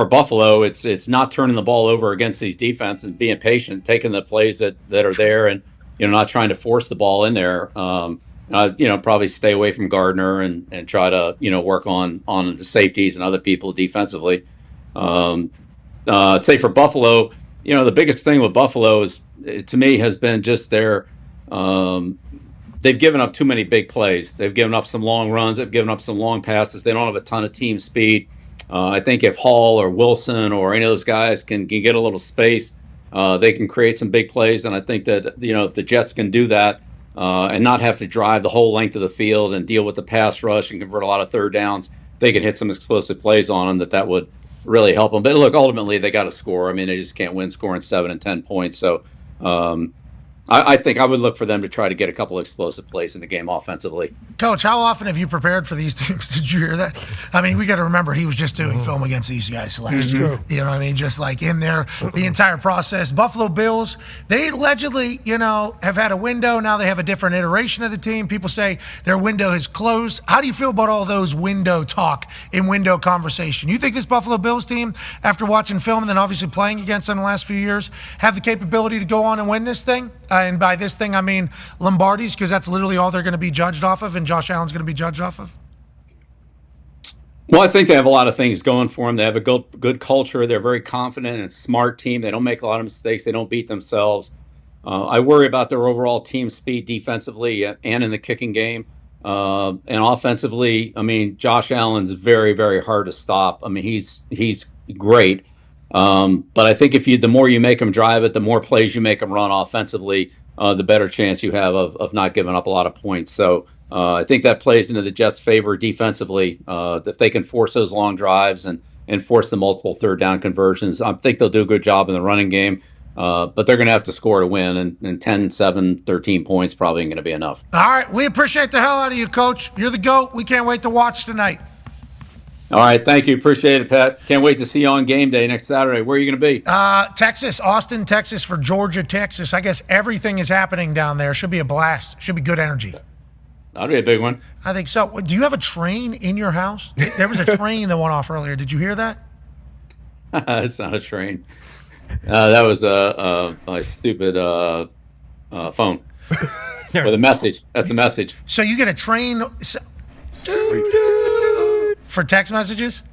Buffalo, it's not turning the ball over against these defenses and being patient, taking the plays that are there, and not trying to force the ball in there. Probably stay away from Gardner and try to work on the safeties and other people defensively. I'd say for Buffalo, the biggest thing with Buffalo is, to me, has been just their they've given up too many big plays. They've given up some long runs. They've given up some long passes. They don't have a ton of team speed. I think if Hall or Wilson or any of those guys can get a little space, they can create some big plays. And I think that, if the Jets can do that and not have to drive the whole length of the field and deal with the pass rush and convert a lot of third downs, they can hit some explosive plays on them that would really help them. But look, ultimately, they got to score. I mean, they just can't win scoring 7 and 10 points. So, I think I would look for them to try to get a couple of explosive plays in the game offensively. Coach, how often have you prepared for these things? Did you hear that? I mean, we got to remember he was just doing film against these guys last year. You know what I mean? Just like in there, the entire process. Buffalo Bills, they allegedly, have had a window. Now they have a different iteration of the team. People say their window is closed. How do you feel about all those window talk and window conversation? You think this Buffalo Bills team, after watching film and then obviously playing against them the last few years, have the capability to go on and win this thing? And by this thing, I mean Lombardi's, because that's literally all they're going to be judged off of, and Josh Allen's going to be judged off of? Well, I think they have a lot of things going for them. They have a good culture. They're very confident and a smart team. They don't make a lot of mistakes. They don't beat themselves. I worry about their overall team speed defensively and in the kicking game. And offensively, I mean, Josh Allen's very, very hard to stop. I mean, he's great. But I think the more you make them drive it, the more plays you make them run offensively, the better chance you have of not giving up a lot of points. So I think that plays into the Jets' favor defensively. If they can force those long drives and force the multiple third down conversions, I think they'll do a good job in the running game. But they're going to have to score to win, and 10, 7, 13 points probably ain't going to be enough. All right. We appreciate the hell out of you, Coach. You're the GOAT. We can't wait to watch tonight. All right, thank you. Appreciate it, Pat. Can't wait to see you on game day next Saturday. Where are you going to be? Texas, Austin, Texas for Georgia, Texas. I guess everything is happening down there. Should be a blast. Should be good energy. That'll be a big one. I think so. Do you have a train in your house? There was a train that went off earlier. Did you hear that? It's not a train. That was a stupid phone. For the message. That's a message. So you get a train for text messages?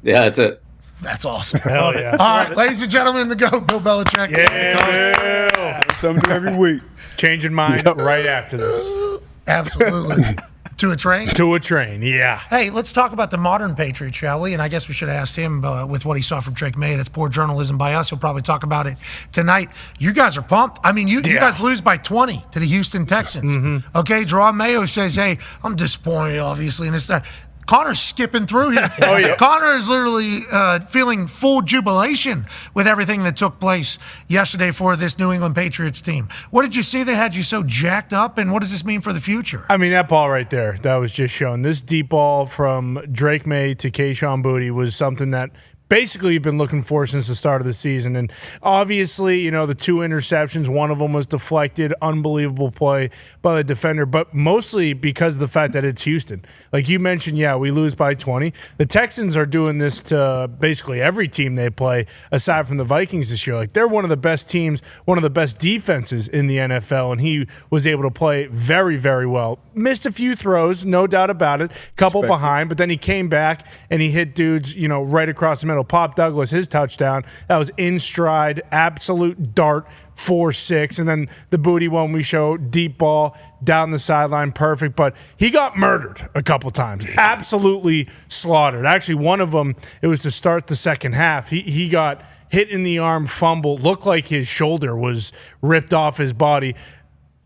Yeah, that's it. That's awesome. Hell yeah. All right, ladies and gentlemen, the GOAT, Bill Belichick. Yeah. Something every week. Changing mind right after this. Absolutely. To a train? To a train, yeah. Hey, let's talk about the modern Patriot, shall we? And I guess we should have asked him with what he saw from Drake May. That's poor journalism by us. He'll probably talk about it tonight. You guys are pumped. I mean, you guys lose by 20 to the Houston Texans. Mm-hmm. Okay, Jerome Mayo says, hey, I'm disappointed, obviously, and it's not. Connor's skipping through here. Oh, yeah. Connor is literally feeling full jubilation with everything that took place yesterday for this New England Patriots team. What did you see that had you so jacked up, and what does this mean for the future? I mean, that ball right there, that was just shown. This deep ball from Drake May to Kayshon Boutte was something that basically you've been looking for since the start of the season. And obviously, the 2 interceptions, one of them was deflected, unbelievable play by the defender, but mostly because of the fact that it's Houston. Like you mentioned, we lose by 20. The Texans are doing this to basically every team they play, aside from the Vikings this year. Like they're one of the best teams, one of the best defenses in the NFL, and he was able to play very, very well. Missed a few throws, no doubt about it, couple behind, but then he came back and he hit dudes, right across the middle. Pop Douglas, his touchdown, that was in stride, absolute dart, 4-6, and then the booty one we showed, deep ball down the sideline, perfect, but he got murdered a couple times, absolutely slaughtered. Actually, one of them, it was to start the second half. He got hit in the arm, fumble, looked like his shoulder was ripped off his body.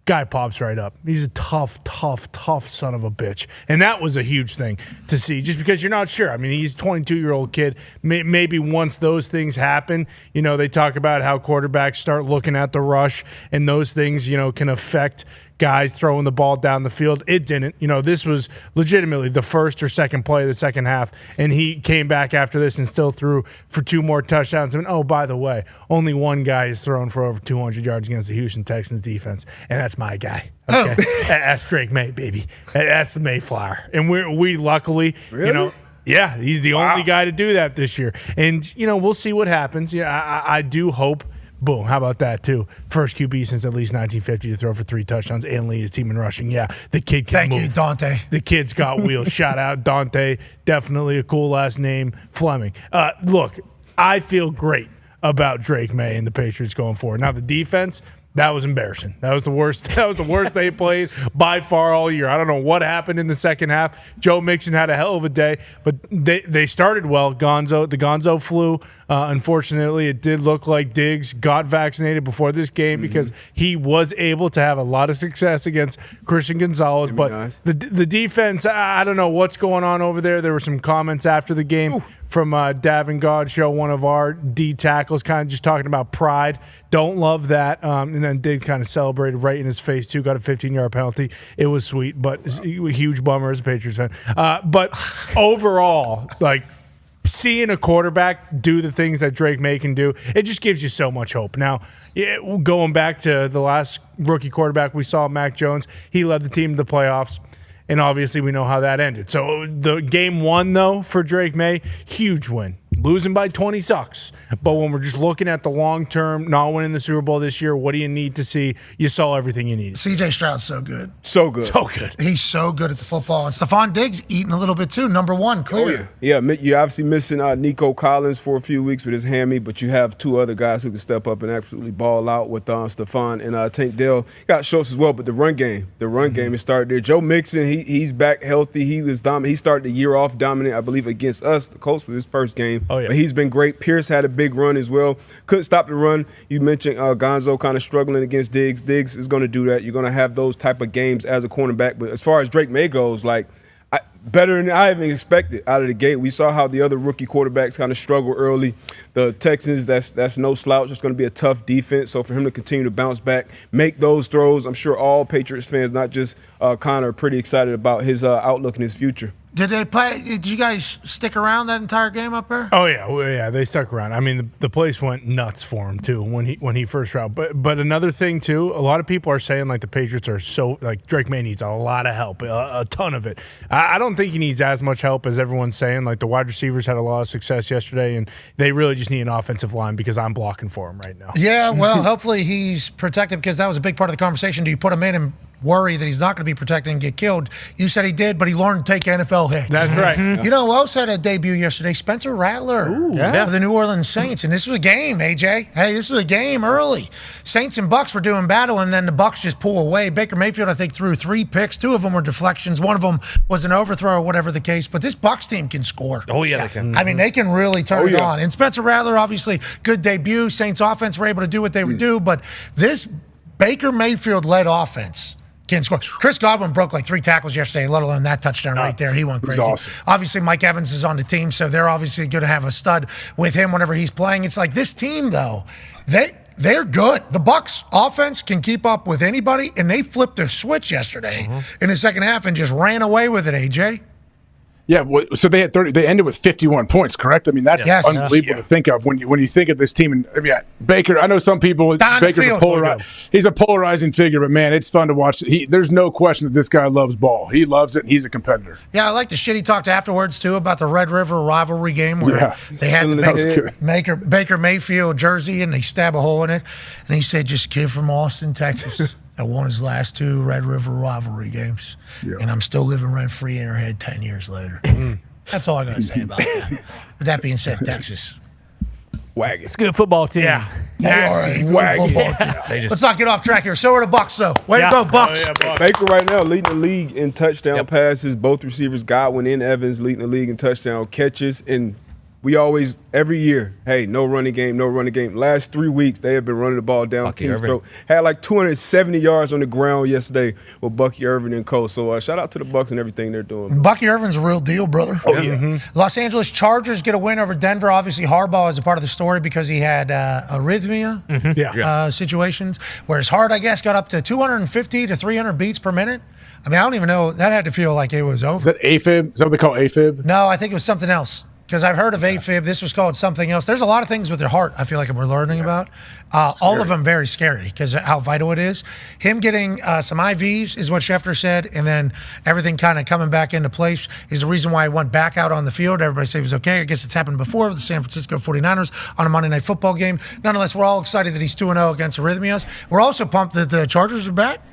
Guy pops right up. He's a tough son of a bitch. And that was a huge thing to see, just because you're not sure. I mean, he's a 22-year-old kid. Maybe once those things happen, they talk about how quarterbacks start looking at the rush, and those things, can affect guys throwing the ball down the field. It didn't. This was legitimately the first or second play of the second half, and he came back after this and still threw for 2 more touchdowns. And by the way, only one guy is thrown for over 200 yards against the Houston Texans defense, and that's my guy. Okay? That's Drake May, baby. That's the Mayflower. And we luckily, Really? he's the only guy to do that this year. And, we'll see what happens. I do hope. Boom, how about that, too? First QB since at least 1950 to throw for 3 touchdowns and lead his team in rushing. Yeah, the kid can move. Thank you, Dante. The kid's got wheels. Shout out, Dante. Definitely a cool last name, Fleming. Look, I feel great about Drake May and the Patriots going forward. Now, the defense, that was embarrassing. That was the worst. That was the worst they played by far all year. I don't know what happened in the second half. Joe Mixon had a hell of a day, but they started well. The Gonzo flu. Unfortunately, it did look like Diggs got vaccinated before this game because he was able to have a lot of success against Christian Gonzalez. But the defense, I don't know what's going on over there. There were some comments after the game from Davin God Show, one of our D tackles, kind of just talking about pride. Don't love that. And then did kind of celebrate right in his face, too. Got a 15-yard penalty. It was sweet, but a huge bummer as a Patriots fan. But overall, seeing a quarterback do the things that Drake May can do, it just gives you so much hope. Now, going back to the last rookie quarterback we saw, Mac Jones, he led the team to the playoffs. And obviously, we know how that ended. So the game 1, though, for Drake May, huge win. Losing by 20 sucks. But when we're just looking at the long term, not winning the Super Bowl this year, what do you need to see? You saw everything you need. CJ Stroud's so good. So good. So good. He's so good at the football. And Stephon Diggs eating a little bit too. Number 1, clear. Yeah, you're obviously missing Nico Collins for a few weeks with his hammy, but you have 2 other guys who can step up and absolutely ball out with Stephon and Tank Dell. Got Schultz as well, but the run game is started there. Joe Mixon, he's back healthy. He was dominant. He started the year off dominant, I believe, against us, the Colts, for his first game. Oh, yeah. But he's been great. Pierce had a big run as well. Couldn't stop the run. You mentioned Gonzo kind of struggling against Diggs. Diggs is going to do that. You're going to have those type of games as a cornerback. But as far as Drake May goes, better than I even expected out of the gate. We saw how the other rookie quarterbacks kind of struggle early. The Texans, that's no slouch. It's going to be a tough defense. So for him to continue to bounce back, make those throws, I'm sure all Patriots fans, not just Connor, are pretty excited about his outlook and his future. Did you guys stick around that entire game up there? Oh yeah, they stuck around. I mean, the place went nuts for him too when he first round. But another thing too, a lot of people are saying the Patriots are so Drake May needs a lot of help, a ton of it. I don't think he needs as much help as everyone's saying. The wide receivers had a lot of success yesterday, and they really just need an offensive line because I'm blocking for him right now. Yeah, well, hopefully he's protected because that was a big part of the conversation. Do you put him in and worry that he's not going to be protected and get killed? You said he did, but he learned to take NFL hits. That's right. You know who else had a debut yesterday? Spencer Rattler of the New Orleans Saints. And this was a game, AJ. Hey, this was a game early. Saints and Bucks were doing battle, and then the Bucks just pull away. Baker Mayfield, I think, threw 3 picks. 2 of them were deflections. One of them was an overthrow or whatever the case. But this Bucks team can score. Oh, yeah, they can. I mean, they can really turn it on. And Spencer Rattler, obviously, good debut. Saints offense were able to do what they would do. But this Baker Mayfield-led offense can score. Chris Godwin broke 3 tackles yesterday, let alone that touchdown right there. He went crazy. Awesome. Obviously, Mike Evans is on the team, so they're obviously going to have a stud with him whenever he's playing. It's this team, though, they're good. The Bucs offense can keep up with anybody, and they flipped a switch yesterday in the second half and just ran away with it, AJ. Yeah, so they had 30. They ended with 51 points, correct? I mean, that's unbelievable to think of when you think of this team. And I mean, Baker. I know some people. Baker's he's a polarizing figure, but man, it's fun to watch. There's no question that this guy loves ball. He loves it. And he's a competitor. Yeah, I like the shit he talked afterwards too about the Red River rivalry game where they had the Baker Mayfield jersey and they stab a hole in it, and he said, "Just a kid from Austin, Texas." I won his last 2 Red River rivalry games, and I'm still living rent-free in her head 10 years later. That's all I got to say about that. With that being said, Texas. Wagon. It's a good football team. Yeah. They are a good football team. Let's not get off track here. So are the Bucks, though. Way to go, Bucks. Baker right now leading the league in touchdown passes. Both receivers, Godwin and Evans, leading the league in touchdown catches. And we always, every year, hey, no running game. Last 3 weeks, they have been running the ball down team's throat. Had like 270 yards on the ground yesterday with Bucky Irvin and Cole. So shout out to the Bucks and everything they're doing. Bucky Irvin's a real deal, brother. Oh, yeah. Los Angeles Chargers get a win over Denver. Obviously, Harbaugh is a part of the story because he had arrhythmia situations, where his heart, I guess, got up to 250 to 300 beats per minute. I mean, I don't even know. That had to feel like it was over. Is that AFib? Is that what they call AFib? No, I think it was something else. Because I've heard of AFib. This was called something else. There's a lot of things with your heart I feel like we're learning about. All of them very scary because how vital it is. Him getting some IVs is what Schefter said, and then everything kind of coming back into place is the reason why he went back out on the field. Everybody said he was okay. I guess it's happened before with the San Francisco 49ers on a Monday Night Football game. Nonetheless, we're all excited that he's 2-0 against arrhythmias. We're also pumped that the Chargers are back.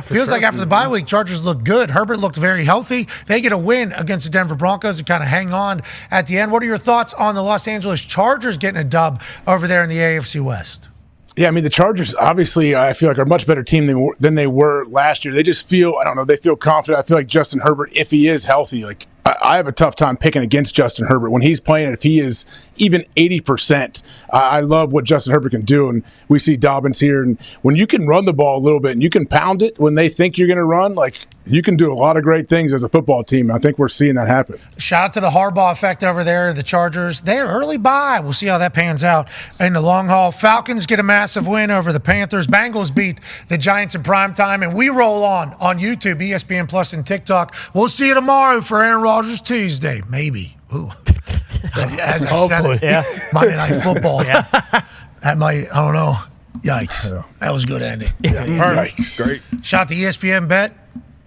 Feels like after the bye week, Chargers look good. Herbert looked very healthy. They get a win against the Denver Broncos and kind of hang on at the end. What are your thoughts on the Los Angeles Chargers getting a dub over there in the AFC West? Yeah, I mean, the Chargers, obviously, I feel like are a much better team than they were last year. They just feel, I don't know, they feel confident. I feel like Justin Herbert, if he is healthy, like I have a tough time picking against Justin Herbert. When he's playing, if he is even 80%, I love what Justin Herbert can do. And we see Dobbins here. And when you can run the ball a little bit and you can pound it when they think you're going to run, like you can do a lot of great things as a football team. I think we're seeing that happen. Shout out to the Harbaugh effect over there, the Chargers. They're early bye. We'll see how that pans out in the long haul. Falcons get a massive win over the Panthers. Bengals beat the Giants in primetime. And we roll on YouTube, ESPN Plus, and TikTok. We'll see you tomorrow for Aaron Rodgers Tuesday. Maybe. Ooh. As I said it, Monday Night Football. That might, I don't know. Yikes. That was a good ending. Yikes. Great. Shout out to ESPN Bet.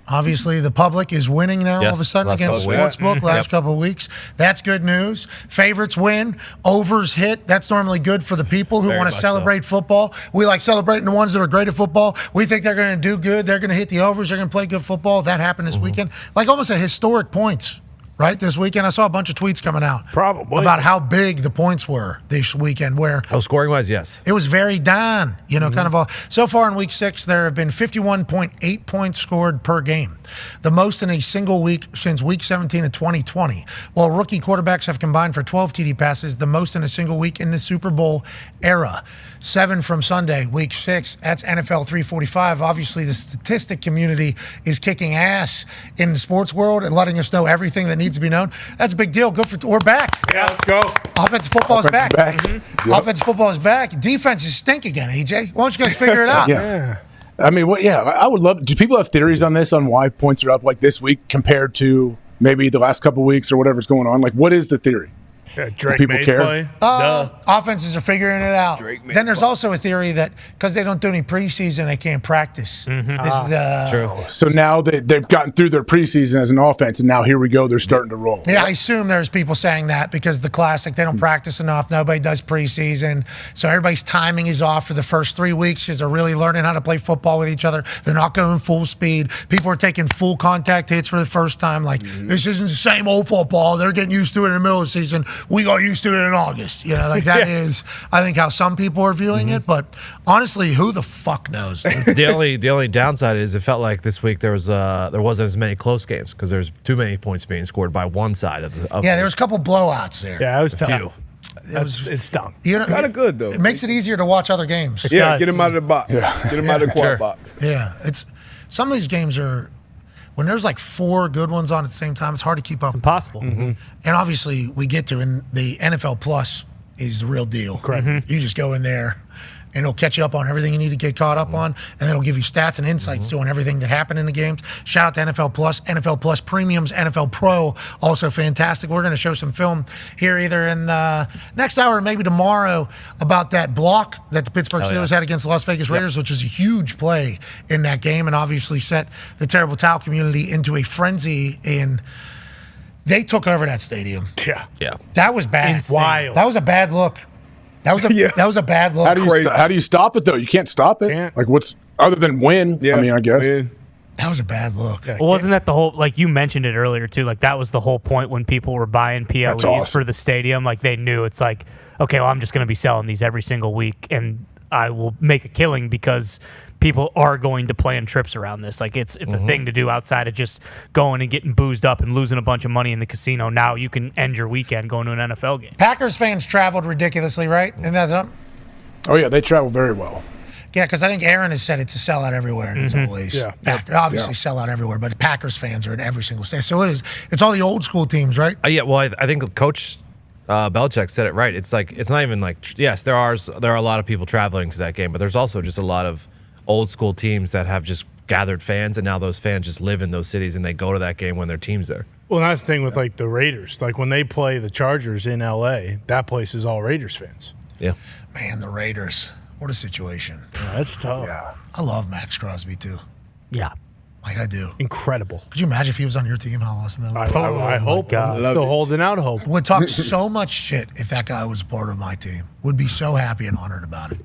Obviously, the public is winning now all of a sudden against Sportsbook last couple of weeks. That's good news. Favorites win. Overs hit. That's normally good for the people who want to celebrate football. We like celebrating the ones that are great at football. We think they're going to do good. They're going to hit the overs. They're going to play good football. That happened this weekend. Like almost a historic points. Right, this weekend I saw a bunch of tweets coming out about how big the points were this weekend. Where scoring wise, yes, it was very Dahn. Kind of all. So far in week 6, there have been 51.8 points scored per game, the most in a single week since week 17 of 2020. While rookie quarterbacks have combined for 12 TD passes, the most in a single week in the Super Bowl era. 7 from Sunday, week 6. That's NFL 345. Obviously, the statistic community is kicking ass in the sports world and letting us know everything that needs to be known. That's a big deal. We're back. Yeah, let's go. Offensive football is back. Offensive football is back. Defenses stink again, AJ. Why don't you guys figure it out? I mean, I would love. Do people have theories on this, on why points are up like this week compared to maybe the last couple of weeks or whatever's going on? Like, what is the theory? Drake people care. Play. Offenses are figuring it out. Then there's also a theory that because they don't do any preseason, they can't practice. This is true. So now they've gotten through their preseason as an offense, and now here we go. They're starting to roll. Yeah, I assume there's people saying that because the classic, they don't practice enough. Nobody does preseason. So everybody's timing is off for the first 3 weeks because they're really learning how to play football with each other. They're not going full speed. People are taking full contact hits for the first time. Like, this isn't the same old football. They're getting used to it in the middle of the season. We got used to it in August. That is, I think, how some people are viewing it. But honestly, who the fuck knows? The only downside is it felt like this week there wasn't as many close games because there's too many points being scored by one side of the. There was a couple blowouts there. Yeah, it was tough. It stunk. It's kind of good though. It makes it easier to watch other games. Get them out of the box. Get them out of the quad box. Yeah, it's some of these games are. When there's like 4 good ones on at the same time, it's hard to keep up. It's impossible. And obviously, we get to, and the NFL Plus is the real deal. Correct. You just go in there, and it'll catch you up on everything you need to get caught up on, and then it'll give you stats and insights too on everything that happened in the games. Shout out to NFL Plus, NFL Plus Premiums, NFL Pro, also fantastic. We're going to show some film here either in the next hour or maybe tomorrow about that block that the Pittsburgh Steelers had against the Las Vegas Raiders, which is a huge play in that game and obviously set the Terrible Towel community into a frenzy. And they took over that stadium. Yeah. That was bad. Wild. That was a bad look. That was a bad look. How do you stop it though? You can't stop it. Like what's other than win? I mean, I guess that was a bad look. Well, wasn't that the whole, like you mentioned it earlier too, like that was the whole point when people were buying PLEs for the stadium. Like they knew it's like, okay, well, I'm just going to be selling these every single week and I will make a killing because people are going to plan trips around this. Like it's a thing to do outside of just going and getting boozed up and losing a bunch of money in the casino. Now you can end your weekend going to an NFL game. Packers fans traveled ridiculously, right? And that's Oh yeah, they travel very well. Yeah, because I think Aaron has said it's a sellout everywhere, and it's always obviously sellout everywhere. But Packers fans are in every single state, so it's all the old school teams, right? Yeah, well, I think Coach Belichick said it right. It's like it's not even like yes, there are a lot of people traveling to that game, but there's also just a lot of old school teams that have just gathered fans, and now those fans just live in those cities and they go to that game when their team's there. Well, that's the thing with like the Raiders. Like when they play the Chargers in LA, that place is all Raiders fans. Yeah. Man, the Raiders. What a situation. Yeah, that's tough. Yeah. I love Max Crosby too. Yeah. Like I do. Incredible. Could you imagine if he was on your team? How awesome that would be? I hope. I'm still holding out hope. Would talk so much shit if that guy was a part of my team. Would be so happy and honored about it.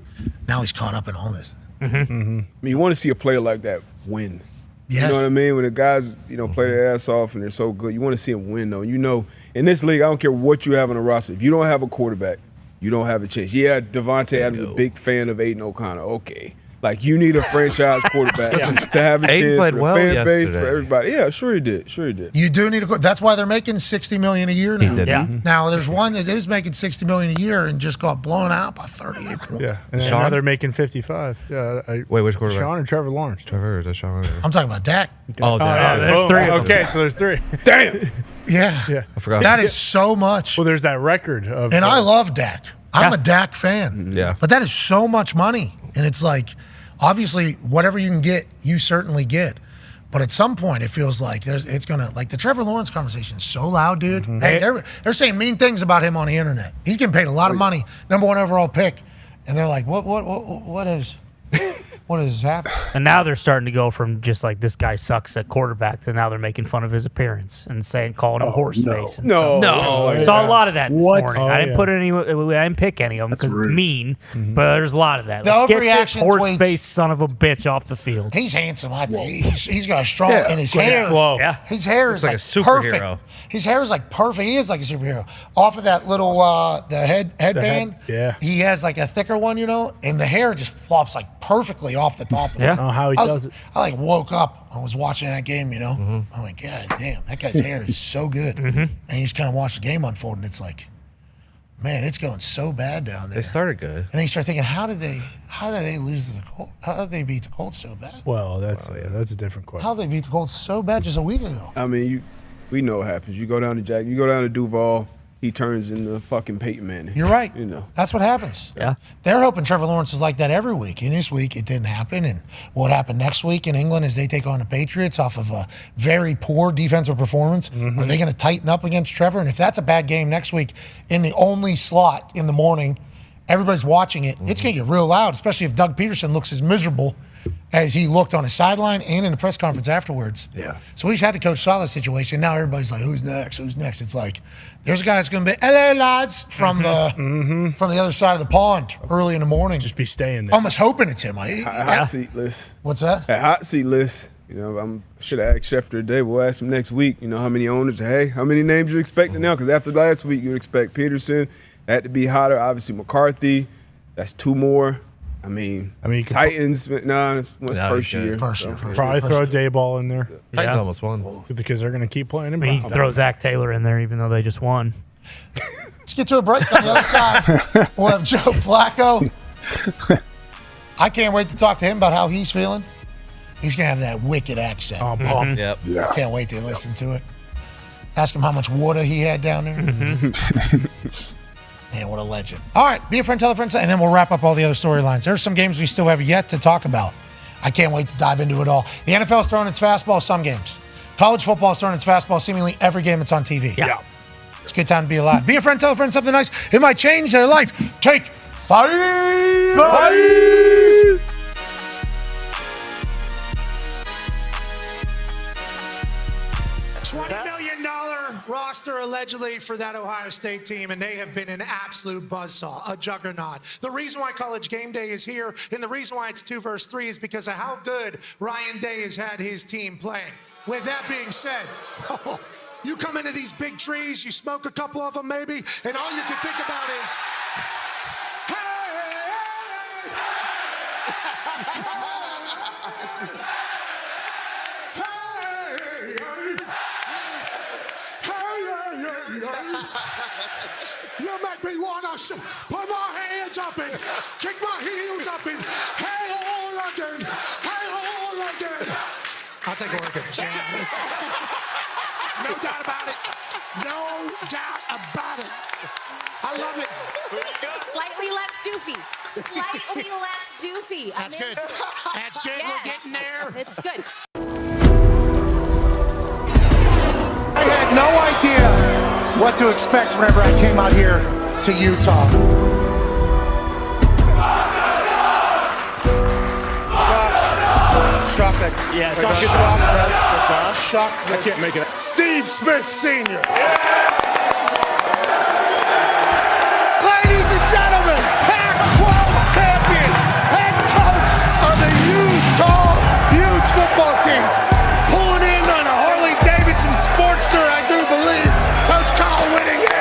Now he's caught up in all this. I mean, you want to see a player like that win. Yes. You know what I mean? When the guys, play their ass off and they're so good, you want to see them win, though. In this league, I don't care what you have on the roster. If you don't have a quarterback, you don't have a chance. Yeah, Devontae Adams is a big fan of Aiden O'Connor. Okay. Like, you need a franchise quarterback to have a chance played for the well fan base, yesterday. for everybody. Yeah, sure he did. You do need a. That's why they're making $60 million a year now. Yeah. Now there's one that is making $60 million a year and just got blown out by 38 points. Yeah, and now they're making 55. Yeah. Wait, which quarterback? Sean or Trevor Lawrence? Trevor, is that Sean? I'm talking about Dak. Oh, there's three. Okay, so there's three. Damn. Yeah. I forgot. That is so much. Well, there's that record of. And I love Dak. I'm a Dak fan. Yeah. But that is so much money. And it's like, obviously, whatever you can get, you certainly get. But at some point, it feels like it's going to, like the Trevor Lawrence conversation is so loud, dude. Hey, they're saying mean things about him on the internet. He's getting paid a lot of money, number 1 overall pick. And they're like, what is happening? And now they're starting to go from just like this guy sucks at quarterback to now they're making fun of his appearance and calling him horse face. And stuff. No. Saw a lot of that this morning. Oh, I didn't pick any of them because it's mean, but there's a lot of that. The Get this overreaction horse tweets. face son of a bitch off the field. He's handsome. I think he's got a strong and his hair. Yeah. His hair is like like a superhero. perfect. His hair is like perfect. He is like a superhero. Off of that little the headband. Yeah. He has like a thicker one, and the hair just flops like perfectly off the top of it. Yeah. I don't know how he does it. I like woke up. I was watching that game, I'm like, God damn, that guy's hair is so good. And you just kind of watch the game unfold, and it's like, man, it's going so bad down there. They started good. And then you start thinking, how did they lose to the Colts? How did they beat the Colts so bad? Well, that's a different question. How did they beat the Colts so bad just a week ago? I mean, we know what happens. You go down to Jack, you go down to Duval, he turns into fucking Peyton Manning. You're right. That's what happens. Yeah. They're hoping Trevor Lawrence is like that every week. And this week, it didn't happen. And what happened next week in England is they take on the Patriots off of a very poor defensive performance. Are they going to tighten up against Trevor? And if that's a bad game next week in the only slot in the morning, everybody's watching it, it's going to get real loud, especially if Doug Peterson looks as miserable as he looked on his sideline and in the press conference afterwards. Yeah. So we just had to coach saw the situation. Now everybody's like, who's next? Who's next? It's like, there's a guy that's going to be, hello, lads, from the other side of the pond early in the morning. Just be staying there. Almost hoping it's him. Hot seat list. What's that? A hot seat list. I should have asked Schefter today. We'll ask him next week. How many owners? Hey, how many names you expecting now? Because after last week, you expect Peterson. That had to be hotter. Obviously, McCarthy. That's 2 more. I mean Titans. First year. Probably throw a day ball in there. Titans almost won because they're going to keep playing him. You can throw Zach Taylor in there, even though they just won. Let's get to a break. On the other side, we'll have Joe Flacco. I can't wait to talk to him about how he's feeling. He's going to have that wicked accent. Oh, pumped. Yep. Yeah. Can't wait to listen to it. Ask him how much water he had down there. Man, what a legend. All right, be a friend, tell a friend, and then we'll wrap up all the other storylines. There's some games we still have yet to talk about. I can't wait to dive into it all. The NFL is throwing its fastball some games. College football is throwing its fastball seemingly every game it's on TV. Yeah. It's a good time to be alive. Be a friend, tell a friend something nice. It might change their life. Take 5. $20 million roster allegedly for that Ohio State team, and they have been an absolute buzzsaw, a juggernaut. The reason why College Game Day is here, and the reason why it's 2 vs. 3 is because of how good Ryan Day has had his team playing. With that being said, you come into these big trees, you smoke a couple of them maybe, and all you can think about is, you make me want to put my hands up and kick my heels up and hey all again, hey all again. I'll take Oregon. No doubt about it. No doubt about it. I love it. Slightly less doofy. Slightly less doofy. That's good. That's good. Yes. We're getting there. It's good. I had no idea what to expect whenever I came out here to Utah. Shock that. Yeah, Shock. I can't make it. Steve Smith Sr. Ladies and gentlemen, Pac-12 champion, head coach of the Utah Utes football team. Pulling in on a Harley-Davidson Sportster, I do believe. Coach Kyle Whittingham.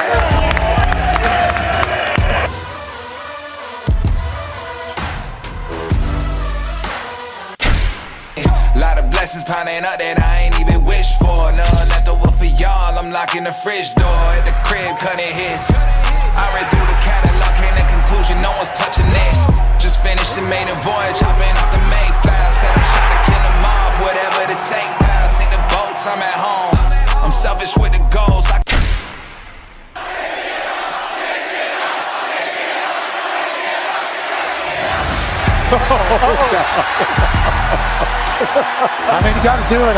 Lot of blessings piling up that I ain't even wish for. None left over for y'all. I'm locking the fridge door at the crib, cutting hits. I read through the catalog, came to conclusion, no one's touching this. Just finished the maiden voyage, hopping off the Mayflower. Said I'm shot to kill them off, whatever the take down. Sing the boats, I'm at home. I'm selfish with the goals. I mean, you got to do it.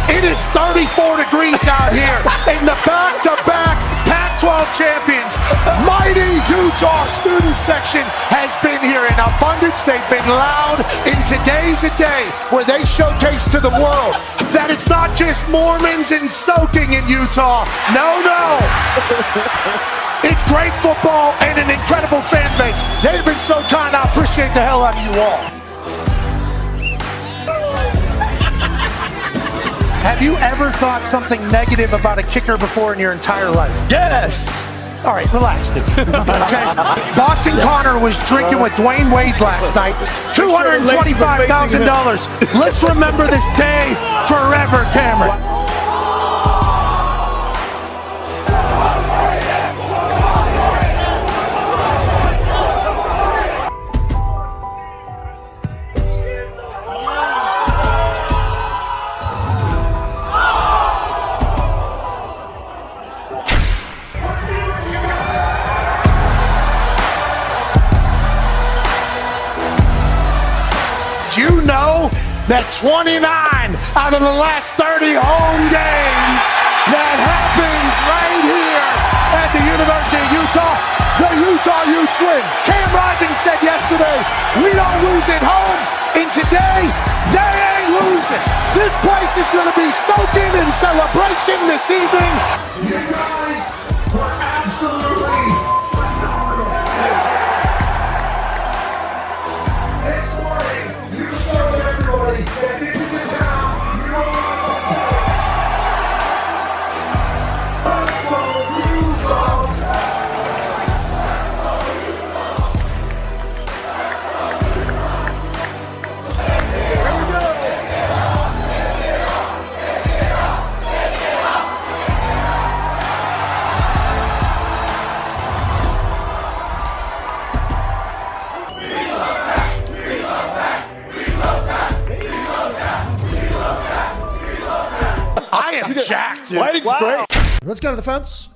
It is 34 degrees out here in the back-to-back Pac-12 champions. Mighty Utah student section has been here in abundance. They've been loud. In today's a day where they showcase to the world that it's not just Mormons and soaking in Utah. No. It's great football and an incredible fan base. They've been so kind. I appreciate the hell out of you all. Have you ever thought something negative about a kicker before in your entire life? Yes. All right, relax, dude. Okay. Boston Connor was drinking with Dwayne Wade last night. $225,000. Let's remember this day forever, Cameron. You know that 29 out of the last 30 home games that happens right here at the University of Utah, the Utah Utes win. Cam Rising said yesterday, we don't lose at home, and today, they ain't losing. This place is going to be soaking in celebration this evening. You guys were absolutely phenomenal. This morning, you showed everybody that this is the town you want to play. I am jacked, dude. Lighting's great. Let's go to the phones.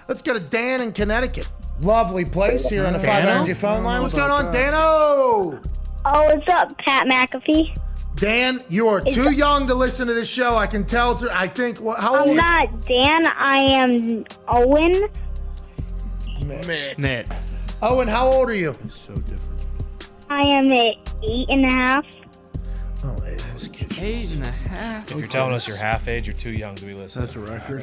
Let's go to Dan in Connecticut. Lovely place here on the 5 Dano? Energy phone line. What's going on, Dano? Oh, what's up, Pat McAfee? Dan, you are too young to listen to this show. I can tell. I think. How old? I'm not Dan. I am Owen. Mitt. Owen, how old are you? It's so different. I am at 8.5. Oh, this kid. 8.5. If you're telling us you're half age, you're too young to be listening. That's a record.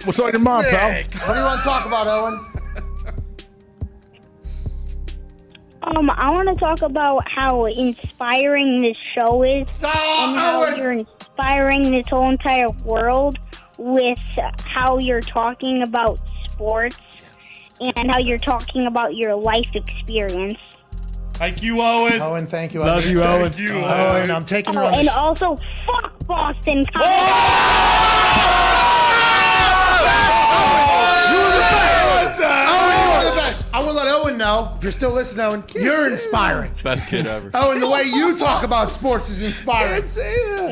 What's on your mind, pal? What do you want to talk about, Owen? I want to talk about how inspiring this show is and how you're inspiring this whole entire world with how you're talking about sports and how you're talking about your life experience. Thank you, Owen. Owen, thank you. Love you, Owen. Thank you, Owen. I'm taking her on And this. also, fuck Boston College. I will let Owen know, if you're still listening, Owen, you're inspiring. Best kid ever. Owen, the way you talk about sports is inspiring.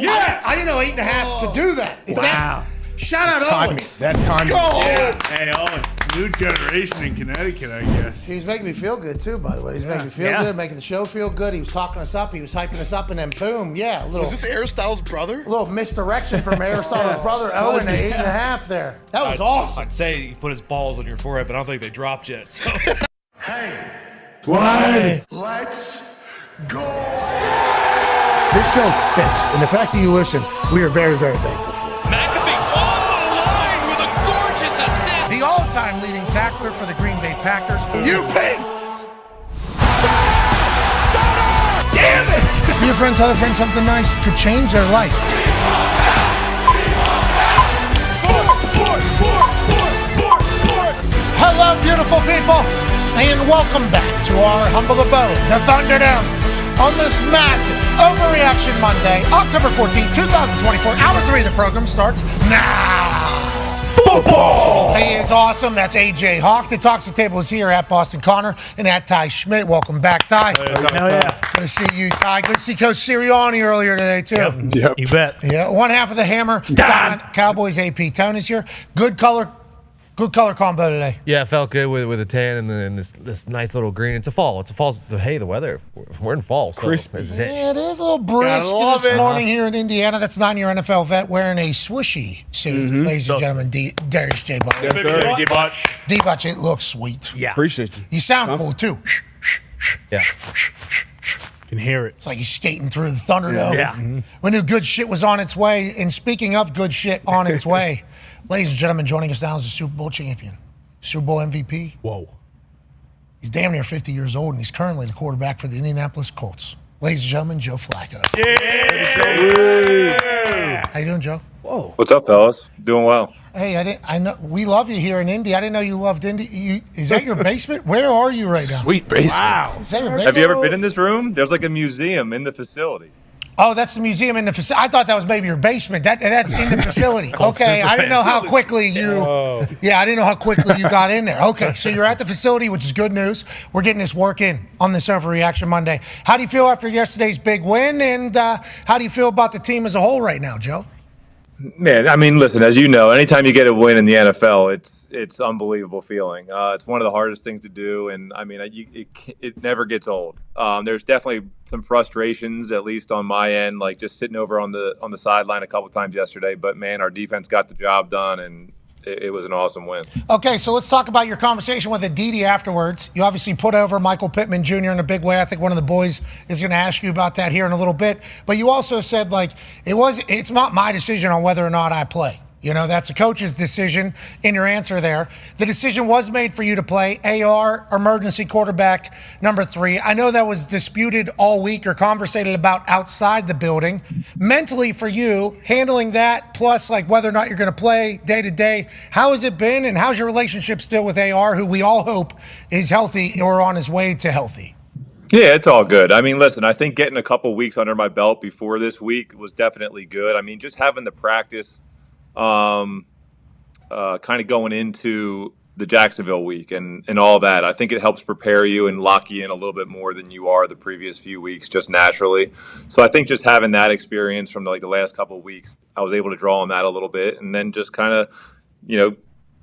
Yes! I didn't know 8.5 could do that. Wow. Shout out Owen. That time. Go, Owen. Hey, Owen. New generation in Connecticut, I guess. He was making me feel good, too, by the way. He was making me feel good, making the show feel good. He was talking us up. He was hyping us up, and then boom, a little... Was this Aristotle's brother? A little misdirection from Aristotle's brother, Owen, at 8.5 there. That was awesome. I'd say he put his balls on your forehead, but I don't think they dropped yet. So. Hey, Why? let's go. This show stinks, and the fact that you listen, we are very, very thankful for. McAfee on the line with a gorgeous assist. The all-time leading tackler for the Green Bay Packers. You pig! Damn it! Your friend tell a friend something nice could change their life. Hello, beautiful people, and welcome back to our humble abode, the Thunderdome, on this massive Overreaction Monday, October 14th, 2024. Hour 3 of the program starts now. Football! He is awesome. That's AJ Hawk. The Talks the Table is here at Boston Connor and at Ty Schmidt. Welcome back, Ty. Hell yeah. Good to see you, Ty. Good to see Coach Sirianni earlier today, too. Yep. You bet. Yeah, one half of the hammer. Dahn. Cowboys AP. Tony's here. Good color combo today. Yeah, it felt good with a tan and then this nice little green. It's a fall. Hey, the weather. We're in fall. So Crispy. Yeah, it is a little brisk this morning here in Indiana. That's 9-year NFL vet wearing a swooshy suit, ladies and gentlemen. Darius J. Butler. Yes, sir. D-Butch, it looks sweet. Yeah. Appreciate you. You sound cool, too. Yeah. Can hear it. It's like he's skating through the Thunderdome. Yeah. We knew good shit was on its way. And speaking of good shit on its way, ladies and gentlemen, joining us now is the Super Bowl champion, Super Bowl MVP. Whoa. He's damn near 50 years old, and he's currently the quarterback for the Indianapolis Colts. Ladies and gentlemen, Joe Flacco. Yeah. How you doing, Joe? Whoa. What's up, fellas? Doing well. Hey, I know we love you here in Indy. I didn't know you loved Indy. Is that your basement? Where are you right now? Sweet basement. Wow. Is that your basement? Have you ever been in this room? There's like a museum in the facility. Oh, that's the museum in the facility. I thought that was maybe your basement. That's in the facility. Okay, I didn't know how quickly you. Yeah, I didn't know how quickly you got in there. Okay, so you're at the facility, which is good news. We're getting this work in on this Overreaction Monday. How do you feel after yesterday's big win, and how do you feel about the team as a whole right now, Joe? Man, I mean, listen, as you know, anytime you get a win in the NFL, it's unbelievable feeling. It's one of the hardest things to do, and I mean, it never gets old. There's definitely some frustrations, at least on my end, like just sitting over on the sideline a couple times yesterday. But man, our defense got the job done, and it was an awesome win. Okay, so let's talk about your conversation with Aditi afterwards. You obviously put over Michael Pittman Jr. in a big way. I think one of the boys is going to ask you about that here in a little bit. But you also said, like, it's not my decision on whether or not I play. You know, that's a coach's decision in your answer there. The decision was made for you to play AR, emergency quarterback, number 3. I know that was disputed all week or conversated about outside the building. Mentally for you, handling that, plus like whether or not you're going to play day to day, how has it been and how's your relationship still with AR, who we all hope is healthy or on his way to healthy? Yeah, it's all good. I mean, listen, I think getting a couple weeks under my belt before this week was definitely good. I mean, just having the practice kind of going into the Jacksonville week and all that. I think it helps prepare you and lock you in a little bit more than you are the previous few weeks, just naturally. So I think just having that experience from like the last couple of weeks, I was able to draw on that a little bit and then just kind of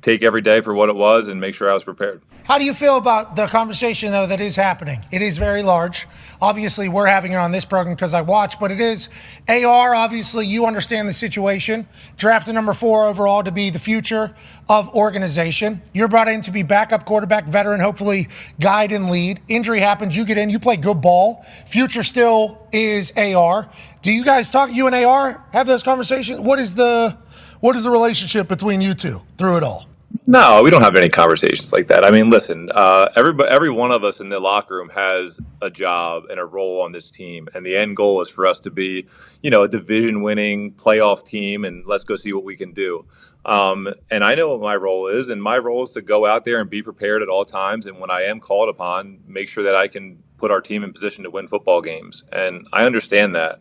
take every day for what it was and make sure I was prepared. How do you feel about the conversation, though, that is happening? It is very large. Obviously, we're having it on this program because I watch, but it is AR. Obviously, you understand the situation. Drafted number 4 overall to be the future of organization. You're brought in to be backup quarterback, veteran, hopefully guide and lead. Injury happens, you get in, you play good ball. Future still is AR. Do you guys talk, you and AR, have those conversations? What is the relationship between you two through it all? No, we don't have any conversations like that. I mean, listen, every one of us in the locker room has a job and a role on this team. And the end goal is for us to be, a division-winning playoff team, and let's go see what we can do. And I know what my role is, and my role is to go out there and be prepared at all times. And when I am called upon, make sure that I can put our team in position to win football games. And I understand that.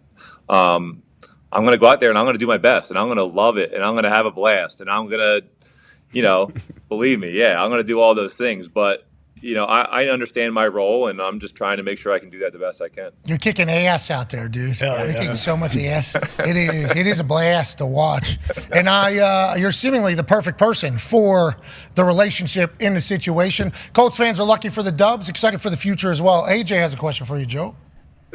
I'm going to go out there and I'm going to do my best, and I'm going to love it, and I'm going to have a blast, and I'm going to, believe me, yeah, I'm going to do all those things. But, I understand my role, and I'm just trying to make sure I can do that the best I can. You're kicking ass out there, dude. You're kicking so much ass. It is a blast to watch. And you're seemingly the perfect person for the relationship in the situation. Colts fans are lucky for the dubs, excited for the future as well. AJ has a question for you, Joe.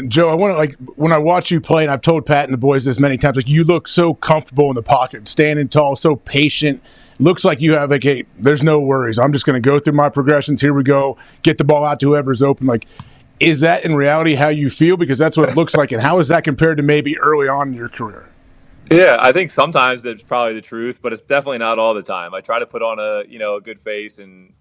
Joe, I want to, when I watch you play, and I've told Pat and the boys this many times, you look so comfortable in the pocket, standing tall, so patient. Looks like you have, hey, there's no worries. I'm just going to go through my progressions. Here we go. Get the ball out to whoever's open. Is that in reality how you feel? Because that's what it looks like. And how is that compared to maybe early on in your career? Yeah, I think sometimes that's probably the truth, but it's definitely not all the time. I try to put on a good face and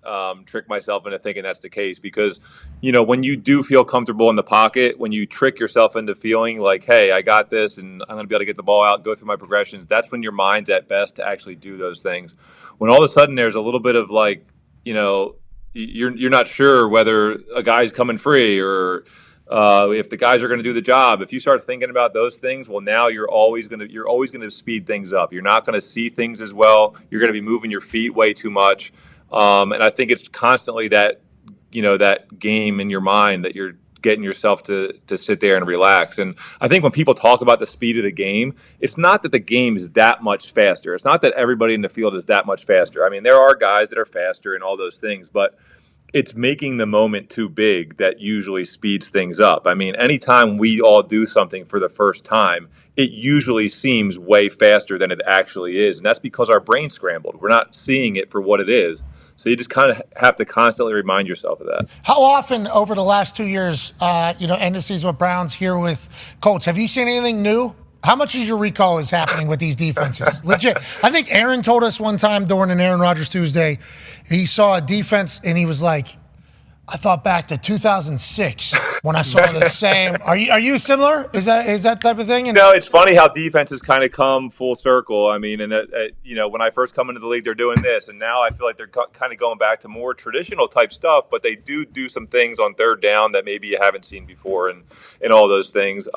trick myself into thinking that's the case, because, when you do feel comfortable in the pocket, when you trick yourself into feeling like, hey, I got this and I'm going to be able to get the ball out, go through my progressions, that's when your mind's at best to actually do those things. When all of a sudden there's a little bit of you're not sure whether a guy's coming free or if the guys are going to do the job. If you start thinking about those things, well, now you're always going to speed things up. You're not going to see things as well. You're going to be moving your feet way too much. And I think it's constantly that game in your mind that you're getting yourself to sit there and relax. And I think when people talk about the speed of the game, it's not that the game is that much faster. It's not that everybody in the field is that much faster. I mean, there are guys that are faster and all those things, but it's making the moment too big that usually speeds things up. I mean, anytime we all do something for the first time, it usually seems way faster than it actually is. And that's because our brain's scrambled. We're not seeing it for what it is. So you just kind of have to constantly remind yourself of that. How often over the last 2 years, end of season with Browns, here with Colts, have you seen anything new? How much is your recall is happening with these defenses? Legit. I think Aaron told us one time during an Aaron Rodgers Tuesday, he saw a defense and he was like, I thought back to 2006 when I saw the same. Are you similar? Is that type of thing? It's funny how defenses kind of come full circle. I mean, and when I first come into the league, they're doing this, and now I feel like they're kind of going back to more traditional type stuff. But they do some things on third down that maybe you haven't seen before, and all those things.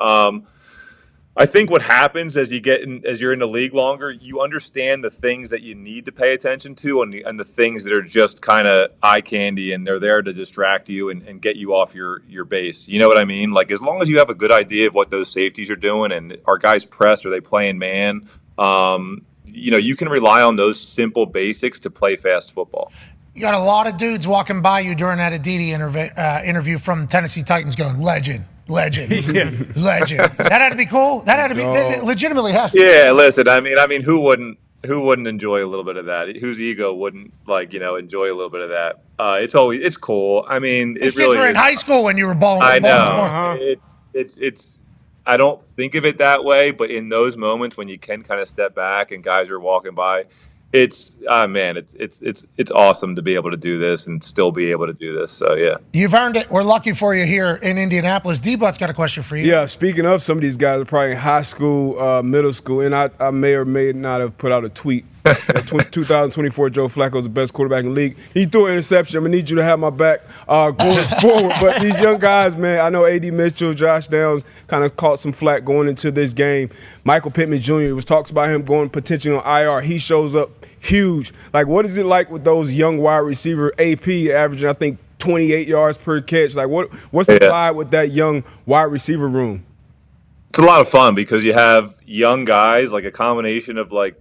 I think what happens as you're in the league longer, you understand the things that you need to pay attention to and the things that are just kind of eye candy, and they're there to distract you and get you off your base. You know what I mean? Like, as long as you have a good idea of what those safeties are doing and are guys pressed, are they playing man, you can rely on those simple basics to play fast football. You got a lot of dudes walking by you during that Aditi interview from Tennessee Titans going, legend. Legend. That had to be cool. That had to be legitimately has to be. Yeah, listen, I mean who wouldn't enjoy a little bit of that? Whose ego wouldn't enjoy a little bit of that? It's cool. I mean, these kids were in high school when you were balling. I know. It's I don't think of it that way, but in those moments when you can kind of step back and guys are walking by, it's awesome to be able to do this and still be able to do this. So yeah, you've earned it. We're lucky for you here in Indianapolis. D-But's got a question for you. Yeah, speaking of, some of these guys are probably in high school, middle school, and I may or may not have put out a tweet. 2024 Joe Flacco is the best quarterback in the league. He threw an interception. I'm gonna need you to have my back going forward. But these young guys, man, I know A.D. Mitchell, Josh Downs kind of caught some flack going into this game. Michael Pittman Jr. was talks about him going potentially on IR. He shows up huge. Like, what is it like with those young wide receiver? AP averaging, I think, 28 yards per catch. Like, what's the vibe with that young wide receiver room? It's a lot of fun because you have young guys, like a combination of like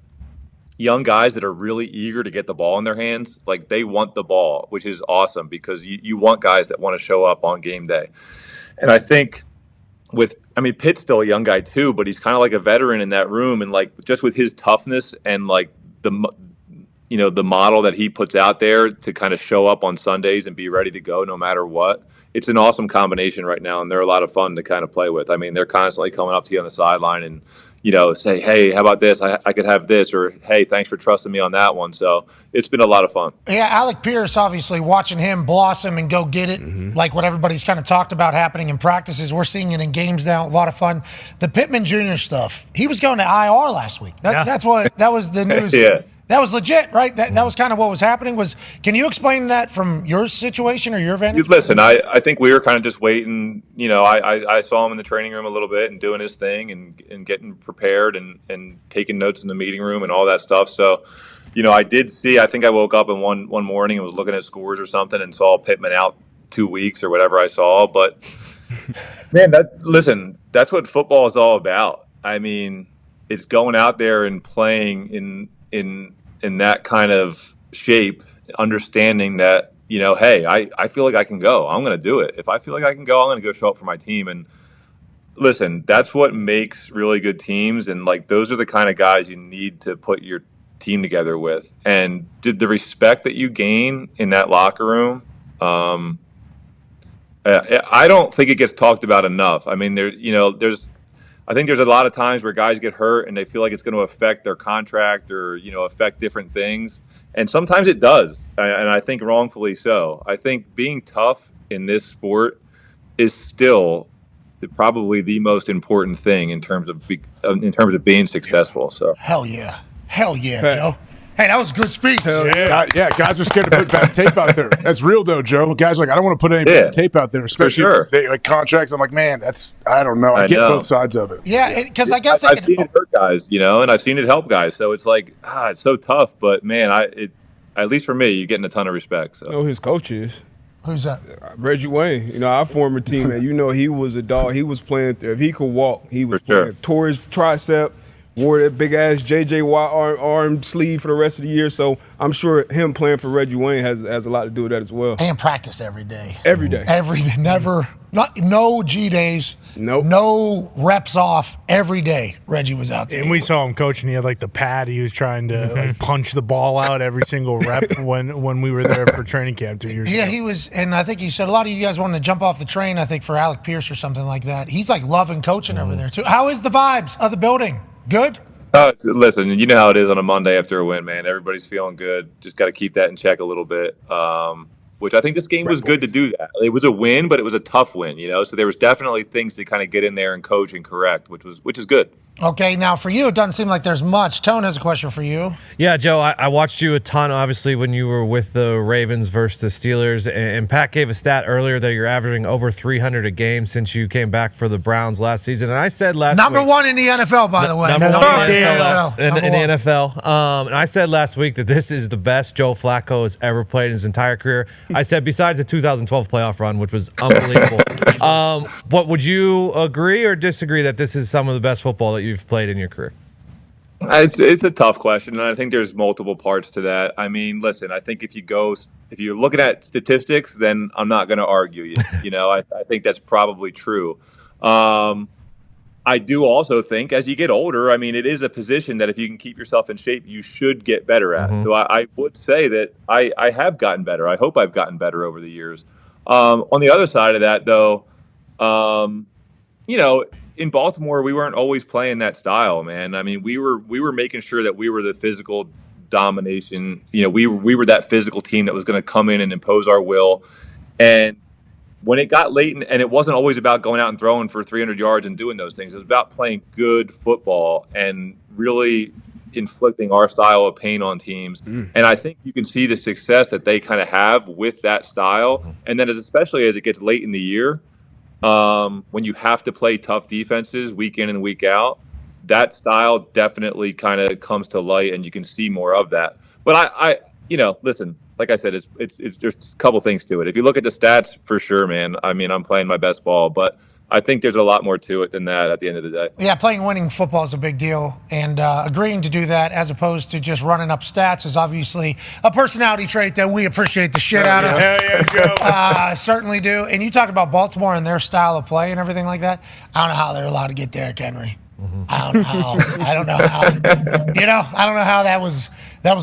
young guys that are really eager to get the ball in their hands. Like, they want the ball, which is awesome because you want guys that want to show up on game day. And I think Pitt's still a young guy too, but he's kind of like a veteran in that room. And like, just with his toughness and like the model that he puts out there to kind of show up on Sundays and be ready to go no matter what, it's an awesome combination right now. And they're a lot of fun to kind of play with. I mean, they're constantly coming up to you on the sideline and, say, hey, how about this? I could have this, or hey, thanks for trusting me on that one. So it's been a lot of fun. Yeah, Alec Pierce, obviously, watching him blossom and go get it, like what everybody's kind of talked about happening in practices. We're seeing it in games now. A lot of fun. The Pittman Jr. stuff, he was going to IR last week. That was the news. Yeah. That was legit, right? That was kind of what was happening. Can you explain that from your situation or your vantage? Listen, I think we were kind of just waiting. I saw him in the training room a little bit and doing his thing and getting prepared and taking notes in the meeting room and all that stuff. So, I did see, I think I woke up in one morning and was looking at scores or something and saw Pittman out 2 weeks or whatever I saw. But, man, that's what football is all about. I mean, it's going out there and playing in that kind of shape, understanding that, hey, I feel like I can go. I'm going to do it. If I feel like I can go, I'm going to go show up for my team. And listen, that's what makes really good teams. And like, those are the kind of guys you need to put your team together with. And did the respect that you gain in that locker room, I don't think it gets talked about enough. I mean, I think there's a lot of times where guys get hurt and they feel like it's going to affect their contract or, affect different things. And sometimes it does. And I think wrongfully so. I think being tough in this sport is still probably the most important thing in terms of being successful. So Hell yeah, Joe. Hey, that was a good speech. Guys are scared to put bad tape out there. That's real though, Joe. Guys are like, I don't want to put any bad tape out there, especially if they like contracts. I'm like, man, I don't know. I get both sides of it. Yeah, because I guess I've seen it hurt guys, and I've seen it help guys. So it's like, it's so tough. But man, at least for me, you're getting a ton of respect. So. You know who his coach is? Who's that? Reggie Wayne. Our former teammate. He was a dog. He was playing. If he could walk, he was playing. Tore his tricep. Wore that big ass J.J. Watt arm sleeve for the rest of the year. So I'm sure him playing for Reggie Wayne has a lot to do with that as well. And practice every day. Every day. Never. No G days. Nope. No reps off. Every day Reggie was out there. And we saw him coaching. He had like the pad. He was trying to like punch the ball out every single rep when we were there for training camp 2 years ago. Yeah, he was. And I think he said a lot of you guys wanted to jump off the train, I think, for Alec Pierce or something like that. He's like loving coaching over there too. How is the vibes of the building? Good? Listen, you know how it is on a Monday after a win, man. Everybody's feeling good. Just got to keep that in check a little bit, which I think this game was good to do that. It was a win, but it was a tough win, So there was definitely things to kind of get in there and coach and correct, which is good. Okay, now for you, it doesn't seem like there's much. Tone has a question for you. Yeah, Joe, I watched you a ton, obviously, when you were with the Ravens versus the Steelers. And Pat gave a stat earlier that you're averaging over 300 a game since you came back for the Browns last season. And I said last week... Number one in the NFL, by the way. Number one in the NFL. And I said last week that this is the best Joe Flacco has ever played in his entire career. I said besides the 2012 playoff run, which was unbelievable. What would you agree or disagree that this is some of the best football that you've played in your career? It's a tough question, and I think there's multiple parts to that. I mean, listen, I think if you're looking at statistics, then I'm not going to argue you. I think that's probably true. I do also think as you get older, I mean, it is a position that if you can keep yourself in shape, you should get better at. So I would say that I have gotten better. I hope I've gotten better over the years. On the other side of that, though, in Baltimore, we weren't always playing that style, man. I mean, we were making sure that we were the physical domination. We were that physical team that was going to come in and impose our will. And when it got late, and it wasn't always about going out and throwing for 300 yards and doing those things. It was about playing good football and really inflicting our style of pain on teams. And I think you can see the success that they kind of have with that style. And then especially as it gets late in the year, when you have to play tough defenses week in and week out, that style definitely kind of comes to light, and you can see more of that. But I listen, like I said, it's there's a couple things to it. If you look at the stats, for sure, man. I mean, I'm playing my best ball, but I think there's a lot more to it than that at the end of the day. Yeah, playing winning football is a big deal, and agreeing to do that as opposed to just running up stats is obviously a personality trait that we appreciate the shit out of. Hell yeah, Joe. Certainly do. And you talked about Baltimore and their style of play and everything like that. I don't know how they're allowed to get Derrick Henry. I don't know how. I don't know how that was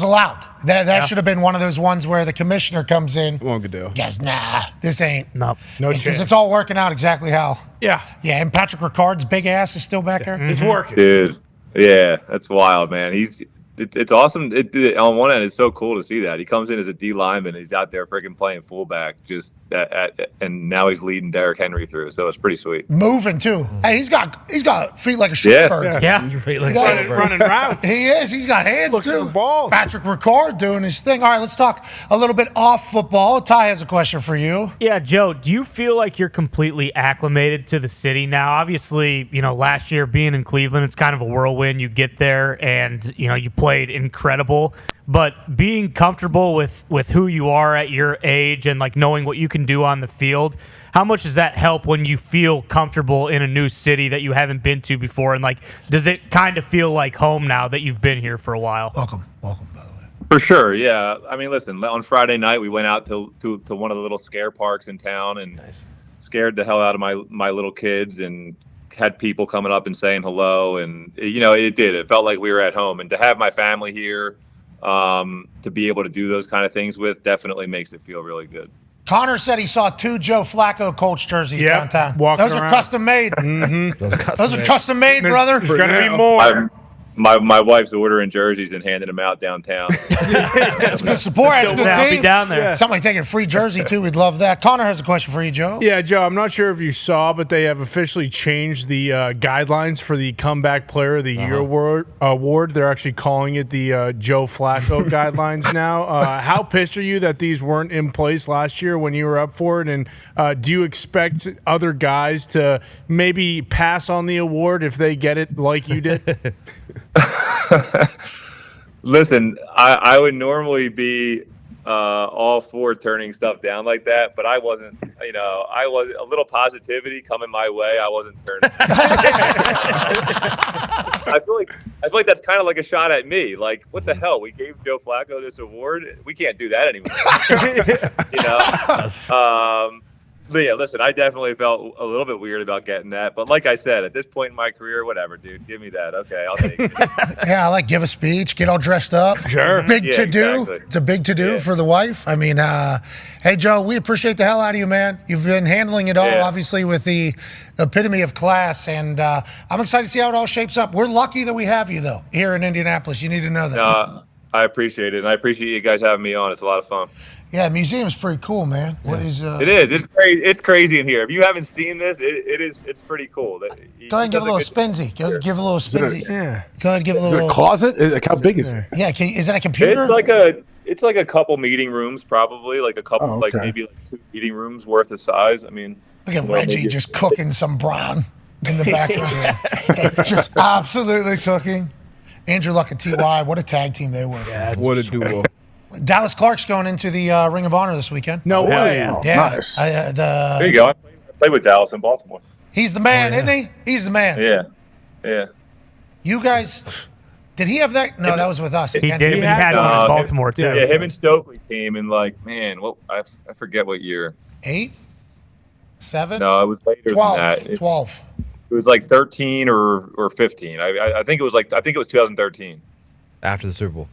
allowed. That should have been one of those ones where the commissioner comes in. Come on, Goodell. Yes, nah, this ain't. No Because chance. it's all working out exactly how. Yeah. Yeah, and Patrick Ricard's big ass is still back there. It's working. Dude, yeah, that's wild, man. It's awesome. On one end, it's so cool to see that he comes in as a D lineman. He's out there freaking playing fullback, and now he's leading Derrick Henry through. So it's pretty sweet. Moving too. Hey, he's got feet like a Schulberg. Running routes. He is. He's got hands Look at too. the ball. Patrick Ricard doing his thing. All right, let's talk a little bit off football. Ty has a question for you. Yeah, Joe, do you feel like you're completely acclimated to the city now? Obviously, last year being in Cleveland, it's kind of a whirlwind. You get there and, you played incredible. But being comfortable with who you are at your age and like knowing what you can do on the field, how much does that help when you feel comfortable in a new city that you haven't been to before? And like, does it kind of feel like home now that you've been here for a while? Welcome, by the way. For sure, yeah. I mean, listen, on Friday night we went out to one of the little scare parks in town and scared the hell out of my little kids and had people coming up and saying hello, and it felt like we were at home. And to have my family here, to be able to do those kind of things with definitely makes it feel really good. Connor said he saw 2 Joe Flacco Colts jerseys downtown. Walking Those are around. custom made. Those are custom made, brother. There's going to be more. My wife's ordering jerseys and handing them out downtown. That's good support. That's good I'll team. be down there. Yeah. Somebody taking a free jersey too. We'd love that. Connor has a question for you, Joe. Yeah, Joe, I'm not sure if you saw, but they have officially changed the guidelines for the Comeback Player of the Year award. They're actually calling it the Joe Flacco guidelines now. How pissed are you that these weren't in place last year when you were up for it? And do you expect other guys to maybe pass on the award if they get it like you did? Listen, I would normally be all for turning stuff down like that, but I wasn't. I was a little positivity coming my way. I wasn't turning. I feel like that's kind of like a shot at me. Like, what the hell? We gave Joe Flacco this award. We can't do that anymore. But yeah, listen, I definitely felt a little bit weird about getting that. But like I said, at this point in my career, whatever, dude. Give me that. Okay, I'll take it. Yeah, I like give a speech, get all dressed up. Sure. Big Yeah, to-do. exactly. It's a big to-do for the wife. I mean, hey, Joe, we appreciate the hell out of you, man. You've been handling it all, obviously, with the epitome of class. And I'm excited to see how it all shapes up. We're lucky that we have you, though, here in Indianapolis. You need to know that. No, I appreciate it, and I appreciate you guys having me on. It's a lot of fun. Yeah, museum's pretty cool, man. What is? It is. It's crazy. It's crazy in here. If you haven't seen this, it is. It's pretty cool. Go ahead and give a little spinsy. Give a little spinsy. Yeah. Go ahead and give a Is it little. a closet? Like, how big is it? Yeah, is that a computer? It's like a couple meeting rooms, probably like a couple, Oh, okay. like maybe like 2 meeting rooms worth of size. I mean, Look at Reggie just cooking some brawn in the background. Just absolutely cooking. Andrew Luck and T.Y., what a tag team they were. Yeah, what a duo. Dallas Clark's going into the Ring of Honor this weekend. No way. Yeah. Nice. there you go. I played with Dallas in Baltimore. He's the man, isn't he? He's the man. Yeah. You guys, did he have that? No, that was with us. He did. He had one in Baltimore, too. Yeah, him and Stokely came in I forget what year. 8? 7? No, it was later 12. than that. 12. It was like 13 or 15. I think it was 2013. After the Super Bowl.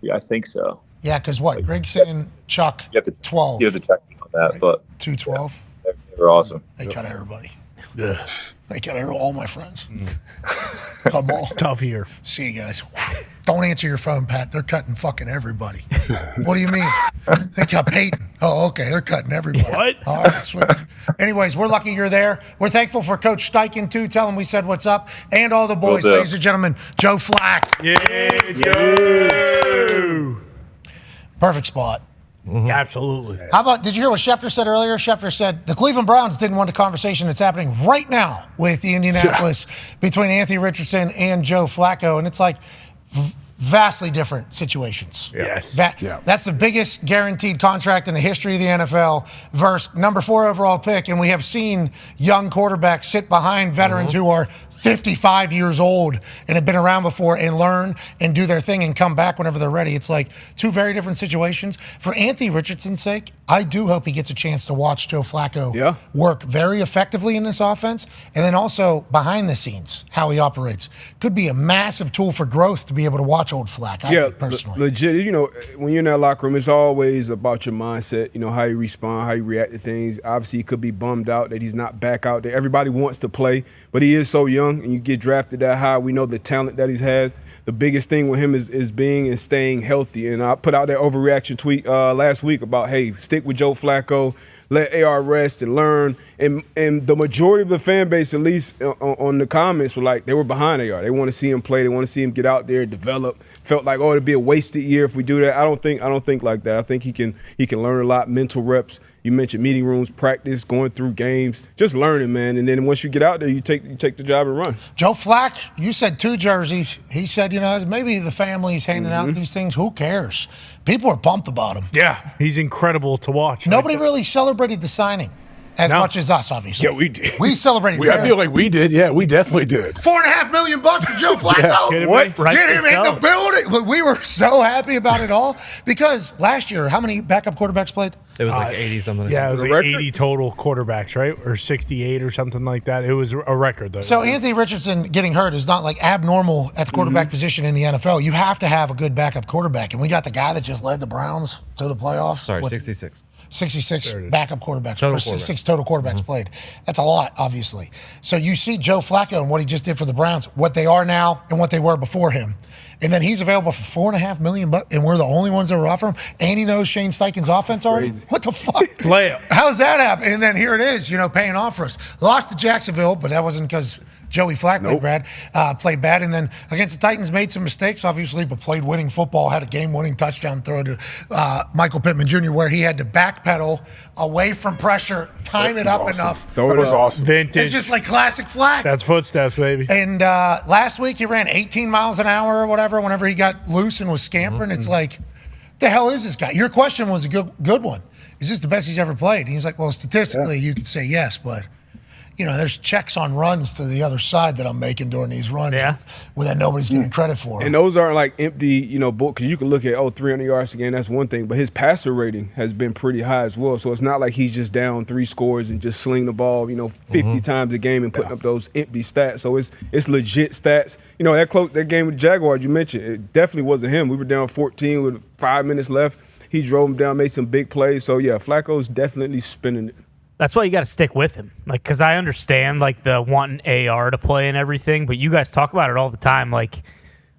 Yeah, I think so. Yeah, because what? Grigson, Chuck, You have to 12. You have to check on that, but 212. they were awesome. They cut everybody. Yeah. They cut all my friends. Cut them all. Tough year. See you guys. Don't answer your phone, Pat. They're cutting fucking everybody. What do you mean? They cut Peyton. Oh, okay. They're cutting everybody. What? All right, sweet. Anyways, we're lucky you're there. We're thankful for Coach Steichen, too. Tell him we said what's up. And all the boys, Will do. ladies and gentlemen. Joe Flack. Yeah, Joe. Perfect spot. Absolutely. How about, did you hear what Schefter said earlier? Schefter said the Cleveland Browns didn't want the conversation that's happening right now with the Indianapolis between Anthony Richardson and Joe Flacco. And it's like, vastly different situations. Yes. That's the biggest guaranteed contract in the history of the NFL versus number 4 overall pick. And we have seen young quarterbacks sit behind veterans who are 55 years old and have been around before and learn and do their thing and come back whenever they're ready. It's like two very different situations. For Anthony Richardson's sake, I do hope he gets a chance to watch Joe Flacco work very effectively in this offense, and then also behind the scenes, how he operates. Could be a massive tool for growth to be able to watch old Flack, I think, personally. Legit. You know, when you're in that locker room, it's always about your mindset, you know, how you respond, how you react to things. Obviously, he could be bummed out that he's not back out there. Everybody wants to play, but he is so young, and you get drafted that high. We know the talent that he has. The biggest thing with him is being and staying healthy. And I put out that overreaction tweet last week about, hey, stick with Joe Flacco, let AR rest and learn. And the majority of the fan base, at least on the comments, were like, they were behind AR. They want to see him play. They want to see him get out there and develop. Felt like, oh, it'd be a wasted year if we do that. I don't think like that. I think he can learn a lot, mental reps. You mentioned meeting rooms, practice, going through games, just learning, man. And then once you get out there, you take the job and run. Joe Flack, you said 2 jerseys. He said, you know, maybe the family's handing out these things. Who cares? People are pumped about him. Yeah, he's incredible to watch. Nobody really celebrated the signing as much as us, obviously. Yeah, we did. We celebrated. I feel like we did. Yeah, we definitely did. $4.5 million for Joe Flacco. Get him What? right Get him in so. the building. Look, we were so happy about it all because last year, how many backup quarterbacks played? It was like 80 something. Yeah, it was like 80 total quarterbacks, right? Or 68 or something like that. It was a record, though. So Anthony Richardson getting hurt is not like abnormal at the quarterback position in the NFL. You have to have a good backup quarterback. And we got the guy that just led the Browns to the playoffs. Sorry, with 66. 66 backup quarterbacks, Total or 6 quarterbacks. total quarterbacks played. That's a lot, obviously. So you see Joe Flacco and what he just did for the Browns, what they are now and what they were before him. And then he's available for $4.5 million, and we're the only ones that were offering him. And he knows Shane Steichen's offense already. Crazy. What the fuck? Play him. How's that happen? And then here it is, you know, paying off for us. Lost to Jacksonville, but that wasn't because Joey Flack played bad. And then against the Titans, made some mistakes, obviously, but played winning football, had a game-winning touchdown throw to Michael Pittman Jr., where he had to backpedal away from pressure, time it up enough. That was awesome. Vintage. It's just like classic Flack. That's footsteps, baby. And last week he ran 18 miles an hour or whatever whenever he got loose and was scampering. It's like, the hell is this guy? Your question was a good one. Is this the best he's ever played? And he's like, well, statistically, you could say yes, but you know, there's checks on runs to the other side that I'm making during these runs that nobody's getting credit for. And those aren't like empty, you know, because you can look at, 300 yards again, that's one thing. But his passer rating has been pretty high as well. So it's not like he's just down 3 scores and just sling the ball, 50 times a game and putting up those empty stats. So it's legit stats. You know, that game with the Jaguars you mentioned, it definitely wasn't him. We were down 14 with 5 minutes left. He drove him down, made some big plays. So, yeah, Flacco's definitely spinning it. That's why you got to stick with him. Like, because I understand, like, the wanting AR to play and everything, but you guys talk about it all the time. Like,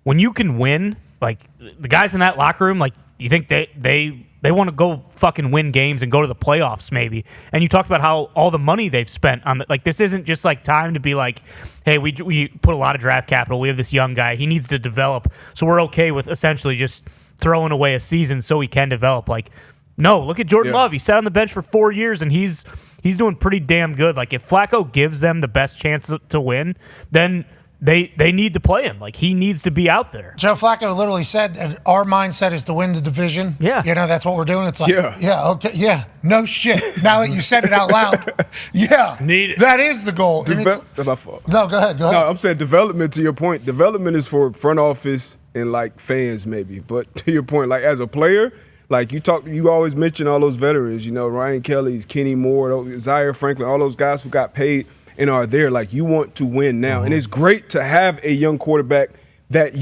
when you can win, like, the guys in that locker room, like, you think they want to go fucking win games and go to the playoffs maybe. And you talked about how all the money they've spent on like, this isn't just, like, time to be like, hey, we put a lot of draft capital. We have this young guy. He needs to develop. So we're okay with essentially just throwing away a season so he can develop. Like, no, look at Jordan Love. He sat on the bench for 4 years, and he's doing pretty damn good. Like, if Flacco gives them the best chance to win, then they need to play him. Like, he needs to be out there. Joe Flacco literally said that our mindset is to win the division. Yeah. You know, that's what we're doing. It's like, okay, no shit. Now that you said it out loud, Need it. that is the goal. And My fault. no, go ahead. No, I'm saying development, to your point. Development is for front office and, like, fans maybe. But to your point, like, as a player – like you always mention all those veterans, Ryan Kelly's, Kenny Moore, Zaire Franklin, all those guys who got paid and are there. Like, you want to win now. And it's great to have a young quarterback that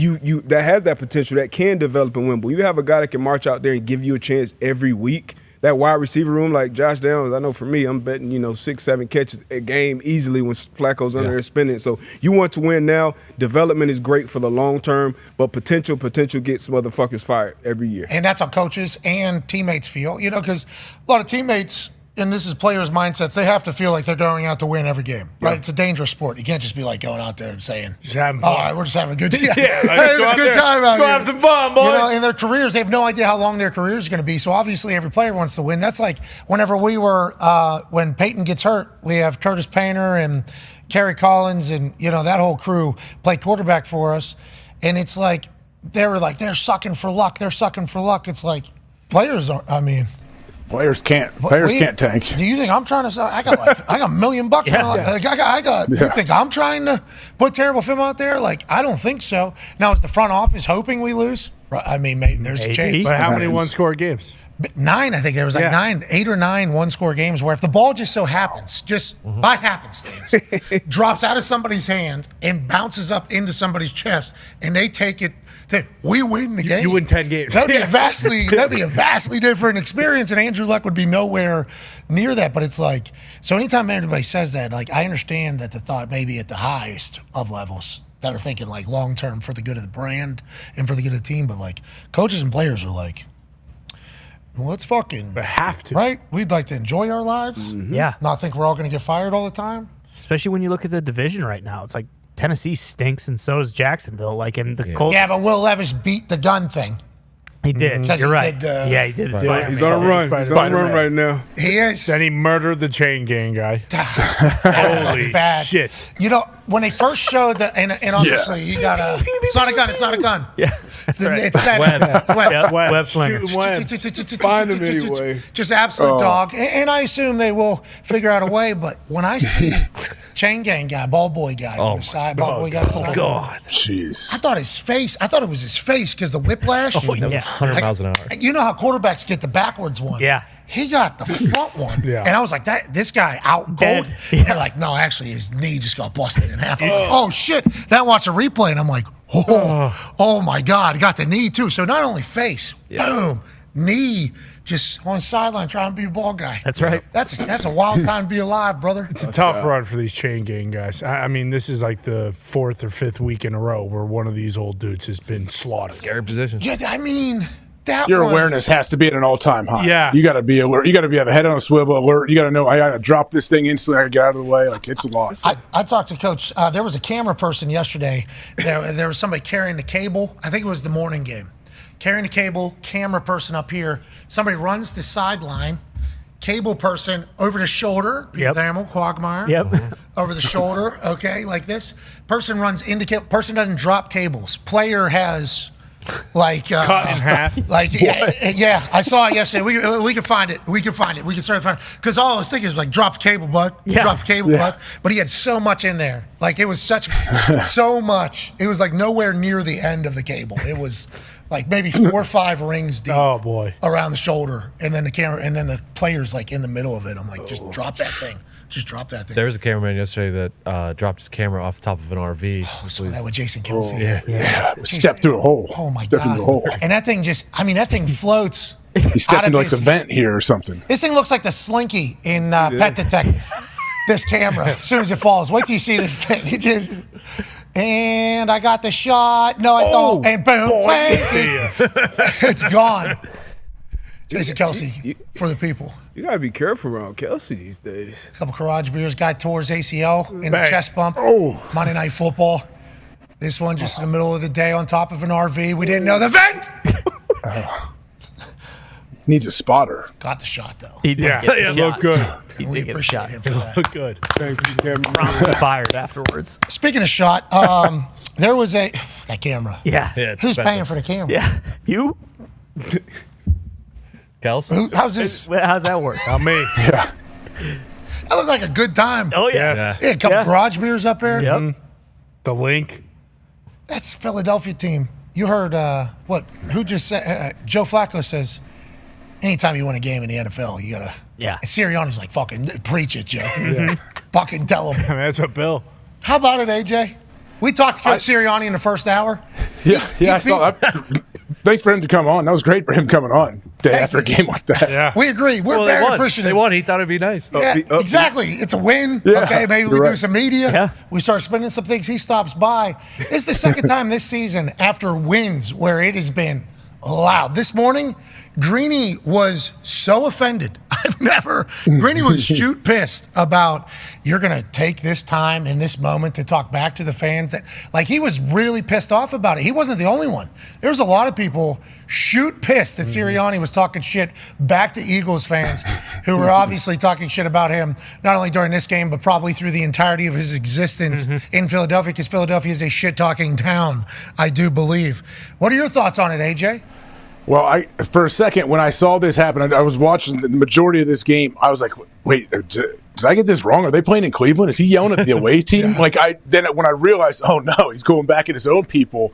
that has that potential, that can develop and win. But you have a guy that can march out there and give you a chance every week. That wide receiver room, like Josh Downs, I know for me, I'm betting, 6-7 catches a game easily when Flacco's under there spinning. So you want to win now. Development is great for the long term, but potential gets motherfuckers fired every year. And that's how coaches and teammates feel, because a lot of teammates, and this is players' mindsets, they have to feel like they're going out to win every game, right? It's a dangerous sport. You can't just be like going out there and saying, just having fun. All right, we're just having a good time. Like, hey, it was a good time out here. Let's go here. have some fun, boys. In their careers, they have no idea how long their career is going to be. So obviously every player wants to win. That's like whenever we were, when Peyton gets hurt, we have Curtis Painter and Kerry Collins and, that whole crew play quarterback for us. And it's like, they were like, they're sucking for luck. They're sucking for luck. It's like players are. I mean, players can't tank. Do you think I'm trying to sell? I got $1 million bucks. Yeah. I got. You think I'm trying to put terrible film out there? Like, I don't think so. Now, is the front office hoping we lose? I mean, maybe there's a chance. But how many one-score games? 9, I think there was like 8 or 9 one-score games where if the ball just so happens, by happenstance, drops out of somebody's hand and bounces up into somebody's chest, and they take it, we win the game. You win 10 games. That'd be a vastly different experience, and Andrew Luck would be nowhere near that. But it's like, so anytime anybody says that, like, I understand that the thought maybe at the highest of levels that are thinking like long term for the good of the brand and for the good of the team, but like coaches and players are like, well, let's fucking have to, right? We'd like to enjoy our lives, Yeah. not think we're all going to get fired all the time. Especially when you look at the division right now. It's like Tennessee stinks and so does Jacksonville. Like, and the Colts. Yeah, but Will Levis beat the gun thing. He did. Because You're he right. did, Yeah, he did. He's on a run. He's on a run right now. He is. Then he murdered the chain gang guy. Holy bad. shit! You know when they first showed the and obviously you got a. It's not a gun. It's not a gun. Yeah, that's right. It's that. Web. It's web. Yep, web slinger. Find him anyway. Just absolute dog. And I assume they will figure out a way. But when I see chain gang guy, ball boy guy on the side, ball boy guy on the side. God. Jeez. I thought his face. I thought it was his face because the whiplash. That was 100 miles an hour. You know how quarterbacks get the backwards one. Yeah. He got the front one. Yeah. And I was like, this guy out cold. They're like, no, actually his knee just got busted in half. I'm like, oh shit. Then I watched a replay and I'm like, oh my God, he got the knee too. So not only face, boom, knee, just on the sideline trying to be a ball guy. That's right. That's a wild time to be alive, brother. It's a tough run for these chain gang guys. I mean, this is like the 4th or 5th week in a row where one of these old dudes has been slaughtered. Scary position. Yeah, I mean, that Your one, awareness has to be at an all-time high. Yeah. You got to be alert. You got to have a head on a swivel alert. You got to know, I got to drop this thing instantly. I got to get out of the way. Like, it's a loss. I talked to Coach. There was a camera person yesterday. There was somebody carrying the cable. I think it was the morning game. Carrying the cable, camera person up here. Somebody runs the sideline. Cable person over the shoulder. Yep. Thermal Quagmire. Yep. Over the shoulder. Okay, like this. Person runs into cable. Person doesn't drop cables. Player has like cut in half. Like yeah, I saw it yesterday. We can find it. We can find it. We can certainly find it. Because all I was thinking is like drop the cable, bud. Drop the cable, bud. But he had so much in there. Like it was so much. It was like nowhere near the end of the cable. It was like maybe 4 or 5 rings deep. Oh boy. Around the shoulder, and then the camera, and then the player's like in the middle of it. I'm like, just drop that thing. Just drop that thing. There was a cameraman yesterday that dropped his camera off the top of an RV. Oh, so that with Jason Kelsey. Yeah. Step through a hole. Oh my Step God. through the hole. And that thing that thing floats. He stepped out of into like his- the vent here or something. This thing looks like the Slinky in Pet Detective. This camera, as soon as it falls. Wait till you see this thing. It just, and I got the shot. No, I don't. And boom, it's gone. Jason Kelsey for the people. You gotta be careful around Kelsey these days. A couple garage beers. Guy tore his ACL in the chest bump. Oh. Monday Night Football. This one just in the middle of the day on top of an RV. We didn't know the vent. Needs a spotter. Got the shot though. He did Yeah, get the it shot. looked good. We appreciate him for that. Looked good. Thank you, Cameron. Fired afterwards. Speaking of shot, there was that camera. Yeah. it's Who's expensive. paying for the camera? Yeah. You? Kels? How's this? How's that work? Not me. Yeah. That looked like a good time. Oh yeah. Yes. Yeah, a couple garage beers up there. Yep. The link. That's Philadelphia team. You heard what? Who just said? Joe Flacco says, anytime you win a game in the NFL, you gotta. Yeah. And Sirianni's like, fucking preach it, Joe. Fucking tell him. I mean, that's what Bill. How about it, AJ? We talked to Coach Sirianni in the first hour. Yeah, He I saw that. Thanks for him to come on. That was great for him coming on day after a game like that. Yeah. We agree. We're Well, very they won. appreciative. They won. He thought it'd be nice. Yeah, exactly. It's a win. Yeah, okay, maybe we you're do right. some media. Yeah. We start spending some things. He stops by. It's the second time this season after wins where it has been loud. This morning, Greeny was so offended. Greeny was shoot pissed about you're going to take this time in this moment to talk back to the fans. That he was really pissed off about it. He wasn't the only one. There was a lot of people shoot pissed that Sirianni was talking shit back to Eagles fans who were obviously talking shit about him, not only during this game, but probably through the entirety of his existence in Philadelphia, because Philadelphia is a shit-talking town, I do believe. What are your thoughts on it, AJ? Well, for a second, when I saw this happen, I was watching the majority of this game. I was like, wait, did I get this wrong? Are they playing in Cleveland? Is he yelling at the away team? Then when I realized, oh, no, he's going back at his own people.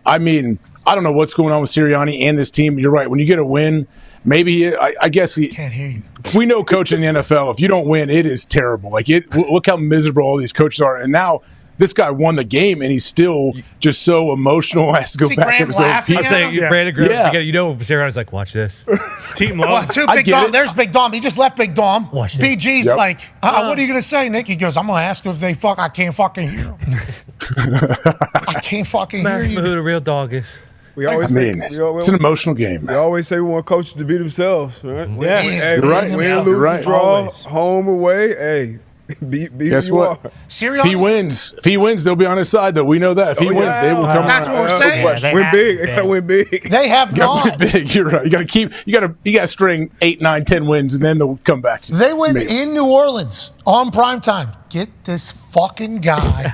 I mean, I don't know what's going on with Sirianni and this team. You're right. When you get a win, maybe I guess can't hear you. We know coaching in the NFL, if you don't win, it is terrible. Look how miserable all these coaches are. And now this guy won the game, and he's still just so emotional. Has to go back at his own people. I say, Brandon Graham, Sirianni's like, watch this. Team loves. Big Dom. There's Big Dom. He just left Big Dom. Watch this. BG's what are you going to say, Nick? He goes, I'm going to ask him if they fuck. I can't fucking hear him. I can't fucking hear you. Who the real dog is. It's an emotional game. We always say we want coaches to be themselves, right? You're right. Win, lose, draw, home, away. Hey, be guess who you what? are. If he wins, theyll be on his side, though. We know that. If he wins, they will come. That's what we're saying. Win big. They gotta win big. They have not. Win big. You're right. You got to string 8, 9, 10 wins, and then they'll come back. They win in New Orleans on primetime. Get this fucking guy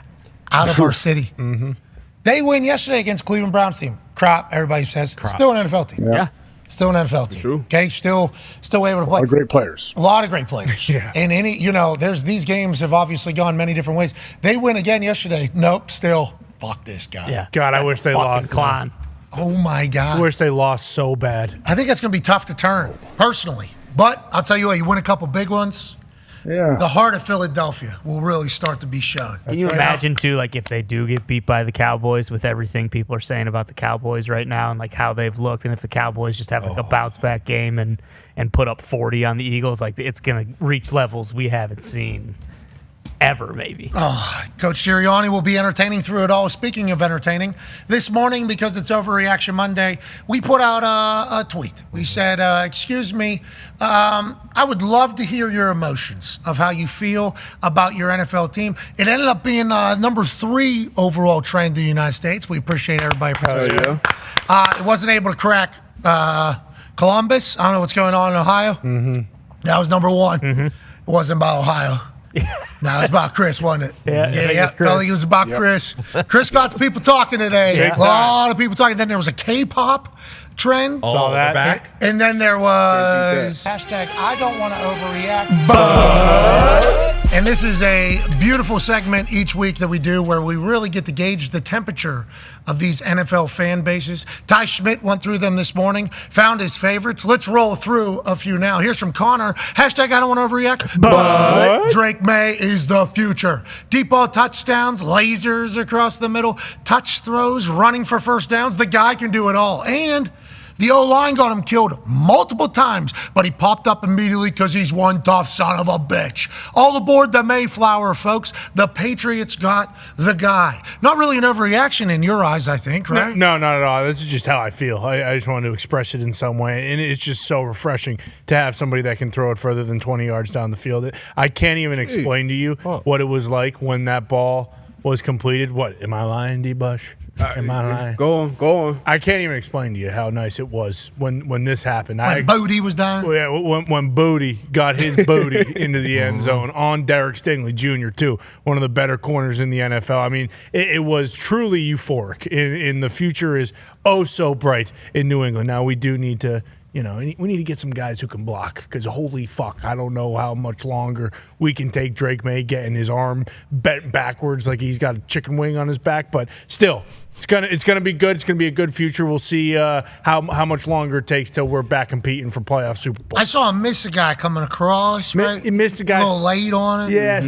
out of our city. They win yesterday against Cleveland Browns team. Crap, everybody says. Still an NFL team. Yeah. Still an NFL team. True. Okay, still able to play. A lot of great players. A lot of great players. And there's these games have obviously gone many different ways. They win again yesterday. Nope, still fuck this guy. Yeah. God, I wish they lost. Clown. Oh my God. I wish they lost so bad. I think that's going to be tough to turn, personally. But I'll tell you what, you win a couple big ones. Yeah. The heart of Philadelphia will really start to be shown. Can you imagine, too, if they do get beat by the Cowboys with everything people are saying about the Cowboys right now and, how they've looked, and if the Cowboys just have, a bounce-back game and put up 40 on the Eagles, it's going to reach levels we haven't seen ever, maybe. Coach Sirianni will be entertaining through it all. Speaking of entertaining, this morning, because it's Overreaction Monday, we put out a tweet. We said, excuse me, I would love to hear your emotions of how you feel about your NFL team. It ended up being number 3 overall trend in the United States. We appreciate everybody participating. It wasn't able to crack Columbus. I don't know what's going on in Ohio. That was number 1. It wasn't about Ohio. No, it was about Chris, wasn't it? Yeah. I think it was about Chris. Chris got the people talking today. Yeah. A lot of people talking. Then there was a K-pop trend. Saw that. Back. And then there was hashtag I don't want to overreact, but. And this is a beautiful segment each week that we do where we really get to gauge the temperature of these NFL fan bases. Ty Schmidt went through them this morning, found his favorites. Let's roll through a few now. Here's from Connor. Hashtag I don't want to overreact, but Drake May is the future. Deep ball touchdowns, lasers across the middle, touch throws, running for first downs. The guy can do it all. And the O-line got him killed multiple times, but he popped up immediately because he's one tough son of a bitch. All aboard the Mayflower, folks. The Patriots got the guy. Not really an overreaction in your eyes, I think, right? No, not at all. This is just how I feel. I just wanted to express it in some way, and it's just so refreshing to have somebody that can throw it further than 20 yards down the field. I can't even explain to you what it was like when that ball was completed. What, am I lying, D-Bush? Am I lying? Go on. I can't even explain to you how nice it was when this happened. When Booty was down? Yeah, when Booty got his booty into the end zone on Derek Stingley Jr., too, one of the better corners in the NFL. I mean, it was truly euphoric. In the future is oh so bright in New England. Now we do need to we need to get some guys who can block because holy fuck, I don't know how much longer we can take Drake May getting his arm bent backwards like he's got a chicken wing on his back. But still, it's gonna be good. It's gonna be a good future. We'll see how much longer it takes till we're back competing for playoff Super Bowl. I saw him miss a guy coming across. Right? He missed a guy a little late on it. Yeah,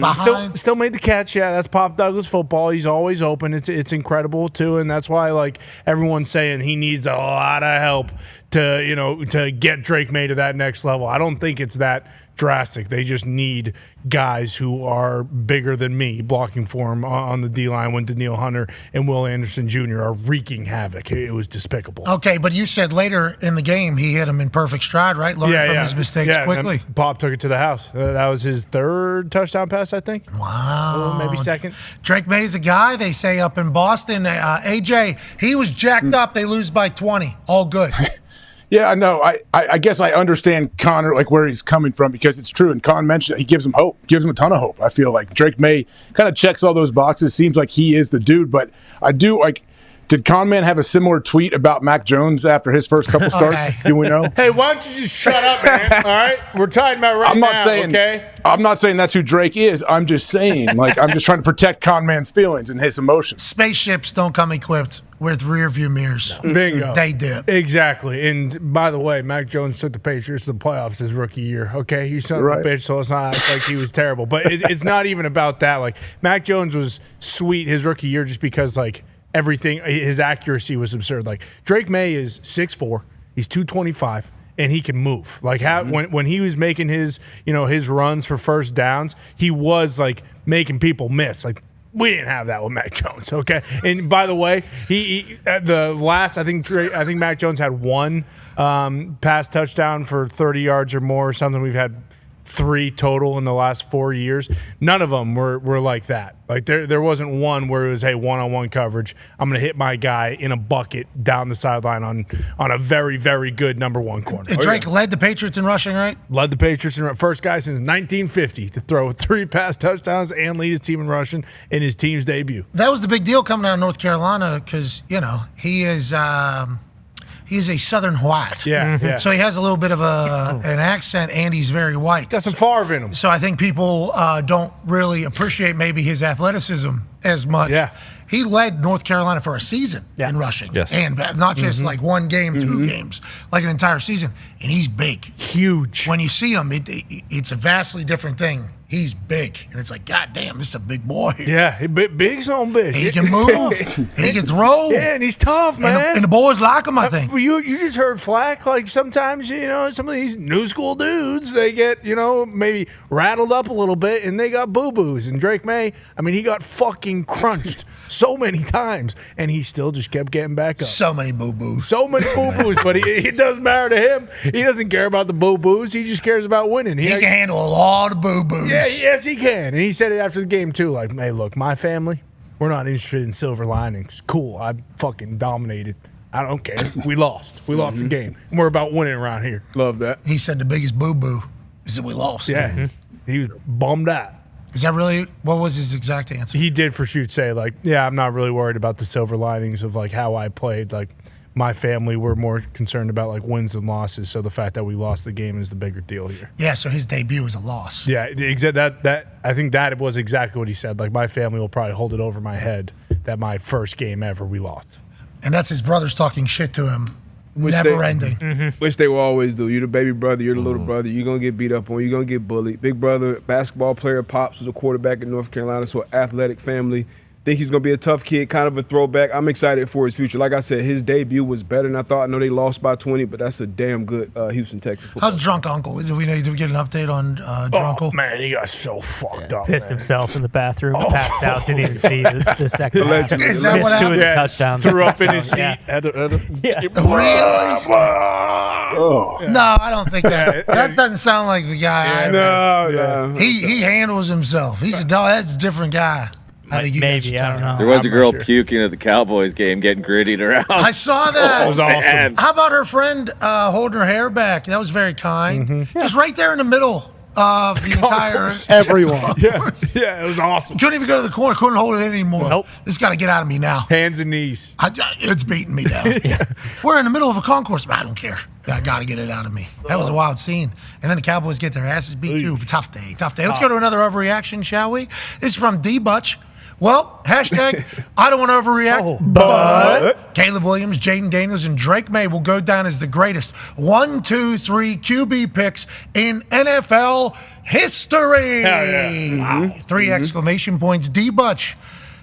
still made the catch. Yeah, that's Pop Douglas football. He's always open. It's incredible too, and that's why everyone's saying he needs a lot of help to get Drake May to that next level. I don't think it's that drastic. They just need guys who are bigger than me blocking for him on the D-line when Daniil Hunter and Will Anderson Jr. are wreaking havoc. It was despicable. Okay, but you said later in the game he hit him in perfect stride, right? Learning from his mistakes quickly. Pop took it to the house. That was his third touchdown pass, I think. Wow. Maybe second. Drake May's a guy, they say, up in Boston. AJ, he was jacked up. They lose by 20. All good. Yeah, I know. I guess I understand Connor, like where he's coming from, because it's true. And Con mentioned he gives him hope, gives him a ton of hope. I feel like Drake May kind of checks all those boxes. Seems like he is the dude. But I do like. Did Conman have a similar tweet about Mac Jones after his first couple starts? Do we know? Hey, why don't you just shut up, man? All right, we're talking about okay? I'm not saying that's who Drake is. I'm just saying, like, I'm just trying to protect Conman's feelings and his emotions. Spaceships don't come equipped with rear view mirrors. Bingo. They did. Exactly. And by the way, Mac Jones took the Patriots to the playoffs his rookie year. Okay, he's son of a bitch, so it's not like he was terrible. But it's not even about that. Like, Mac Jones was sweet his rookie year just because, like, everything, his accuracy was absurd. Like, Drake May is 6'4", he's 225, and he can move. Like, when he was making his runs for first downs, he was like making people miss. Like, we didn't have that with Mac Jones, okay? And by the way, he the last I think Mac Jones had one pass touchdown for 30 yards or more or something. We've had 3 total in the last 4 years. None of them were like that. Like there wasn't one where it was, hey, one-on-one coverage. I'm going to hit my guy in a bucket down the sideline on a very, very good number 1 corner. And Drake led the Patriots in rushing, right? Led the Patriots in first guy since 1950 to throw 3 pass touchdowns and lead his team in rushing in his team's debut. That was the big deal coming out of North Carolina because, he is a Southern white. Yeah. So he has a little bit of an accent, and he's very white. Got some Favre in him. So I think people don't really appreciate maybe his athleticism as much. Yeah. He led North Carolina for a season in rushing. Yes. And not just like one game, 2 games, like an entire season. And he's big. Huge. When you see him, it's a vastly different thing. He's big. And it's like, God damn, this is a big boy. Yeah, big's on big. He can move, and he can throw. Yeah, and he's tough, man. And the boys like him, I think. You just heard flack. Like, sometimes, some of these new school dudes, they get, maybe rattled up a little bit, and they got boo-boos. And Drake May, he got fucking crunched so many times, and he still just kept getting back up. So many boo-boos. So many boo-boos, but it doesn't matter to him. He doesn't care about the boo-boos. He just cares about winning. He can handle a lot of boo-boos. Yeah, yes, he can. And he said it after the game, too. Like, hey, look, my family, we're not interested in silver linings. Cool, I fucking dominated. I don't care. We lost. We lost the game. And we're about winning around here. Love that. He said the biggest boo-boo is that we lost. Yeah. He was bummed out. Is that really, what was his exact answer? He did for shoot say, like, yeah, I'm not really worried about the silver linings of, like, how I played. Like, my family, we're more concerned about, like, wins and losses. So the fact that we lost the game is the bigger deal here. Yeah, so his debut was a loss. Yeah, I think that was exactly what he said. Like, my family will probably hold it over my head that my first game ever we lost. And that's his brothers talking shit to him. Never ending. Which they will always do. You're the baby brother, you're the little brother, you're going to get beat up on, you're going to get bullied. Big brother, basketball player, Pops was a quarterback in North Carolina, so athletic family. Think he's going to be a tough kid, kind of a throwback. I'm excited for his future. Like I said, his debut was better than I thought. I know they lost by 20, but that's a damn good Houston, Texas football. How's Drunk Uncle? Did we get an update on Drunk Uncle? Man, he got so fucked up. Pissed himself in the bathroom, passed out, didn't even see the second half. Is that what happened? Missed 2 of the touchdowns. Threw up in his seat. Yeah. No, I don't think that. That doesn't sound like the guy. No. He handles himself. He's a dog. That's a different guy. I think you guys should I don't know. There was a girl puking at the Cowboys game, getting grittied around. I saw that. That was awesome. Man. How about her friend holding her hair back? That was very kind. Just right there in the middle of the entire Everyone. Yeah, it was awesome. Couldn't even go to the corner. Couldn't hold it anymore. Nope. This got to get out of me now. Hands and knees. It's beating me down. We're in the middle of a concourse, but I don't care. I got to get it out of me. That was a wild scene. And then the Cowboys get their asses beat too. Tough day. Let's go to another overreaction, shall we? This is from D-Butch. Well, hashtag, I don't want to overreact, but Caleb Williams, Jaden Daniels, and Drake May will go down as the greatest 1, 2, 3 QB picks in NFL history. Hell yeah. Wow. 3 exclamation points. D-Butch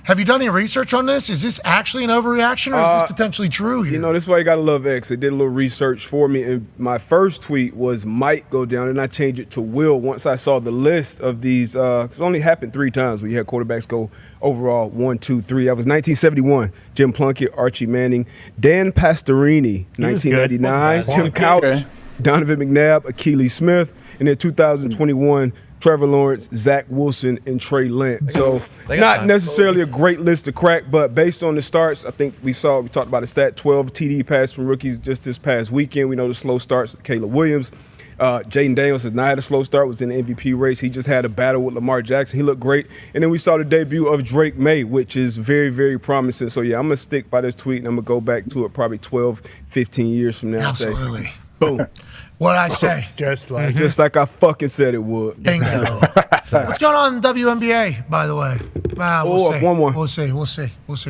Have you done any research on this? Is this actually an overreaction, or is this potentially true here? You know, this is why you got to love X. They did a little research for me, and my first tweet was might go down, and I changed it to will once I saw the list of these. It's only happened 3 times where you had quarterbacks go overall 1, 2, 3. That was 1971. Jim Plunkett, Archie Manning, Dan Pastorini, 1999, Tim Couch, Donovan McNabb, Achilles Smith, and then 2021. Trevor Lawrence, Zach Wilson, and Trey Lance. So not necessarily a great list to crack, but based on the starts, I think we talked about the stat, 12 TD pass from rookies just this past weekend. We know the slow starts, Caleb Williams. Jaden Daniels has not had a slow start, was in the MVP race. He just had a battle with Lamar Jackson. He looked great. And then we saw the debut of Drake May, which is very, very promising. So, yeah, I'm going to stick by this tweet, and I'm going to go back to it probably 12, 15 years from now. Absolutely. Say, boom. What'd I say? Just like I fucking said it would. Bingo. What's going on in WNBA, by the way? We'll see. One more. We'll see.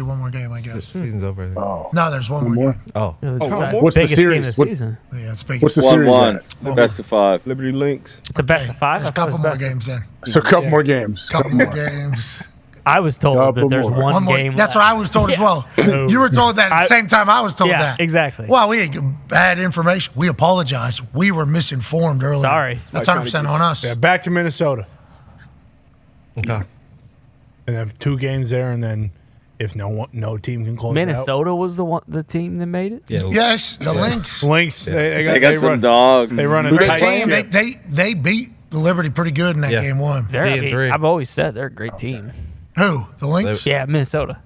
One more game, I guess. Season's over. No, there's one more game. Oh. What's the series? Yeah, it's big. What's the series? 1-1. Best of 5. Liberty Lynx. It's a best of 5. There's a couple more games then. So a couple more games. Couple more games. I was told that there's one more. game. That's what I was told as well. You were told that at the same time I was told that. Exactly. Well, we had bad information. We apologize. We were misinformed earlier. Sorry. That's 100% on us. Yeah, back to Minnesota. Okay. And have 2 games there, and then if no team can close Minnesota was the team that made it? Yeah. Yes, the Lynx. Lynx. They got some dogs. They run a Good tight team. ship. They beat the Liberty pretty good in that game 1. I've always said they're a great team. Who? The Lynx? Yeah, Minnesota.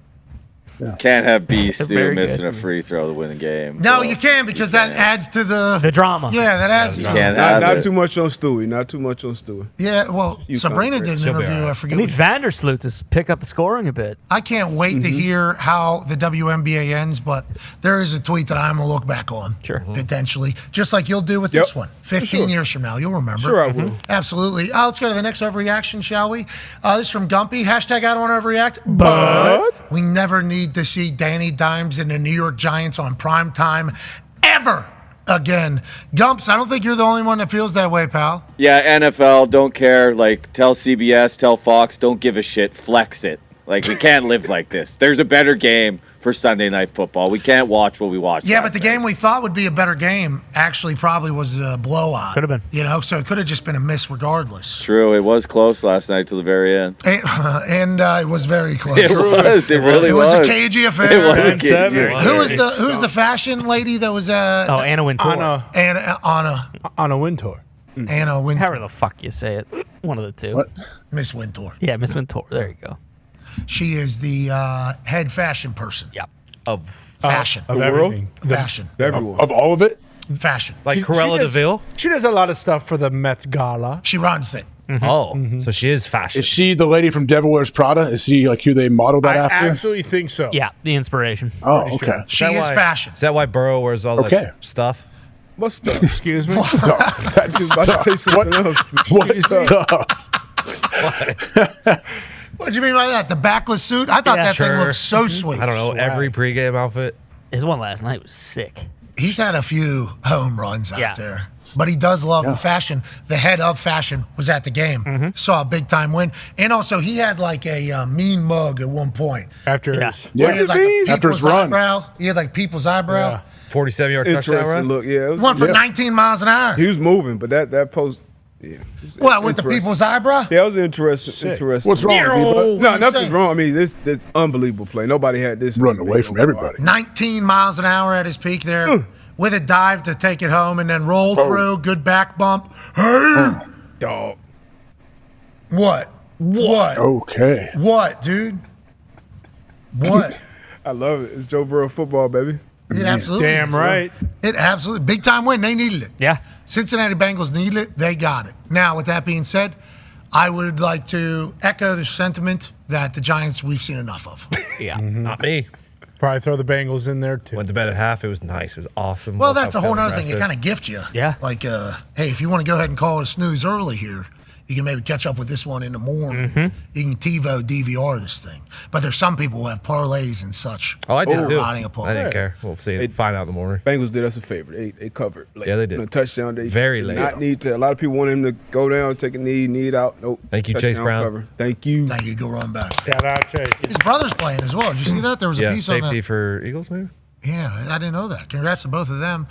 Can't have Beast Very missing good. a free throw to win a game. No, you can because that adds to the drama. Yeah, that adds to can't it. have Not it. too much on Stewie. Not too much on Stewie. Yeah, well, Sabrina did an interview. I forget. We need Vandersloot to pick up the scoring a bit. I can't wait to hear how the WNBA ends, but there is a tweet that I'm going to look back on. Sure. Potentially. Just like you'll do with this one. 15 years from now, you'll remember. Sure I will. Absolutely. Let's go to the next overreaction, shall we? This is from Gumpy. Hashtag I don't want to overreact, but we never need to see Danny Dimes and the New York Giants on prime time ever again. Gumps, I don't think you're the only one that feels that way, pal. Yeah, NFL, don't care. Like, tell CBS, tell Fox, don't give a shit. Flex it. Like, we can't live like this. There's a better game for Sunday Night Football. We can't watch what we watched. Yeah, but the game we thought would be a better game actually probably was a blowout. Could have been. You know, so it could have just been a miss regardless. True, it was close last night to the very end. And it was very close. It was. It really was. It was a cagey affair. It was a cagey affair. Who's the fashion lady that was Anna Wintour. Anna Wintour. Anna Wintour. However the fuck you say it. One of the two. What? Miss Wintour. Yeah, Miss Wintour. There you go. She is the head fashion person. Yep. Of fashion. Of everything. Fashion. Everyone. Of all of it? Fashion. Like Cruella DeVille? She does a lot of stuff for the Met Gala. She runs it. Oh, so she is fashion. Is she the lady from Devil Wears Prada? Is she like who they modeled that I after? actually think so. Yeah, the inspiration. Oh, okay. She is fashion. Is that why Burrow wears all that stuff? What stuff? Excuse me? I was about to say something else. What stuff? What do you mean by that? The backless suit? I thought that thing looked so sweet. I don't know. Every pregame outfit. His one last night was sick. He's had a few home runs out there. But he does love the fashion. The head of fashion was at the game. Saw a big time win. And also, he had like a mean mug at one point. After his after his run. Eyebrow. He had like people's eyebrow. 47-yard touchdown Interesting run? look. Yeah, it He went for 19 miles an hour. He was moving, but that post. Yeah. What, with the people's eyebrow? Yeah, it was interesting. What's wrong, Viva? No, nothing's wrong. I mean, this unbelievable play. Nobody had this. Running away from everybody. 19 miles an hour at his peak there. With a dive to take it home and then roll through. Good back bump. Hey! Dog. What? Okay. What, dude? What? I love it. It's Joe Burrow football, baby. It absolutely Damn is. right. It absolutely. Big time win. They needed it. Yeah. Cincinnati Bengals needed it. They got it. Now, with that being said, I would like to echo the sentiment that the Giants we've seen enough of. Yeah, not me. Probably throw the Bengals in there too. Went to bed at half. It was nice. It was awesome. Well, Woke that's a up whole feeling other thing. It aggressive. kind of gift you. Yeah. Like, hey, if you want to go ahead and call it a snooze early here, you can maybe catch up with this one in the morning. Mm-hmm. You can TiVo DVR this thing. But there's some people who have parlays and such. Oh, I did too. Riding a parlay. I didn't care. We'll see. Find out in the morning. Bengals did us a favor. They covered. Late. Yeah, they did. A touchdown. They Very did late. Not need to. A lot of people want him to go down, take a knee it out. Nope. Thank you, Touchdown Chase Brown. Cover. Thank you. Thank you. Go run back. Shout out, Chase. His brother's playing as well. Did you see that? There was a piece on that. Safety for Eagles, maybe? Yeah, I didn't know that. Congrats to both of them.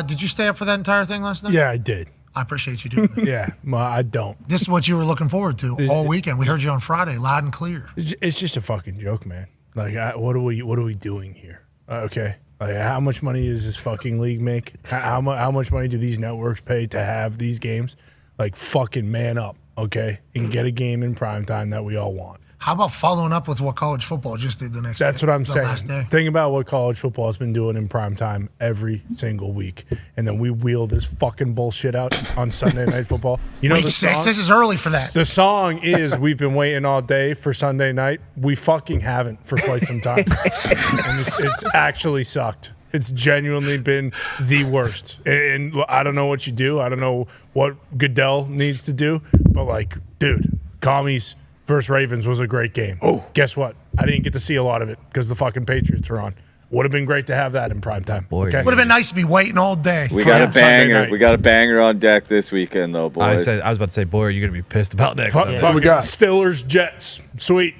Did you stay up for that entire thing last night? Yeah, I did. I appreciate you doing that. Yeah, well, I don't. This is what you were looking forward to all weekend. We heard you on Friday, loud and clear. It's just a fucking joke, man. Like, what are we doing here? Okay, like, how much money does this fucking league make? How much money do these networks pay to have these games? Like, fucking man up, okay, and get a game in primetime that we all want. How about following up with what college football just did the next day? That's what I'm the saying. Last day. Think about what college football has been doing in prime time every single week, and then we wheel this fucking bullshit out on Sunday Night Football. You know, Week the 6. song? This is early for that. The song is "We've been waiting all day for Sunday night." We fucking haven't for quite some time, and it's actually sucked. It's genuinely been the worst. And I don't know what you do. I don't know what Goodell needs to do, but like, dude, Commies versus Ravens was a great game. Oh, guess what? I didn't get to see a lot of it because the fucking Patriots were on. Would have been great to have that in primetime. Okay? Would have been nice to be waiting all day. We got a banger. We got a banger on deck this weekend, though, boys. I was about to say, boy, are you going to be pissed about next? Fucking Steelers, Jets. Sweet.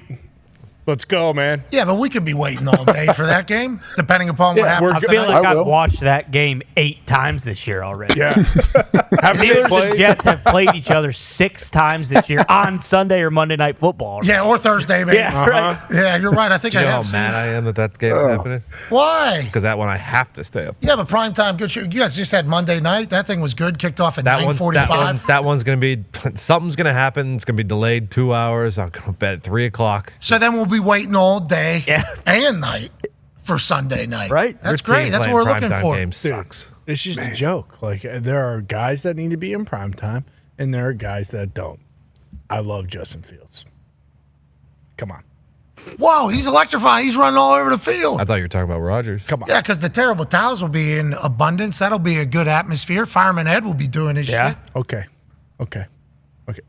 Let's go, man. Yeah, but we could be waiting all day for that game, depending upon what happens. I feel like tonight. I've watched that game 8 times this year already. Yeah. Steelers and Jets have played each other 6 times this year on Sunday or Monday Night Football. Yeah, or Thursday, man. Yeah, right. Yeah, you're right. I think Do you I know have how seen mad it. I am that game's happening? Why? Because that one I have to stay up. Yeah, but primetime, good show. You guys just had Monday night. That thing was good. Kicked off at That 9:45. one's going to be something's going to happen. It's going to be delayed 2 hours. I'm going to bed at 3 o'clock. So then we'll be waiting all day and night for Sunday night. Right. That's great. That's what we're looking for. Game sucks. It's just a joke. Like, there are guys that need to be in primetime, and there are guys that don't. I love Justin Fields. Come on. Whoa, he's electrifying. He's running all over the field. I thought you were talking about Rodgers. Come on. Yeah, because the terrible towels will be in abundance. That'll be a good atmosphere. Fireman Ed will be doing his shit. Okay.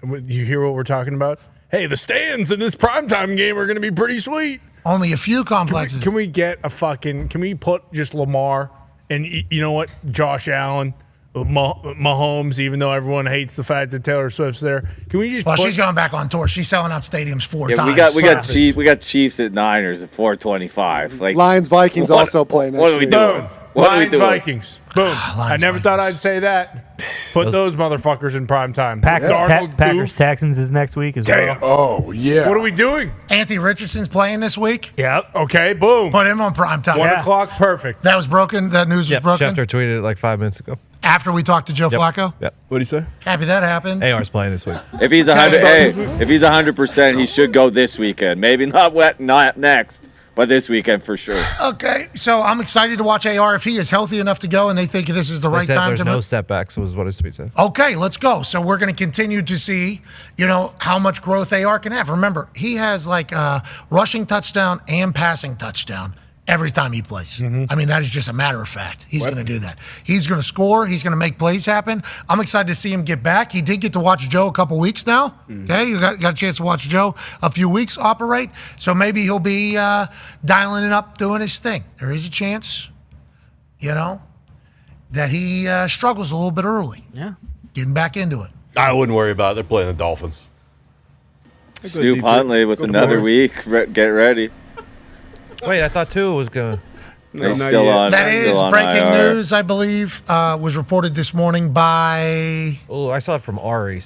You hear what we're talking about? Hey, the stands in this primetime game are going to be pretty sweet. Only a few complexes. Can we get can we put just Lamar and, you know what, Josh Allen, Mahomes, even though everyone hates the fact that Taylor Swift's there. Can we just Well, she's going back on tour. She's selling out stadiums 4 Yeah, times. we got Chiefs at Niners at 425. Like Lions Vikings also playing. What are we doing? What are we Lions doing? Vikings. Boom. I never thought I'd say that. Put those motherfuckers in prime time. Packers Texans is next week as well. Oh, yeah. What are we doing? Anthony Richardson's playing this week. Yep. Okay, boom. Put him on prime time. 1 o'clock, perfect. That was broken. That news was broken. Schefter tweeted it like 5 minutes ago. After we talked to Joe Flacco. Yep. What'd he say? Happy that happened. AR's playing this week. If he's 100%, he should go this weekend. Maybe not next, but this weekend for sure. Okay, so I'm excited to watch AR if he is healthy enough to go and they think this is the They right said time there's to no move. setbacks, was what his tweet said. Okay, let's go. So we're going to continue to see, how much growth AR can have. Remember, he has like a rushing touchdown and passing touchdown every time he plays. I mean, that is just a matter of fact. He's going to do that. He's going to score. He's going to make plays happen. I'm excited to see him get back. He did get to watch Joe a couple weeks now. Okay, you got a chance to watch Joe a few weeks operate. So maybe he'll be dialing it up, doing his thing. There is a chance, that he struggles a little bit early. Yeah. Getting back into it. I wouldn't worry about it. They're playing the Dolphins. Stu Huntley with another week. Get ready. Wait, I thought Tua was going to. He's still on. That still is on breaking IR. news, I believe, was reported this morning by Oh, I saw it from Ari,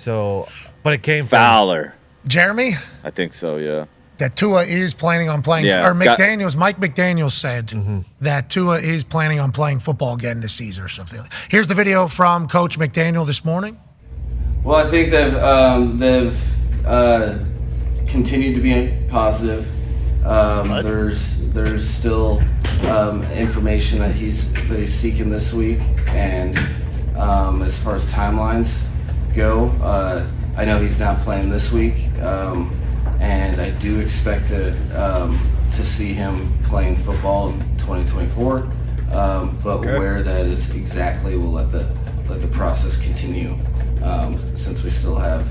but it came Fowler. Jeremy. I think so, yeah. That Tua is planning on playing, Yeah, or got- Mike McDaniels said that Tua is planning on playing football again this season or something. Here's the video from Coach McDaniel this morning. Well, I think they've continued to be positive. There's still information that he's seeking this week, and as far as timelines go, I know he's not playing this week, and I do expect to see him playing football in 2024. But where that is exactly, we'll let the process continue, since we still have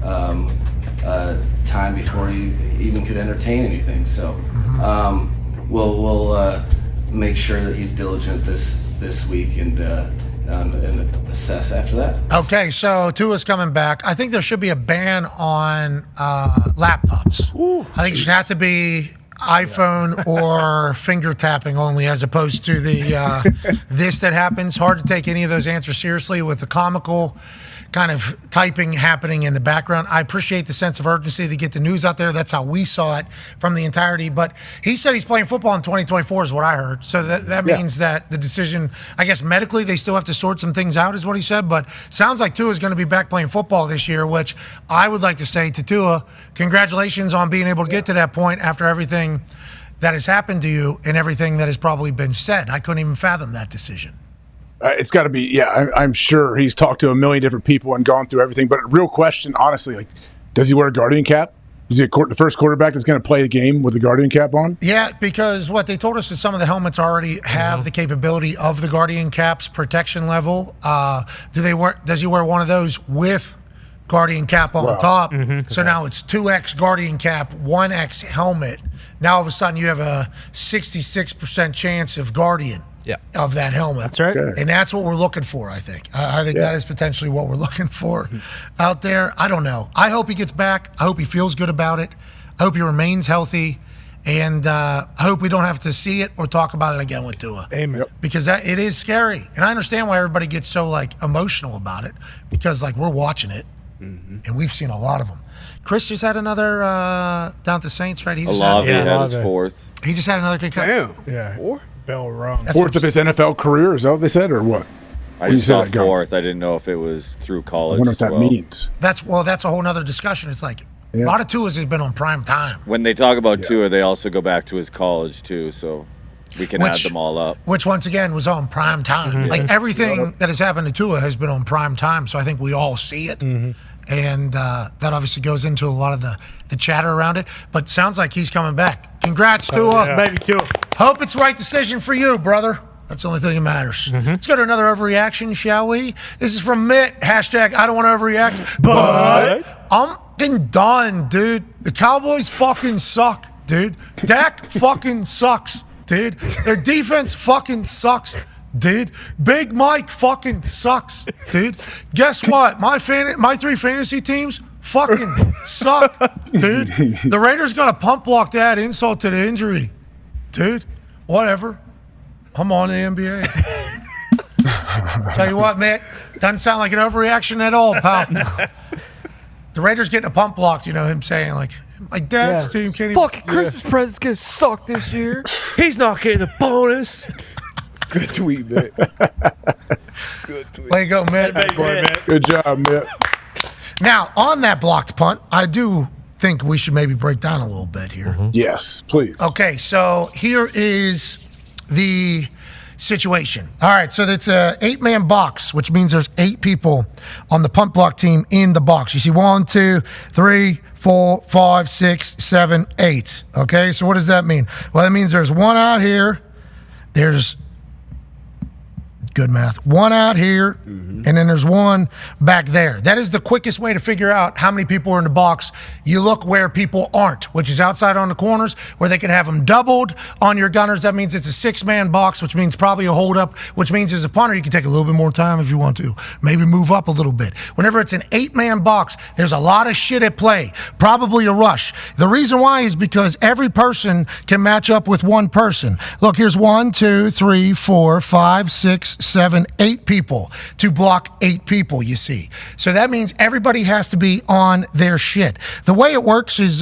time before he even could entertain anything. So we'll make sure that he's diligent this week and assess after that. Okay, so Tua's coming back. I think there should be a ban on laptops. I think it should have to be iPhone or finger tapping only, as opposed to the this that happens. Hard to take any of those answers seriously with the comical kind of typing happening in the background. I appreciate the sense of urgency to get the news out there. That's how we saw it from the entirety. But he said he's playing football in 2024 is what I heard. So that means that the decision, I guess medically, they still have to sort some things out is what he said. But sounds like Tua is going to be back playing football this year, which I would like to say to Tua, congratulations on being able to get to that point after everything that has happened to you and everything that has probably been said. I couldn't even fathom that decision. It's got to be, I'm sure he's talked to a million different people and gone through everything. But real question, honestly, like, does he wear a Guardian cap? Is he the first quarterback that's going to play the game with the Guardian cap on? Yeah, because what they told us is some of the helmets already have the capability of the Guardian cap's protection level. Does he wear one of those with Guardian cap on top? So now it's 2X Guardian cap, 1X helmet. Now all of a sudden you have a 66% chance of Guardian. Of that helmet. That's right. Okay. And that's what we're looking for, I think. I think that is potentially what we're looking for out there. I don't know. I hope he gets back. I hope he feels good about it. I hope he remains healthy. And I hope we don't have to see it or talk about it again with Tua. Amen. Because it is scary. And I understand why everybody gets so, emotional about it. Because, we're watching it. And we've seen a lot of them. Chris just had another down at the Saints, right? He just had his fourth. He just had another concussion. Yeah. Or bell rung. Fourth of his NFL career, is that what they said, or what? I just saw fourth. I didn't know if it was through college. I wonder if that means. That's a whole nother discussion. It's a lot of Tua's has been on prime time. When they talk about Tua, they also go back to his college too, so we can add them all up. Which once again was on prime time. Everything that has happened to Tua has been on prime time, so I think we all see it. And that obviously goes into a lot of the chatter around it. But sounds like he's coming back. Congrats, Tua. Baby Tua. Hope it's the right decision for you, brother. That's the only thing that matters. Let's go to another overreaction, shall we? This is from Mitt. Hashtag I don't want to overreact. But I'm fucking done, dude. The Cowboys fucking suck, dude. Dak fucking sucks, dude. Their defense fucking sucks. Dude, Big Mike fucking sucks, dude. Guess what? My three fantasy teams fucking suck, dude. The Raiders got a pump block to add insult to the injury, dude. Whatever. I'm on the NBA. Tell you what, Mitt, doesn't sound like an overreaction at all, pal. The Raiders getting a pump block, him saying my dad's team can't even. Fucking Christmas present's gonna suck this year. He's not getting a bonus. Good tweet, man. Good tweet. Way to go, Mitt. Good job, Mitt. Now, on that blocked punt, I do think we should maybe break down a little bit here. Yes, please. Okay, so here is the situation. All right, so it's a 8-man box, which means there's 8 people on the punt block team in the box. You see 1, 2, 3, 4, 5, 6, 7, 8. Okay, so what does that mean? Well, that means there's 1 out here. There's good math. 1 out here, and then there's 1 back there. That is the quickest way to figure out how many people are in the box. You look where people aren't, which is outside on the corners, where they can have them doubled on your gunners. That means it's a 6-man box, which means probably a hold-up, which means as a punter, you can take a little bit more time if you want to. Maybe move up a little bit. Whenever it's an 8-man box, there's a lot of shit at play, probably a rush. The reason why is because every person can match up with one person. Look, here's 1, 2, 3, 4, 5, 6, 7, 8 people to block 8 people, you see. So that means everybody has to be on their shit. The way it works is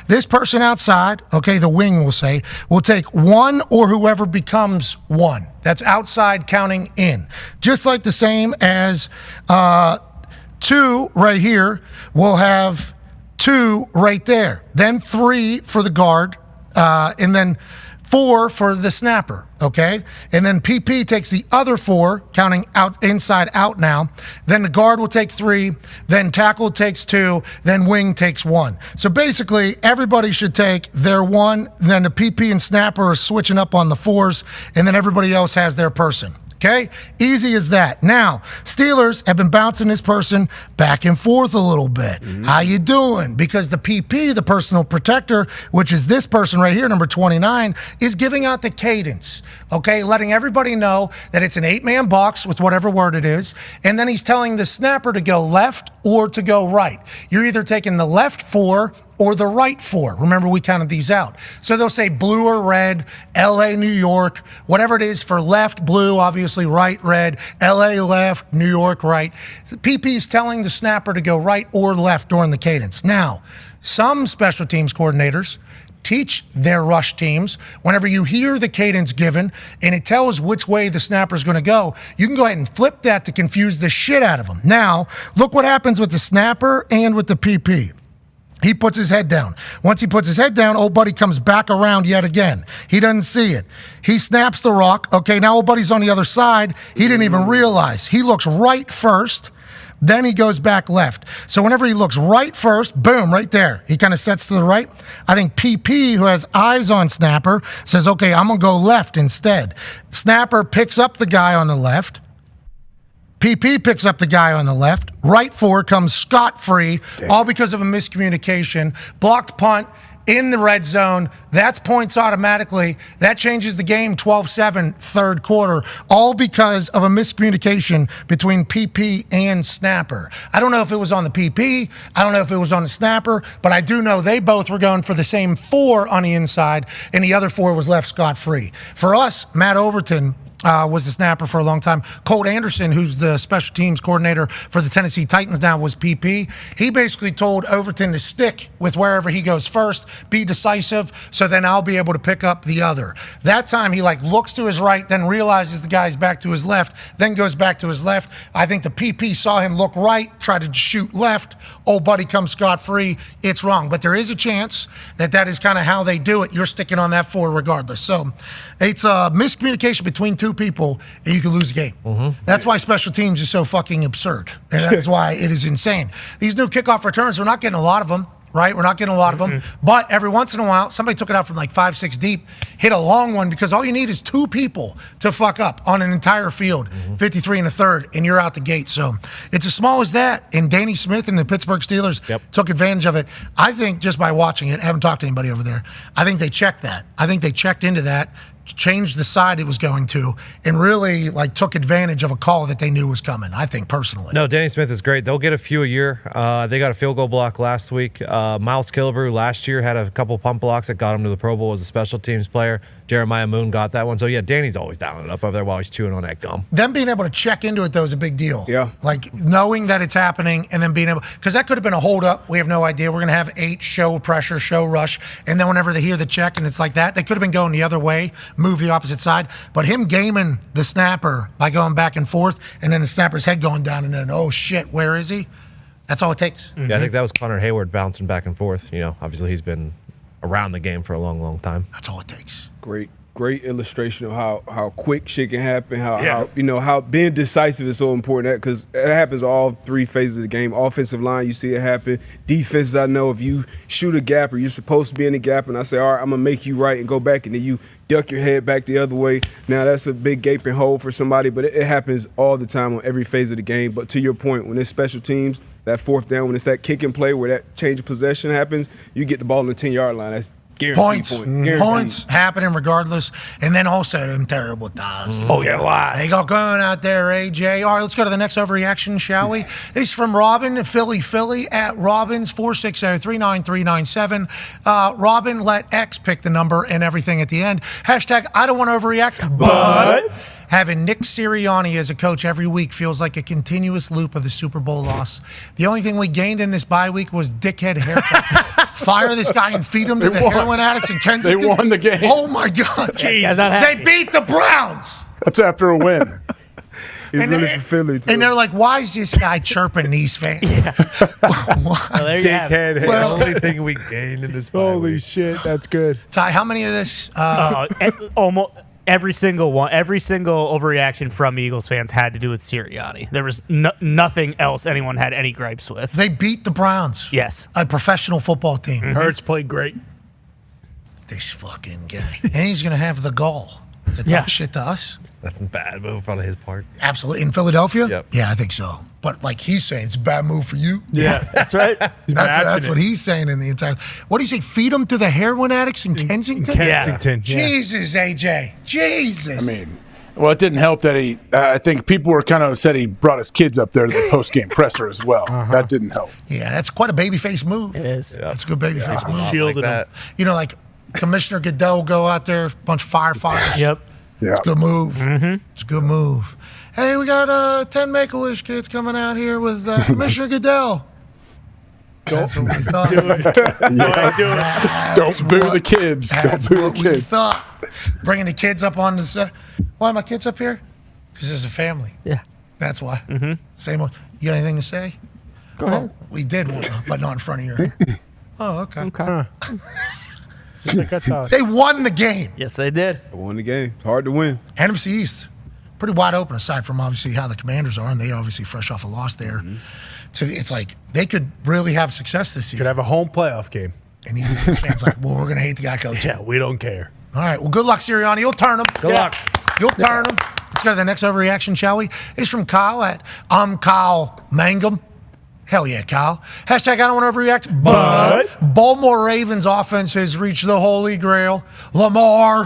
this person outside, okay, the wing will say, will take 1 or whoever becomes 1. That's outside counting in. Just like the same as 2 right here will have 2 right there. Then 3 for the guard, and then 4 for the snapper, okay? And then PP takes the other 4, counting out inside out now. Then the guard will take 3, then tackle takes 2, then wing takes 1. So basically, everybody should take their 1, then the PP and snapper are switching up on the 4s, and then everybody else has their person. Okay? Easy as that. Now, Steelers have been bouncing this person back and forth a little bit. How you doing? Because the PP, the personal protector, which is this person right here, number 29, is giving out the cadence. Okay? Letting everybody know that it's an 8-man box with whatever word it is. And then he's telling the snapper to go left or to go right. You're either taking the left 4 or the right 4. Remember, we counted these out. So they'll say blue or red, LA, New York, whatever it is for left, blue, obviously right, red, LA left, New York right. The PP is telling the snapper to go right or left during the cadence. Now, some special teams coordinators teach their rush teams, whenever you hear the cadence given and it tells which way the snapper is going to go, you can go ahead and flip that to confuse the shit out of them. Now, look what happens with the snapper and with the PP. He puts his head down. Once he puts his head down, old buddy comes back around yet again. He doesn't see it. He snaps the rock. Okay, now old buddy's on the other side. He didn't even realize. He looks right first, then he goes back left. So whenever he looks right first, boom, right there. He kind of sets to the right. I think PP, who has eyes on snapper, says, okay, I'm going to go left instead. Snapper picks up the guy on the left. PP picks up the guy on the left. Right 4 comes scot-free, all because of a miscommunication. Blocked punt in the red zone. That's points automatically. That changes the game 12-7, third quarter, all because of a miscommunication between PP and snapper. I don't know if it was on the PP. I don't know if it was on the snapper, but I do know they both were going for the same 4 on the inside, and the other 4 was left scot-free. For us, Matt Overton was the snapper for a long time. Colt Anderson, who's the special teams coordinator for the Tennessee Titans now, was PP. He basically told Overton to stick with wherever he goes first, be decisive, so then I'll be able to pick up the other. That time he looks to his right, then realizes the guy's back to his left, then goes back to his left. I think the PP saw him look right, tried to shoot left. Old buddy comes scot-free. It's wrong. But there is a chance that is kind of how they do it. You're sticking on that 4 regardless. So it's a miscommunication between two people, and you can lose the game. That's why special teams is so fucking absurd. And that's why it is insane. These new kickoff returns, we're not getting a lot of them, right? We're not getting a lot of them. But every once in a while, somebody took it out from 5-6 deep, hit a long one, because all you need is 2 people to fuck up on an entire field, 53 and a third, and you're out the gate. So it's as small as that. And Danny Smith and the Pittsburgh Steelers took advantage of it. I think just by watching it, I haven't talked to anybody over there, I think they checked that. I think they checked into that, changed the side it was going to, and really took advantage of a call that they knew was coming, I think, personally. No, Danny Smith is great. They'll get a few a year. They got a field goal block last week. Miles Killebrew last year had a couple pump blocks that got him to the Pro Bowl as a special teams player. Jeremiah Moon got that one. So, yeah, Danny's always dialing it up over there while he's chewing on that gum. Them being able to check into it, though, is a big deal. Yeah. Knowing that it's happening and then being able, because that could have been a hold-up. We have no idea. We're going to have 8, show pressure, show rush. And then whenever they hear the check and it's like that, they could have been going the other way, move the opposite side. But him gaming the snapper by going back and forth, and then the snapper's head going down, and then, oh, shit, where is he? That's all it takes. Yeah, I think that was Connor Hayward bouncing back and forth. Obviously he's been around the game for a long, long time. That's all it takes. Great illustration of how quick shit can happen. How being decisive is so important, because it happens all 3 phases of the game. Offensive line, you see it happen. Defenses, I know if you shoot a gap or you're supposed to be in the gap, and I say, all right, I'm gonna make you right and go back, and then you duck your head back the other way. Now that's a big gaping hole for somebody, but it happens all the time on every phase of the game. But to your point, when it's special teams, that 4th down, when it's that kick and play where that change of possession happens, you get the ball on the 10-yard line. That's Points happening regardless. And then also them terrible dives. Oh, yeah, why? They got going out there, AJ. All right, let's go to the next overreaction, shall we? This is from Robin, Philly, at Robin's 460-39397. Robin, let X pick the number and everything at the end. Hashtag, I don't want to overreact, but having Nick Sirianni as a coach every week feels like a continuous loop of the Super Bowl loss. The only thing we gained in this bye week was dickhead haircut. Fire this guy and feed him to the heroin addicts in Kensington. They won the game. Oh, my God. Jeez. They beat the Browns. That's after a win. He's really for Philly, too. And they're like, why is this guy chirping these fans? Dickhead. The only thing we gained in this bye Holy week. shit, that's good. Ty, how many of this? Almost every single one, every single overreaction from Eagles fans had to do with Sirianni. There was nothing else anyone had any gripes with. They beat the Browns. Yes. A professional football team. Hurts played great. This fucking guy. And he's going to have the gall to talk shit to us. That's a bad move on his part. Absolutely. In Philadelphia? Yep. Yeah, I think so. But like he's saying, it's a bad move for you. Yeah, that's right. That's what he's saying in the entire. What do you say? Feed them to the heroin addicts in Kensington? Kensington. Yeah. Jesus, AJ. Jesus. I mean, well, it didn't help that he. I think people were kind of said he brought his kids up there to the post game presser as well. That didn't help. Yeah, that's quite a babyface move. It is. That's a good babyface move. Shielded like him. You know, like Commissioner Goodell will go out there, bunch of firefighters. Yep. Yeah. It's a good move. It's a good move. Hey, we got 10 Make-A-Wish kids coming out here with Commissioner Goodell. That's what we thought. Don't boo the kids. That's Don't boo what the we kids. thought. Bringing the kids up on the set. Why are my kids up here? Because there's a family. Yeah. That's why. Same one. You got anything to say? Go ahead. We did, but not in front of you. Oh, okay. Okay. Just like I thought. They won the game. Yes, they did. They won the game. It's hard to win. NFC East, pretty wide open aside from obviously how the Commanders are, and they obviously fresh off a loss there. So it's like they could really have success this Could season. have a home playoff game. And these Eagles fans like, well, we're going to hate the guy coaching. Yeah, we don't care. All right. Well, good luck, Sirianni. You'll turn them. Good luck. You'll turn them. Let's go to the next overreaction, shall we? It's from Kyle at I'm Kyle Mangum. Hell yeah, Kyle. Hashtag I don't want to overreact, but Baltimore Ravens offense has reached the holy grail. Lamar,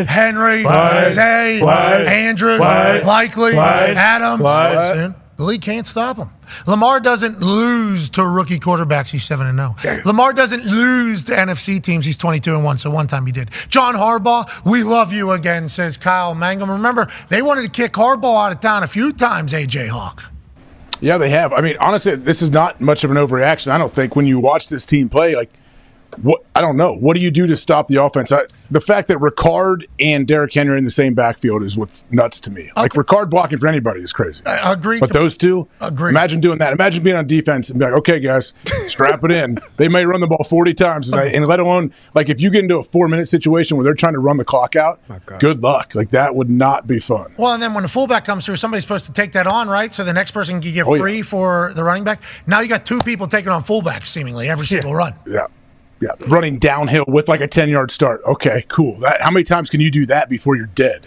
Henry, Zay, Andrews, Likely, Adams. Soon. The league can't stop him. Lamar doesn't lose to rookie quarterbacks. He's 7-0. Lamar doesn't lose to NFC teams. He's 22-1. So one time he did. John Harbaugh, we love you again, says Kyle Mangum. Remember, they wanted to kick Harbaugh out of town a few times, AJ Hawk. Yeah, they have. I mean, honestly, this is not much of an overreaction. I don't think when you watch this team play, like, what I don't know. What do you do to stop the offense? The fact that Ricard and Derrick Henry are in the same backfield is what's nuts to me. Like, Ricard blocking for anybody is crazy. I agree. But those two, Agree. imagine doing that. Imagine being on defense and be like, okay, guys, strap it in. They may run the ball 40 times, and let alone, like, if you get into a 4-minute situation where they're trying to run the clock out, good luck. Like, that would not be fun. Well, and then when the fullback comes through, somebody's supposed to take that on, right? So the next person can get free for the running back. Now you got two people taking on fullbacks seemingly every single run. Yeah, running downhill with like a 10-yard start. Okay, cool. How many times can you do that before you're dead?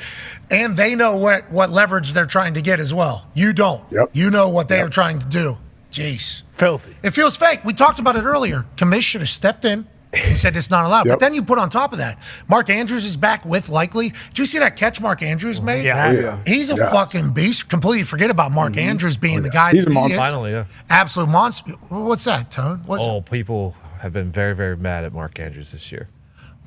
And they know what leverage they're trying to get as well. You don't. Yep. You know what they are trying to do. Jeez. Filthy. It feels fake. We talked about it earlier. Commish should have stepped in and said it's not allowed. But then you put on top of that, Mark Andrews is back with Likely. Did you see that catch Mark Andrews made? Yeah. He's a fucking beast. Completely forget about Mark Andrews being the guy He's that a monster. he is. Finally, yeah. Absolute monster. What's that, Tone? People have been very, very mad at Mark Andrews this year.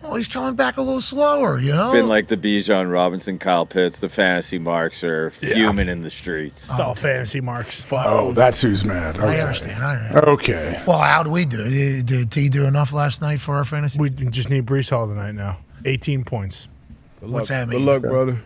Well, he's coming back a little slower, you know? It's been like the Bijan Robinson, Kyle Pitts. The fantasy marks are fuming in the streets. It's all fantasy marks. Fuck. Oh, that's who's mad. Okay. I understand. Okay. Well, how do we do? Did T do enough last night for our fantasy? We just need Brees Hall tonight now. 18 points. What's that mean? Good luck, brother.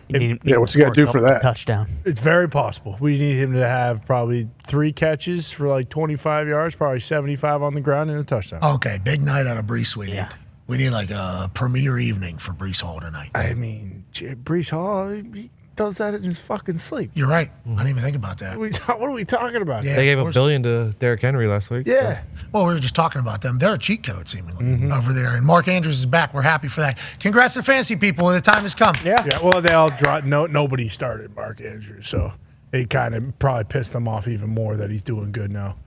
What's he got to do for that? Touchdown. It's very possible. We need him to have probably 3 catches for like 25 yards, probably 75 on the ground, and a touchdown. Okay, big night out of Brees we need. We need like a premiere evening for Brees Hall tonight. I mean, Brees Hall, he does that in his fucking sleep. You're right. I didn't even think about that. What are we talking about? Yeah, They gave of $1 course. billion to Derrick Henry last week. Yeah. Well, we were just talking about them. They're a cheat code, seemingly, over there. And Mark Andrews is back. We're happy for that. Congrats to fantasy people. The time has come. Yeah. Well, they all dropped. Nobody started Mark Andrews, so it kind of probably pissed them off even more that he's doing good now.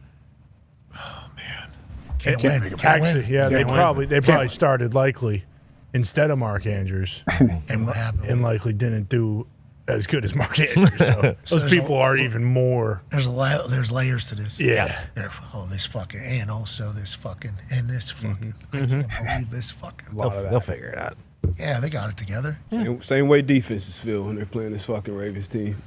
Can't win. Actually, yeah, they probably started Likely instead of Mark Andrews. And what happened? And Likely didn't do as good as Mark Andrews. So those people are even more. There's layers to this. Yeah. This fucking, and also this fucking, and this fucking. I can't believe this fucking. They'll figure it out. Yeah, they got it together. Same way defenses feel when they're playing this fucking Ravens team.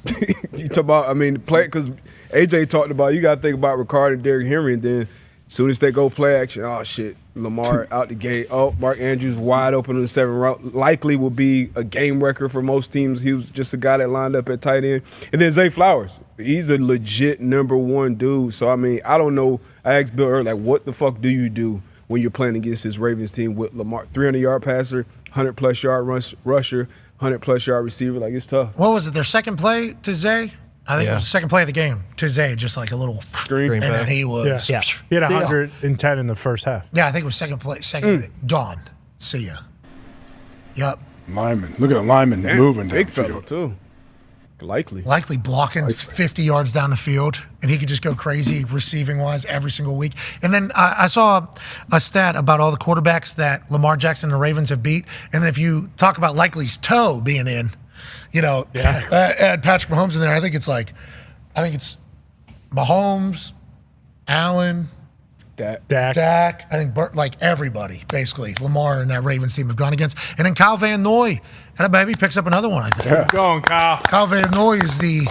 You talk about, because AJ talked about, you got to think about Ricard and Derrick Henry, and then as soon as they go play action, oh shit, Lamar out the gate. Oh, Mark Andrews wide open in the 7th round. Likely will be a game record for most teams. He was just a guy that lined up at tight end. And then Zay Flowers. He's a legit #1 dude. So, I mean, I don't know. I asked Bill earlier, like, what the fuck do you do when you're playing against this Ravens team with Lamar? 300-yard passer, 100-plus yard rusher, 100-plus yard receiver. Like, it's tough. What was it, their second play to Zay? I think it was the second play of the game to Zay, just like a little screen. And then he was. Yeah. He had 110 in the first half. Yeah, I think it was second play. Gone. See ya. Yep. Lyman. Look at the lineman Damn, moving. big down the fella, field. too. Likely. Likely blocking 50 yards down the field, and he could just go crazy receiving-wise every single week. And then I saw a stat about all the quarterbacks that Lamar Jackson and the Ravens have beat, and then if you talk about Likely's toe being in, add Patrick Mahomes in there, I think it's Mahomes, Allen, Dak. I think everybody, basically, Lamar and that Ravens team have gone against. And then Kyle Van Noy, and maybe picks up another one, I think. Yeah. Go on, Kyle. Kyle Van Noy is the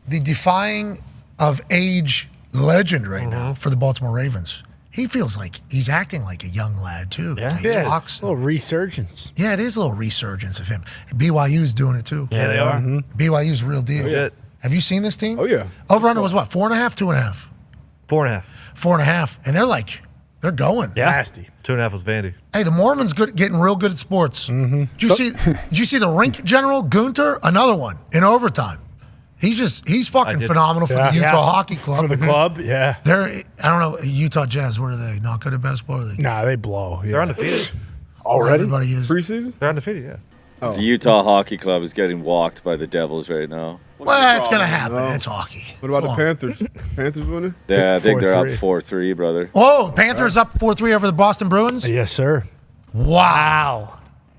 defying of age legend right now for the Baltimore Ravens. He feels like he's acting like a young lad, too. Yeah, He talks. it's a little resurgence. Yeah, it is a little resurgence of him. BYU's doing it, too. Yeah, they are. BYU's real deal. Oh, yeah. Have you seen this team? Oh, yeah. Over-under was what, 4.5, 2.5? 4.5. 4.5. And they're going. Yeah. Nasty. 2.5 was Vandy. Hey, the Mormons getting real good at sports. Mm-hmm. Did you see the rink general, Gunter? Another one in overtime. He's fucking phenomenal for the Utah Hockey Club. For the club, yeah. I don't know, Utah Jazz, what are they? Not good at basketball? Are they? Nah, they blow. Yeah. They're undefeated. Already? Everybody is. Preseason? They're undefeated, yeah. Oh. The Utah Hockey Club is getting walked by the Devils right now. Well, it's going to happen. It's hockey. What about the Panthers? Panthers winning? Yeah, I think they're up 4-3, brother. Oh, Panthers up 4-3 over the Boston Bruins? Yes, sir. Wow.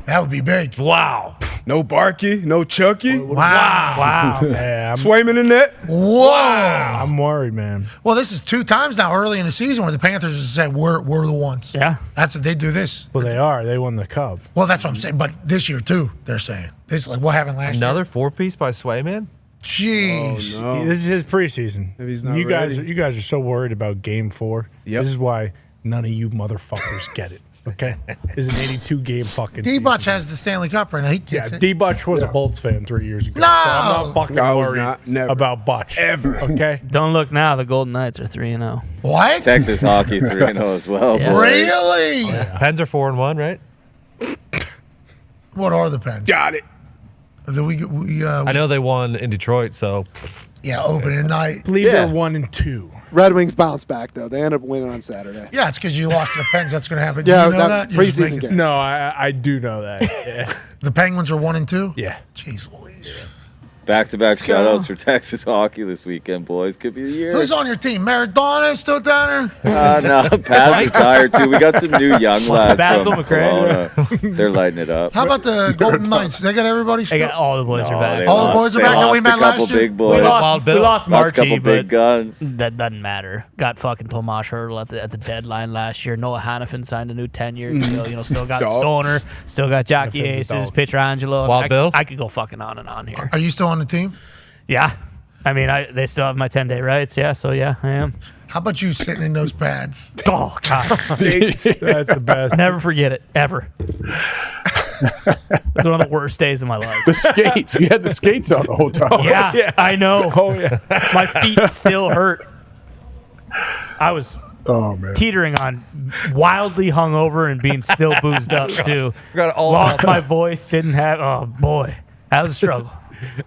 That would be big. Wow. No Barkey, no Chucky. Wow. Yeah, Swayman in net. Whoa. I'm worried, man. Well, this is 2 times now early in the season where the Panthers have said, we're the ones. Yeah. That's what they do this. Well, they are. They won the Cup. Well, that's what I'm saying. But this year, too, they're saying. This what happened last year. Another 4-piece by Swayman? Jeez. Oh, no. This is his preseason. If he's not you ready. guys are so worried about Game 4. Yep. This is why none of you motherfuckers get it. Okay, it's an 82-game fucking. D-Butch has the Stanley Cup right now. He gets it. D-Butch was a Bolts fan 3 years ago. No! So I'm not fucking I was worried not. Never. about Butch. Ever. Okay? Don't look now. The Golden Knights are 3-0. What? Texas hockey 3-0 as well. Yeah. boys. Really? Pens are 4-1, right? What are the Pens? Got it. I know they won in Detroit, so. Yeah, opening night. I believe they're 1-2. Red Wings bounce back, though. They end up winning on Saturday. Yeah, it's because you lost to the Pens. That's going to happen. Yeah, Do you know that that? You're just preseason making- game. No, I do know that. Yeah. The Penguins are 1-2? Yeah. Jeez Louise. Back-to-back shout-outs for Texas hockey this weekend, boys. Could be the year. Who's on your team? Maradona still down there? No, Pat's retired, too. We got some new young lads Basil from McRae. Kelowna. They're lighting it up. How about the Golden Knights? They got everybody They still? got all the boys are back. All the boys are back that we met last year? Big boys. We Wild Bill. lost Lost a couple Marchie, big but guns. that doesn't matter. Got fucking Tomas Hertl at the deadline last year. Noah Hannafin signed a new 10-year deal. Still got Dog. Stoner. Still got Jockey Hannafin's a Aces, dog. Pietrangelo. Wild Bill? I could go fucking on and on here. Are you still on the team? Yeah. I mean, they still have my 10-day rights. Yeah, so yeah, I am. How about you sitting in those pads? Oh, God. That's the best. Never forget it, ever. It's one of the worst days of my life. The skates. You had the skates on the whole time. Yeah, I know. Oh, yeah. My feet still hurt. I was Oh, man. teetering on wildly hungover and being still boozed up, too. Forgot all Lost about my voice, didn't have. Oh, boy. That was a struggle.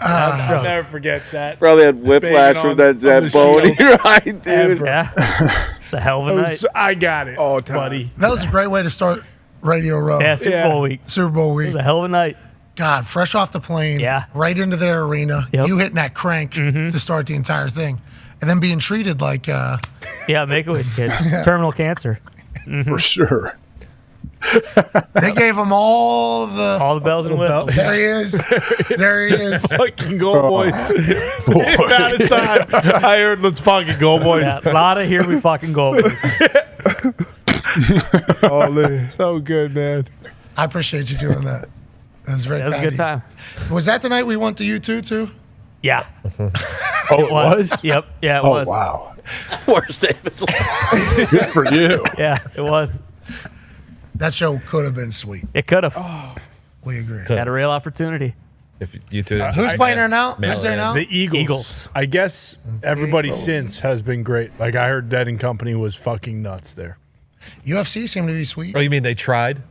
I'll never forget that. Probably had whiplash from that Zamboni ride, dude. Ever. Yeah. The hell of a night. I got it, All time. buddy. That was a great way to start Radio Row. Yeah, Super Bowl week. Super Bowl It week. was a hell of a night. God, fresh off the plane, Yeah. right into their arena. Yep. You hitting that crank to start the entire thing. And then being treated like Yeah, Make-A-Wish kid. Terminal cancer. For sure. they gave him all the bells and whistles. There he is. There he is. Fucking go, boys. The amount of time I heard, let's fucking go, boys. Yeah, a lot of here we fucking go, boys. So good, man. I appreciate you doing that. That was very That was a kind good of time. you. Was that the night we went to U2 too? Yeah. Oh, it was? Yep. Yeah, it Oh, was. wow. Worst day of his life. Good for you. Yeah, it was. That show could have been sweet. It could have. We agree. Had a real opportunity. If you two didn't. Who's playing there now? Who's there now? The Eagles. I guess everybody since has been great. Like, I heard Dead and Company was fucking nuts there. UFC seemed to be sweet. Oh, you mean they tried?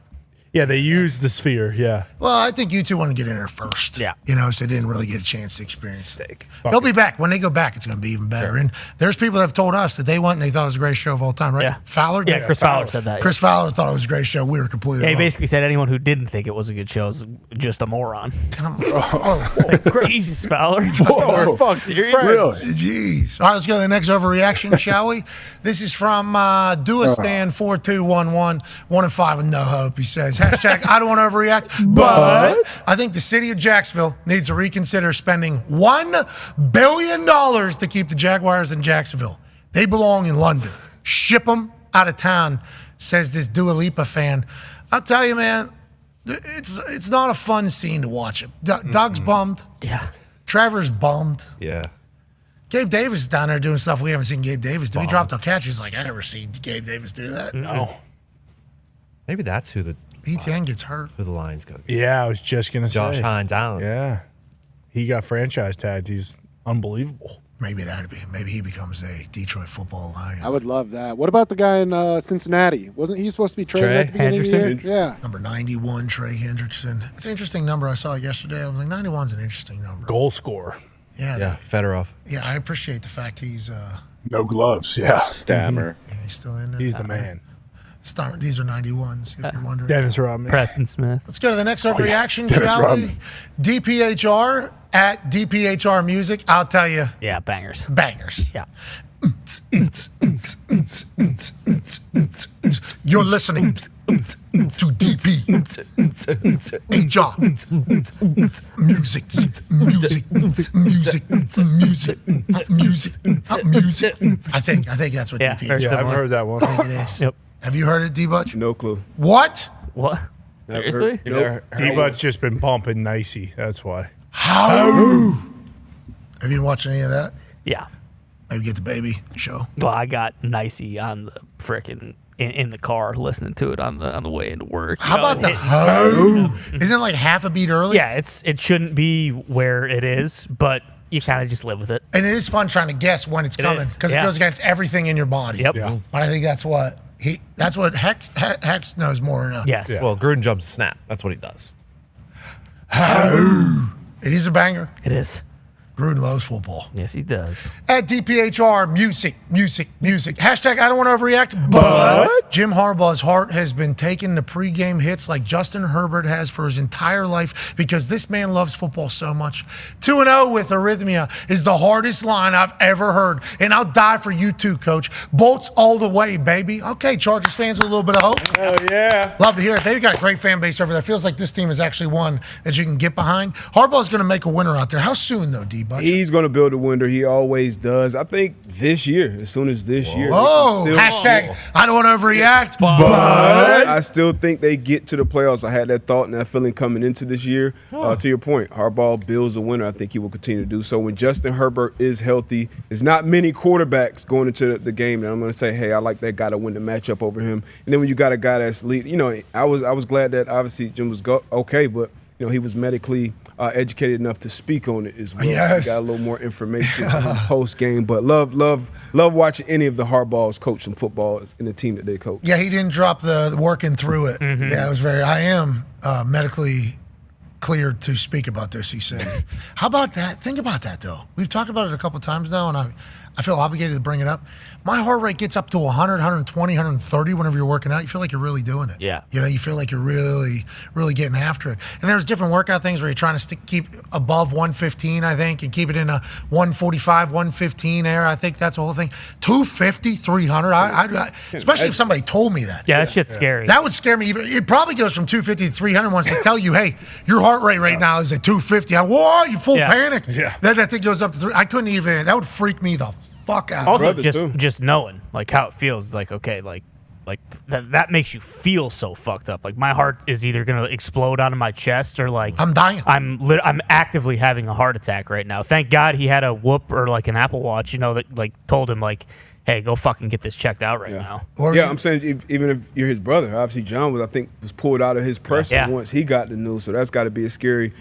Yeah, they used the sphere. Yeah. Well, I think you two want to get in there first. Yeah. So they didn't really get a chance to experience it. They'll be back. When they go back, it's going to be even better. And there's people that have told us that they went and they thought it was the greatest show of all time, right? Yeah. Fowler? Yeah, Chris Fowler said that. Chris Fowler thought it was a great show. We were completely Yeah, he wrong. basically said anyone who didn't think it was a good show is just a moron. Jesus, Fowler. Whoa. Fuck, serious? Jeez. All right, let's go to the next overreaction, shall we? This is from Duastan4211, 1-5 with no hope. He says, hashtag I don't want to overreact, but I think the city of Jacksonville needs to reconsider spending $1 billion to keep the Jaguars in Jacksonville. They belong in London. Ship them out of town, says this Dua Lipa fan. I'll tell you, man, it's not a fun scene to watch. Doug's bummed. Yeah. Trevor's bummed. Yeah. Gabe Davis is down there doing stuff we haven't seen Gabe Davis do. He dropped a catch. He's like, I never seen Gabe Davis do that. No. Maybe that's who the ETN gets hurt. Who the Lions go. Yeah, I was just going to say. Josh Hines Allen. Yeah. He got franchise tagged. He's unbelievable. Maybe that'd be. Maybe he becomes a Detroit Football Lion. I would love that. What about the guy in Cincinnati? Wasn't he supposed to be traded at the beginning of the year? Yeah. Number 91, Trey Hendrickson. It's an interesting number I saw yesterday. I was like, 91's an interesting number. Goal scorer. Yeah. Fedorov. Yeah, I appreciate the fact he's No gloves. Yeah. Stammer. Yeah, he's still in there. He's the man. These are 91s, if you're wondering. Dennis Rodman. Preston Smith. Let's go to the next overreaction, Dennis shall Rodman. we? DPHR at DPHR Music. I'll tell you. Yeah, bangers. Bangers. Yeah. You're listening to DPHR Music. I think that's what Yeah, DPHR very Yeah, I've similar. heard that one. I think it is. Yep. Have you heard it, D-Butch? No clue. What? What? Seriously? Nope. D-But's just been pumping nicey. That's why. How? Have you been watching any of that? Yeah. Maybe get the baby show. Well, I got nicey on the frickin' in the car listening to it on the way into work. How about the ho? Isn't it like half a beat early? Yeah, it shouldn't be where it is, but you kind of just live with it. And it is fun trying to guess when it's coming is, because yeah. it goes against everything in your body. Yep. Yeah. But I think that's what Hex knows more than Yes. Yeah. Well, Gruden jumps snap. That's what he does. It is a banger. It is. Gruden loves football. Yes, he does. At DPHR, music. Hashtag I don't want to overreact, but Jim Harbaugh's heart has been taking the pregame hits like Justin Herbert has for his entire life because this man loves football so much. 2-0 with arrhythmia is the hardest line I've ever heard, and I'll die for you too, Coach. Bolts all the way, baby. Okay, Chargers fans with a little bit of hope. Hell yeah. Love to hear it. They've got a great fan base over there. Feels like this team is actually one that you can get behind. Harbaugh's going to make a winner out there. How soon, though, D-Butch? He's going to build a winner. He always does. I think this year, as soon as this year. Whoa, they can hashtag I don't want to overreact, but I still think they get to the playoffs. I had that thought and that feeling coming into this year. To your point, Harbaugh builds a winner. I think he will continue to do so. When Justin Herbert is healthy, there's not many quarterbacks going into the game, and I'm going to say, hey, I like that guy to win the matchup over him. And then when you got a guy that's lead, I was glad that obviously Jim was okay, but he was medically educated enough to speak on it as well. Yes. He got a little more information post game, but love watching any of the Harbaughs coach some football in the team that they coach. yeah, he didn't drop the working through it. Mm-hmm. Yeah, it was I am medically cleared to speak about this, he said. How about that? Think about that, though. We've talked about it a couple of times now, and I feel obligated to bring it up. My heart rate gets up to 100, 120, 130 whenever you're working out. You feel like you're really doing it. Yeah. You feel like you're really, really getting after it. And there's different workout things where you're trying to keep above 115, I think, and keep it in a 145, 115 area. I think that's the whole thing. 250, 300, I especially if somebody told me that. Yeah, that shit's scary. That would scare me even. It probably goes from 250 to 300 once they tell you, hey, your heart rate right now is at 250. Whoa, you full panic. Yeah. Then that thing goes up to 3. I couldn't even. That would freak me the fuck out. Also, Brothers, just knowing like how it feels, it's like okay, like that makes you feel so fucked up. Like my heart is either gonna explode out of my chest or like I'm dying. I'm actively having a heart attack right now. Thank God he had a Whoop or like an Apple Watch, that like told him like, hey, hey, go fucking get this checked out right now. Yeah, I'm saying even if you're his brother, obviously John was pulled out of his presser once he got the news. So that's got to be a scary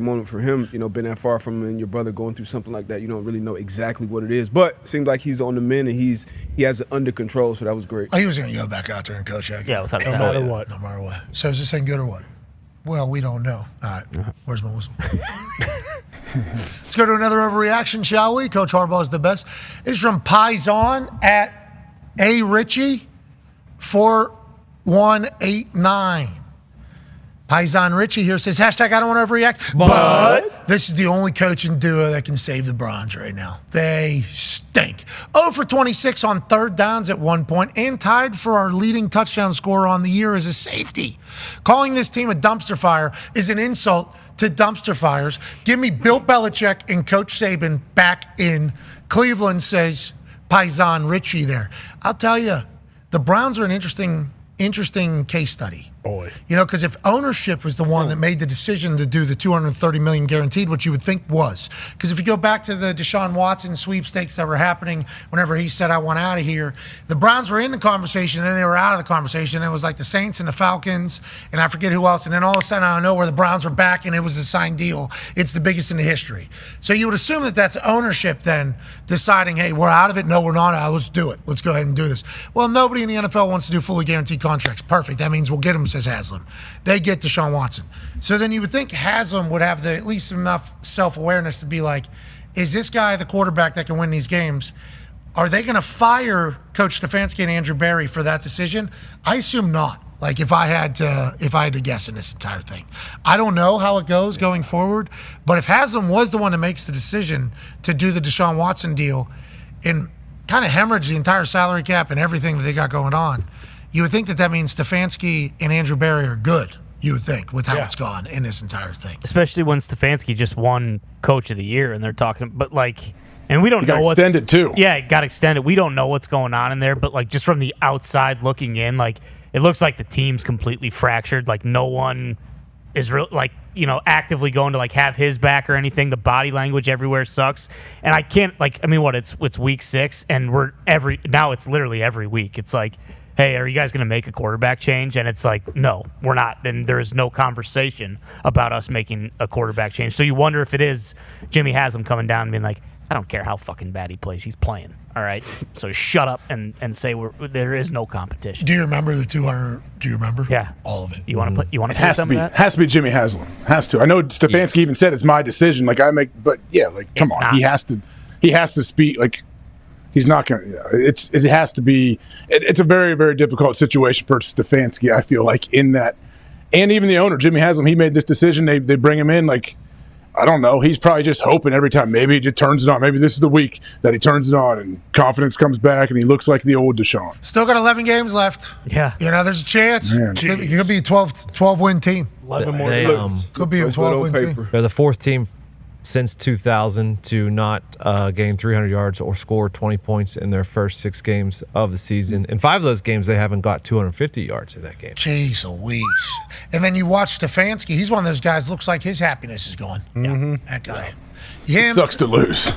moment for him. Been that far from him and your brother going through something like that. You don't really know exactly what it is, but it seems like he's on the mend and he has it under control. So that was great. Oh, he was going to go back out there and coach. Yeah, without no matter what. No matter what. So is this thing good or what? Well, we don't know. All right. Where's my whistle? Let's go to another overreaction, shall we? Coach Harbaugh is the best. This is from Paisan at A. Ritchie 4189. Paisan Ritchie here says, hashtag I don't want to overreact, but this is the only coaching duo that can save the Browns right now. They stink. 0 for 26 on third downs at one point and tied for our leading touchdown scorer on the year as a safety. Calling this team a dumpster fire is an insult to dumpster fires. Give me Bill Belichick and Coach Saban back in Cleveland, says Paisan Ritchie there. I'll tell you, the Browns are an interesting case study. Boy. Because if ownership was the one that made the decision to do the $230 million guaranteed, which you would think was. Because if you go back to the Deshaun Watson sweepstakes that were happening whenever he said, I want out of here, the Browns were in the conversation, and then they were out of the conversation. It was like the Saints and the Falcons, and I forget who else. And then all of a sudden, I don't know where the Browns were back, and it was a signed deal. It's the biggest in the history. So you would assume that that's ownership then deciding, hey, we're out of it. No, we're not. Let's do it. Let's go ahead and do this. Well, nobody in the NFL wants to do fully guaranteed contracts. Perfect. That means we'll get them, says Haslam. They get Deshaun Watson. So then you would think Haslam would have at least enough self-awareness to be like, is this guy the quarterback that can win these games? Are they going to fire Coach Stefanski and Andrew Berry for that decision? I assume not. Like if I had to guess in this entire thing. I don't know how it goes going forward, but if Haslam was the one that makes the decision to do the Deshaun Watson deal and kind of hemorrhage the entire salary cap and everything that they got going on, you would think that means Stefanski and Andrew Berry are good, you would think, with how it's gone in this entire thing. Especially when Stefanski just won Coach of the Year, and they're talking, but and we don't know what extended too. Yeah, it got extended. We don't know what's going on in there, but just from the outside looking in, it looks like the team's completely fractured. No one is actively going to have his back or anything. The body language everywhere sucks, and I can't it's week 6, and it's literally every week. It's hey, are you guys going to make a quarterback change? And it's no, we're not. Then there is no conversation about us making a quarterback change. So you wonder if it is Jimmy Haslam coming down and being I don't care how fucking bad he plays. He's playing. All right? So shut up and say there is no competition. Do you remember the 200? Do you remember? Yeah. All of it. You want to play some of that? Has to be Jimmy Haslam. Has to. I know Stefanski even said it's my decision. Come on. He has to speak. He's not going to. It has to be. It's a very, very difficult situation for Stefanski, I feel in that. And even the owner, Jimmy Haslam, he made this decision. They bring him in. I don't know. He's probably just hoping every time. Maybe he just turns it on. Maybe this is the week that he turns it on and confidence comes back and he looks like the old Deshaun. Still got 11 games left. Yeah. There's a chance. It could be a 12-win team. 11 more games. Could be a 12-win team. They're the fourth team since 2000 to not gain 300 yards or score 20 points in their first 6 games of the season. In 5 of those games, they haven't got 250 yards in that game. Jeez Louise. And then you watch Stefanski. He's one of those guys, looks like his happiness is gone. Mm-hmm. That guy. Sucks to lose,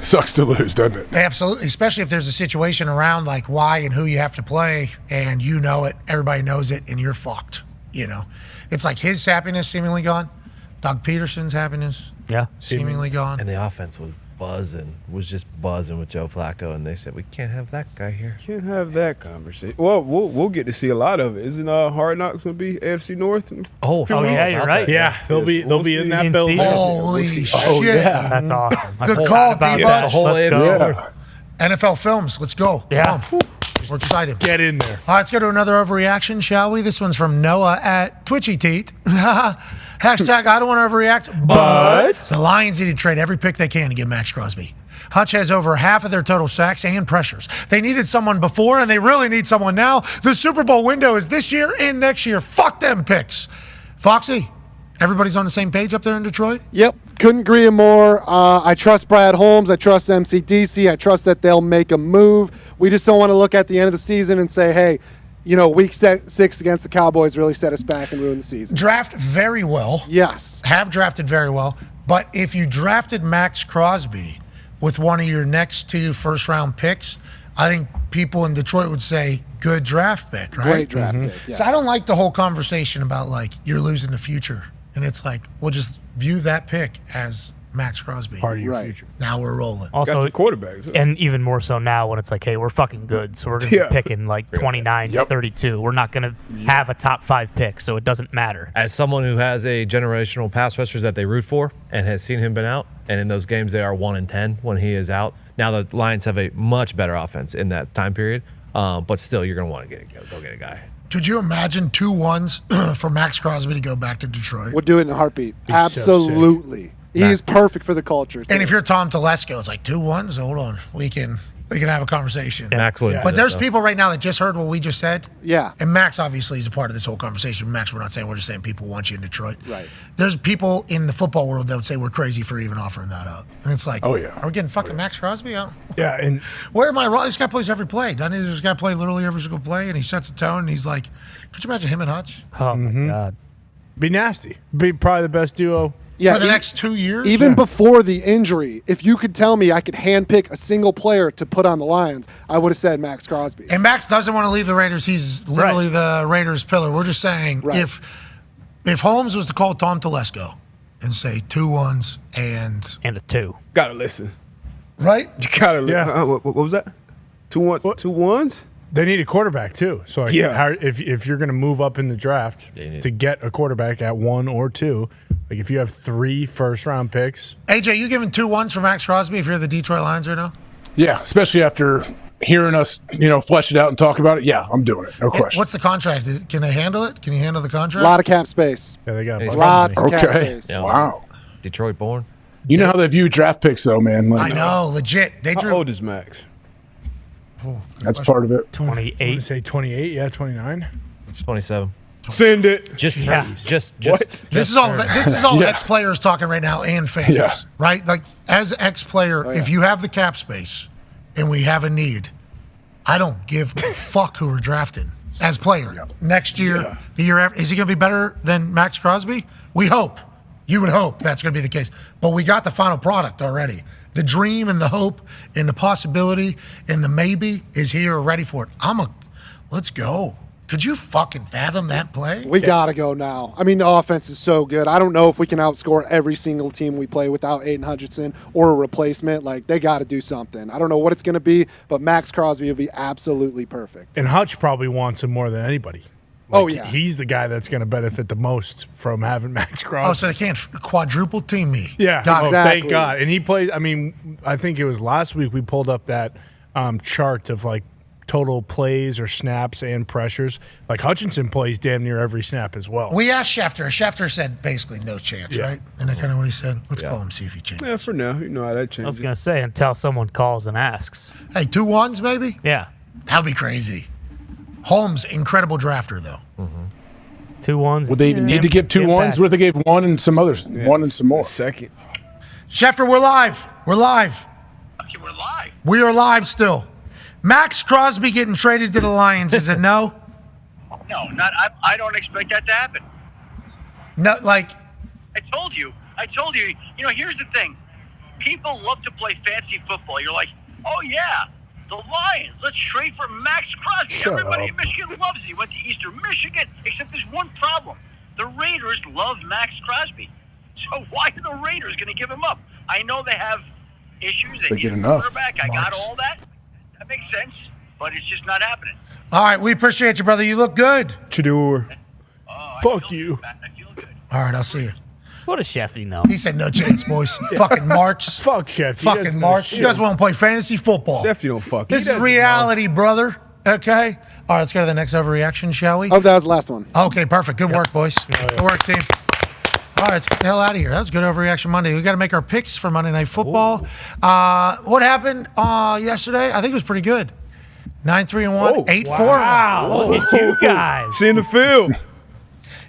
doesn't it? Absolutely, especially if there's a situation around why and who you have to play, and you know it, everybody knows it, and you're fucked. It's his happiness seemingly gone. Doug Peterson's happiness. Yeah, seemingly gone. And the offense was just buzzing with Joe Flacco, and they said, we can't have that guy here. Can't have that conversation. Well, we'll get to see a lot of it. Isn't Hard Knocks going to be AFC North? Yeah, you're right. Yeah, they'll be in that building. Holy shit. Oh, yeah. That's awesome. Good call, D-Bud. The whole NFL Films. Let's go. Yeah. We're excited. Get in there. All right, let's go to another overreaction, shall we? This one's from Noah at Twitchy Teat. Hashtag I don't want to overreact, but the Lions need to trade every pick they can to get Max Crosby. Hutch has over half of their total sacks and pressures. They needed someone before, and they really need someone now. The Super Bowl window is this year and next year. Fuck them picks. Foxy, everybody's on the same page up there in Detroit? Yep, couldn't agree more. I trust Brad Holmes. I trust MCDC. I trust that they'll make a move. We just don't want to look at the end of the season and say, hey, week 6 against the Cowboys really set us back and ruined the season. Draft very well. Yes. Have drafted very well. But if you drafted Max Crosby with one of your next 2 first-round picks, I think people in Detroit would say good draft pick, right? Great draft pick, yes. So I don't like the whole conversation about like you're losing the future. And it's like, we'll just view that pick as Max Crosby. Part of your future. Now we're rolling. Also, quarterbacks. and even more so now when it's like, hey, we're fucking good, so we're going to be picking like 29, 32. We're not going to have a top 5 pick, so it doesn't matter. As someone who has a generational pass rushers that they root for and has seen him been out, and in those games they are 1-10 when he is out. Now the Lions have a much better offense in that time period, but still you're going to want to go get a guy. Could you imagine 2 ones for Max Crosby to go back to Detroit? We'll do it in a heartbeat. He's so Absolutely. He is perfect for the culture. And if you're Tom Telesco, it's like 2 ones. Hold on, we can have a conversation. Max wouldn't. But there's people right now that just heard what we just said. Yeah. And Max obviously is a part of this whole conversation. Max, we're not saying, we're just saying people want you in Detroit. Right. There's people in the football world that would say we're crazy for even offering that up. And it's like, are we getting fucking Max Crosby? Yeah, and where am I wrong? This guy plays every play, doesn't he? This guy play literally every single play, and he sets a tone. And he's like, could you imagine him and Hutch? Oh my God. Be nasty. Be probably the best duo. For the next 2 years? Even before the injury, if you could tell me I could handpick a single player to put on the Lions, I would have said Max Crosby. And Max doesn't want to leave the Raiders. He's literally the Raiders pillar. We're just saying if Holmes was to call Tom Telesco and say 2 ones and a 2. Gotta listen. Right? You gotta listen. Yeah. What was that? 2 ones? 2 ones? They need a quarterback too. So like, if you're going to move up in the draft to get a quarterback at 1 or 2, like if you have 3 first-round picks. AJ, you giving 2 ones for Max Crosby if you're the Detroit Lions right now? Yeah, especially after hearing us, flesh it out and talk about it. Yeah, I'm doing it. No question. What's the contract? Can they handle it? Can you handle the A contract? lot of cap space. Yeah, they got lots of cap Okay. space. Yeah. Wow. Detroit born. You know how they view draft picks, though, man. I know, legit. They drew. How old is Max? That's part of it. 28. Say 28. Yeah, 29. 27. Send it. Just what? This is all ex-players talking right now and fans, right? Like as ex-player, if you have the cap space and we have a need, I don't give a fuck who we're drafting as player. Next year, the year after, is he going to be better than Max Crosby? We hope. You would hope that's going to be the case. But we got the final product already. The dream and the hope and the possibility and the maybe is here. We're ready for it. Let's go. Could you fucking fathom that play? We got to go now. I mean, the offense is so good. I don't know if we can outscore every single team we play without Aiden Hutchinson or a replacement. Like, they got to do something. I don't know what it's going to be, but Max Crosby will be absolutely perfect. And Hutch probably wants him more than anybody. Like, oh, yeah. He's the guy that's going to benefit the most from having Max Crosby. Oh, so they can't quadruple team me. Yeah. Got it. Thank God. And he played, I think it was last week we pulled up that chart of like total plays or snaps and pressures. Like Hutchinson plays damn near every snap as well. We asked Schefter. Schefter said basically no chance, right? And that's kind of what he said. Let's call him, see if he changes. Yeah, for now. You know how that I changes. was going to say until someone calls and asks. Hey, 2 ones maybe? Yeah. That would be crazy. Holmes, incredible drafter, though. 2 ones. Would they even need to give 2 ones? Where they gave 1 and some others, 1 and some more. Second. Schefter, we're live. We're live. Okay, we're live. We are live still. Max Crosby getting traded to the Lions, is it no? No, I don't expect that to happen. No, like. I told you. Here's the thing. People love to play fancy football. You're like, oh yeah, the Lions. Let's trade for Max Crosby. Everybody in Michigan loves it. He went to Eastern Michigan, except there's one problem. The Raiders love Max Crosby. So why are the Raiders going to give him up? I know they have issues. They need a quarterback. I got all that. That makes sense, but it's just not happening. All right, we appreciate you, brother. You look good. Chador. Fuck you. I feel good. All right, I'll see you. What does Shefty know? He said no chance, boys. Fucking Marks. Fuck Shefty. Fucking Marks. You guys want to play fantasy football. Definitely don't fuck. This is reality, brother. Okay? All right, let's go to the next overreaction, shall we? Oh, that was the last one. Okay, perfect. Good work, boys. Good work, team. All right, let's get the hell out of here. That was good overreaction Monday. We got to make our picks for Monday Night Football. What happened yesterday? I think it was pretty good. 9-3-1, 8-4. Wow, look at you guys. See in the field.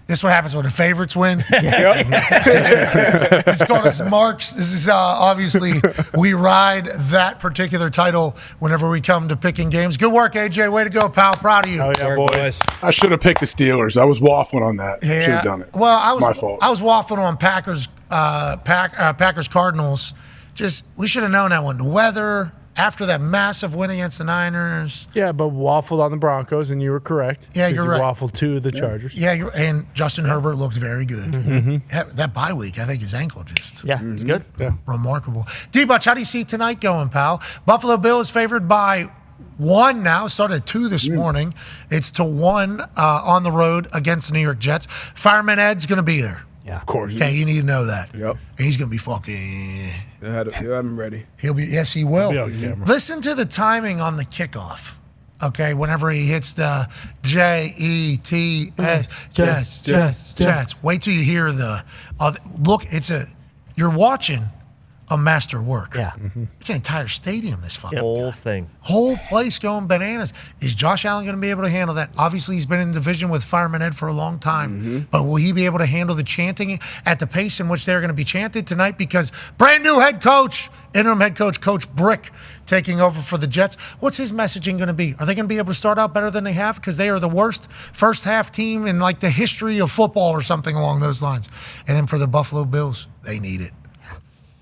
This is what happens when the favorites win. It's called us Marks. This is obviously we ride that particular title whenever we come to picking games. Good work, AJ. Way to go, pal. Proud of you. Oh, yeah, boys. I should have picked the Steelers. I was waffling on that. Yeah. Should have done it. Well, My fault. I was waffling on Packers Cardinals. We should have known that one. The weather, after that massive win against the Niners. Yeah, but waffled on the Broncos, and you were correct. Yeah, 'cause you're you right. Waffled to the Chargers. Yeah, and Justin Herbert looked very good. Mhm. That bye week, I think his ankle just it's good. Yeah. remarkable. D-Butch, how do you see tonight going, pal? Buffalo Bills favored by 1 now. Started at 2 this morning. It's to 1 on the road against the New York Jets. Fireman Ed's going to be there. Yeah, of course. Okay, you need to know that. Yep. He's going to be fucking. He'll have him ready. He'll be. Yes, he will. He'll be on camera. Listen to the timing on the kickoff. Okay, whenever he hits the Jets, Jets. Wait till you hear the. Look, you're watching a master work. Yeah. It's an entire stadium. This fucking Whole thing. whole place going bananas. Is Josh Allen going to be able to handle that? Obviously, he's been in the division with Fireman Ed for a long time, but will he be able to handle the chanting at the pace in which they're going to be chanted tonight? Because brand new head coach, interim head coach, Coach Brick, taking over for the Jets. What's his messaging going to be? Are they going to be able to start out better than they have? Because they are the worst first half team in like the history of football or something along those lines. And then for the Buffalo Bills, they need it.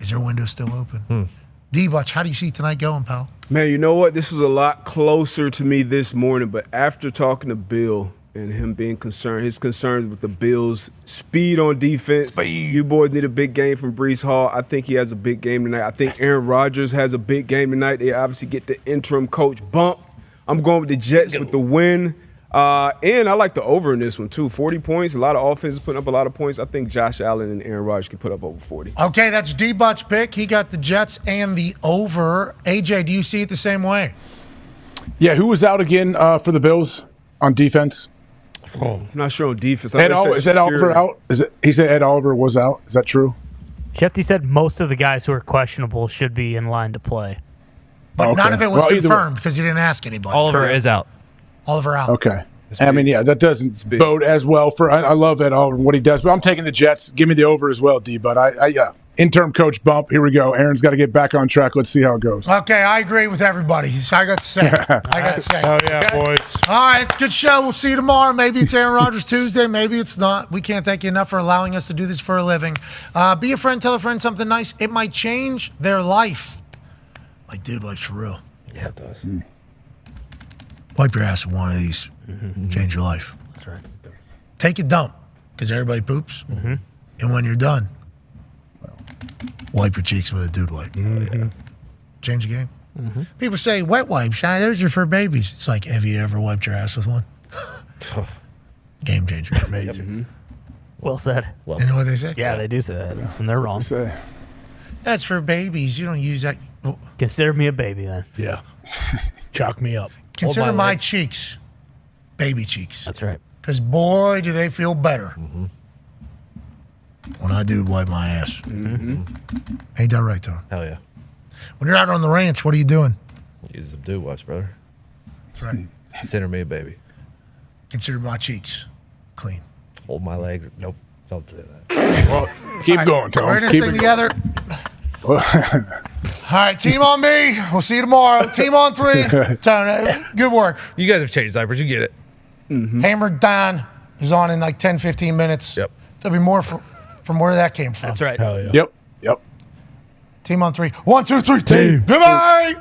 Is their window still open? D-Butch, how do you see tonight going, pal? Man, you know what? This was a lot closer to me this morning, but after talking to Bill and him being concerned, his concerns with the Bills' speed on defense. You boys need a big game from Breece Hall. I think he has a big game tonight. I think Aaron Rodgers has a big game tonight. They obviously get the interim coach bump. I'm going with the Jets with the win. And I like the over in this one, too. 40 points. A lot of offenses putting up a lot of points. I think Josh Allen and Aaron Rodgers can put up over 40. Okay, that's D-Butch pick. He got the Jets and the over. AJ, do you see it the same way? Yeah, who was out again for the Bills on defense? I'm not sure on defense. Is Ed Oliver out? He said Ed Oliver was out. Is that true? Shefty said most of the guys who are questionable should be in line to play. But none of it was confirmed because you didn't ask anybody. Oliver is out. Oliver out. Okay. I mean, yeah, that doesn't bode as well for. I love Ed Oliver and what he does, but I'm taking the Jets. Give me the over as well, D. But interim coach bump. Here we go. Aaron's got to get back on track. Let's see how it goes. Okay, I agree with everybody. I got to say. Oh, yeah, boys. All right, it's a good show. We'll see you tomorrow. Maybe it's Aaron Rodgers Tuesday. Maybe it's not. We can't thank you enough for allowing us to do this for a living. Be a friend. Tell a friend something nice. It might change their life. Like dude wipes for real. Yeah, it does. Wipe your ass with one of these. Change your life. That's right. Take a dump because everybody poops. And when you're done, wipe your cheeks with a dude wipe. Change the game. People say wet wipes. Those are for babies. It's like, have you ever wiped your ass with one? Game changer. Amazing. Well said. You know what they say? Yeah, they do say that, and they're wrong. That's for babies. You don't use that. Consider me a baby then. Yeah. Chalk me up. Consider my cheeks baby cheeks. That's right. Because, boy, do they feel better when I do wipe my ass. Ain't that right, Tom? Hell yeah. When you're out on the ranch, what are you doing? Use some dude wipes, brother. That's right. Consider me a baby. Consider my cheeks clean. Hold my legs. Nope. Don't do that. Well, keep going, Tom. We're in this Keep thing it together. All right, team on me. We'll see you tomorrow. Team on 3. Tony, good work. You guys have changed diapers. You get it. Hammered Dahn is on in like 10, 15 minutes. Yep. There'll be more from where that came from. That's right. Hell yeah. Yep. Team on 3. 1, 2, 3, team. Goodbye.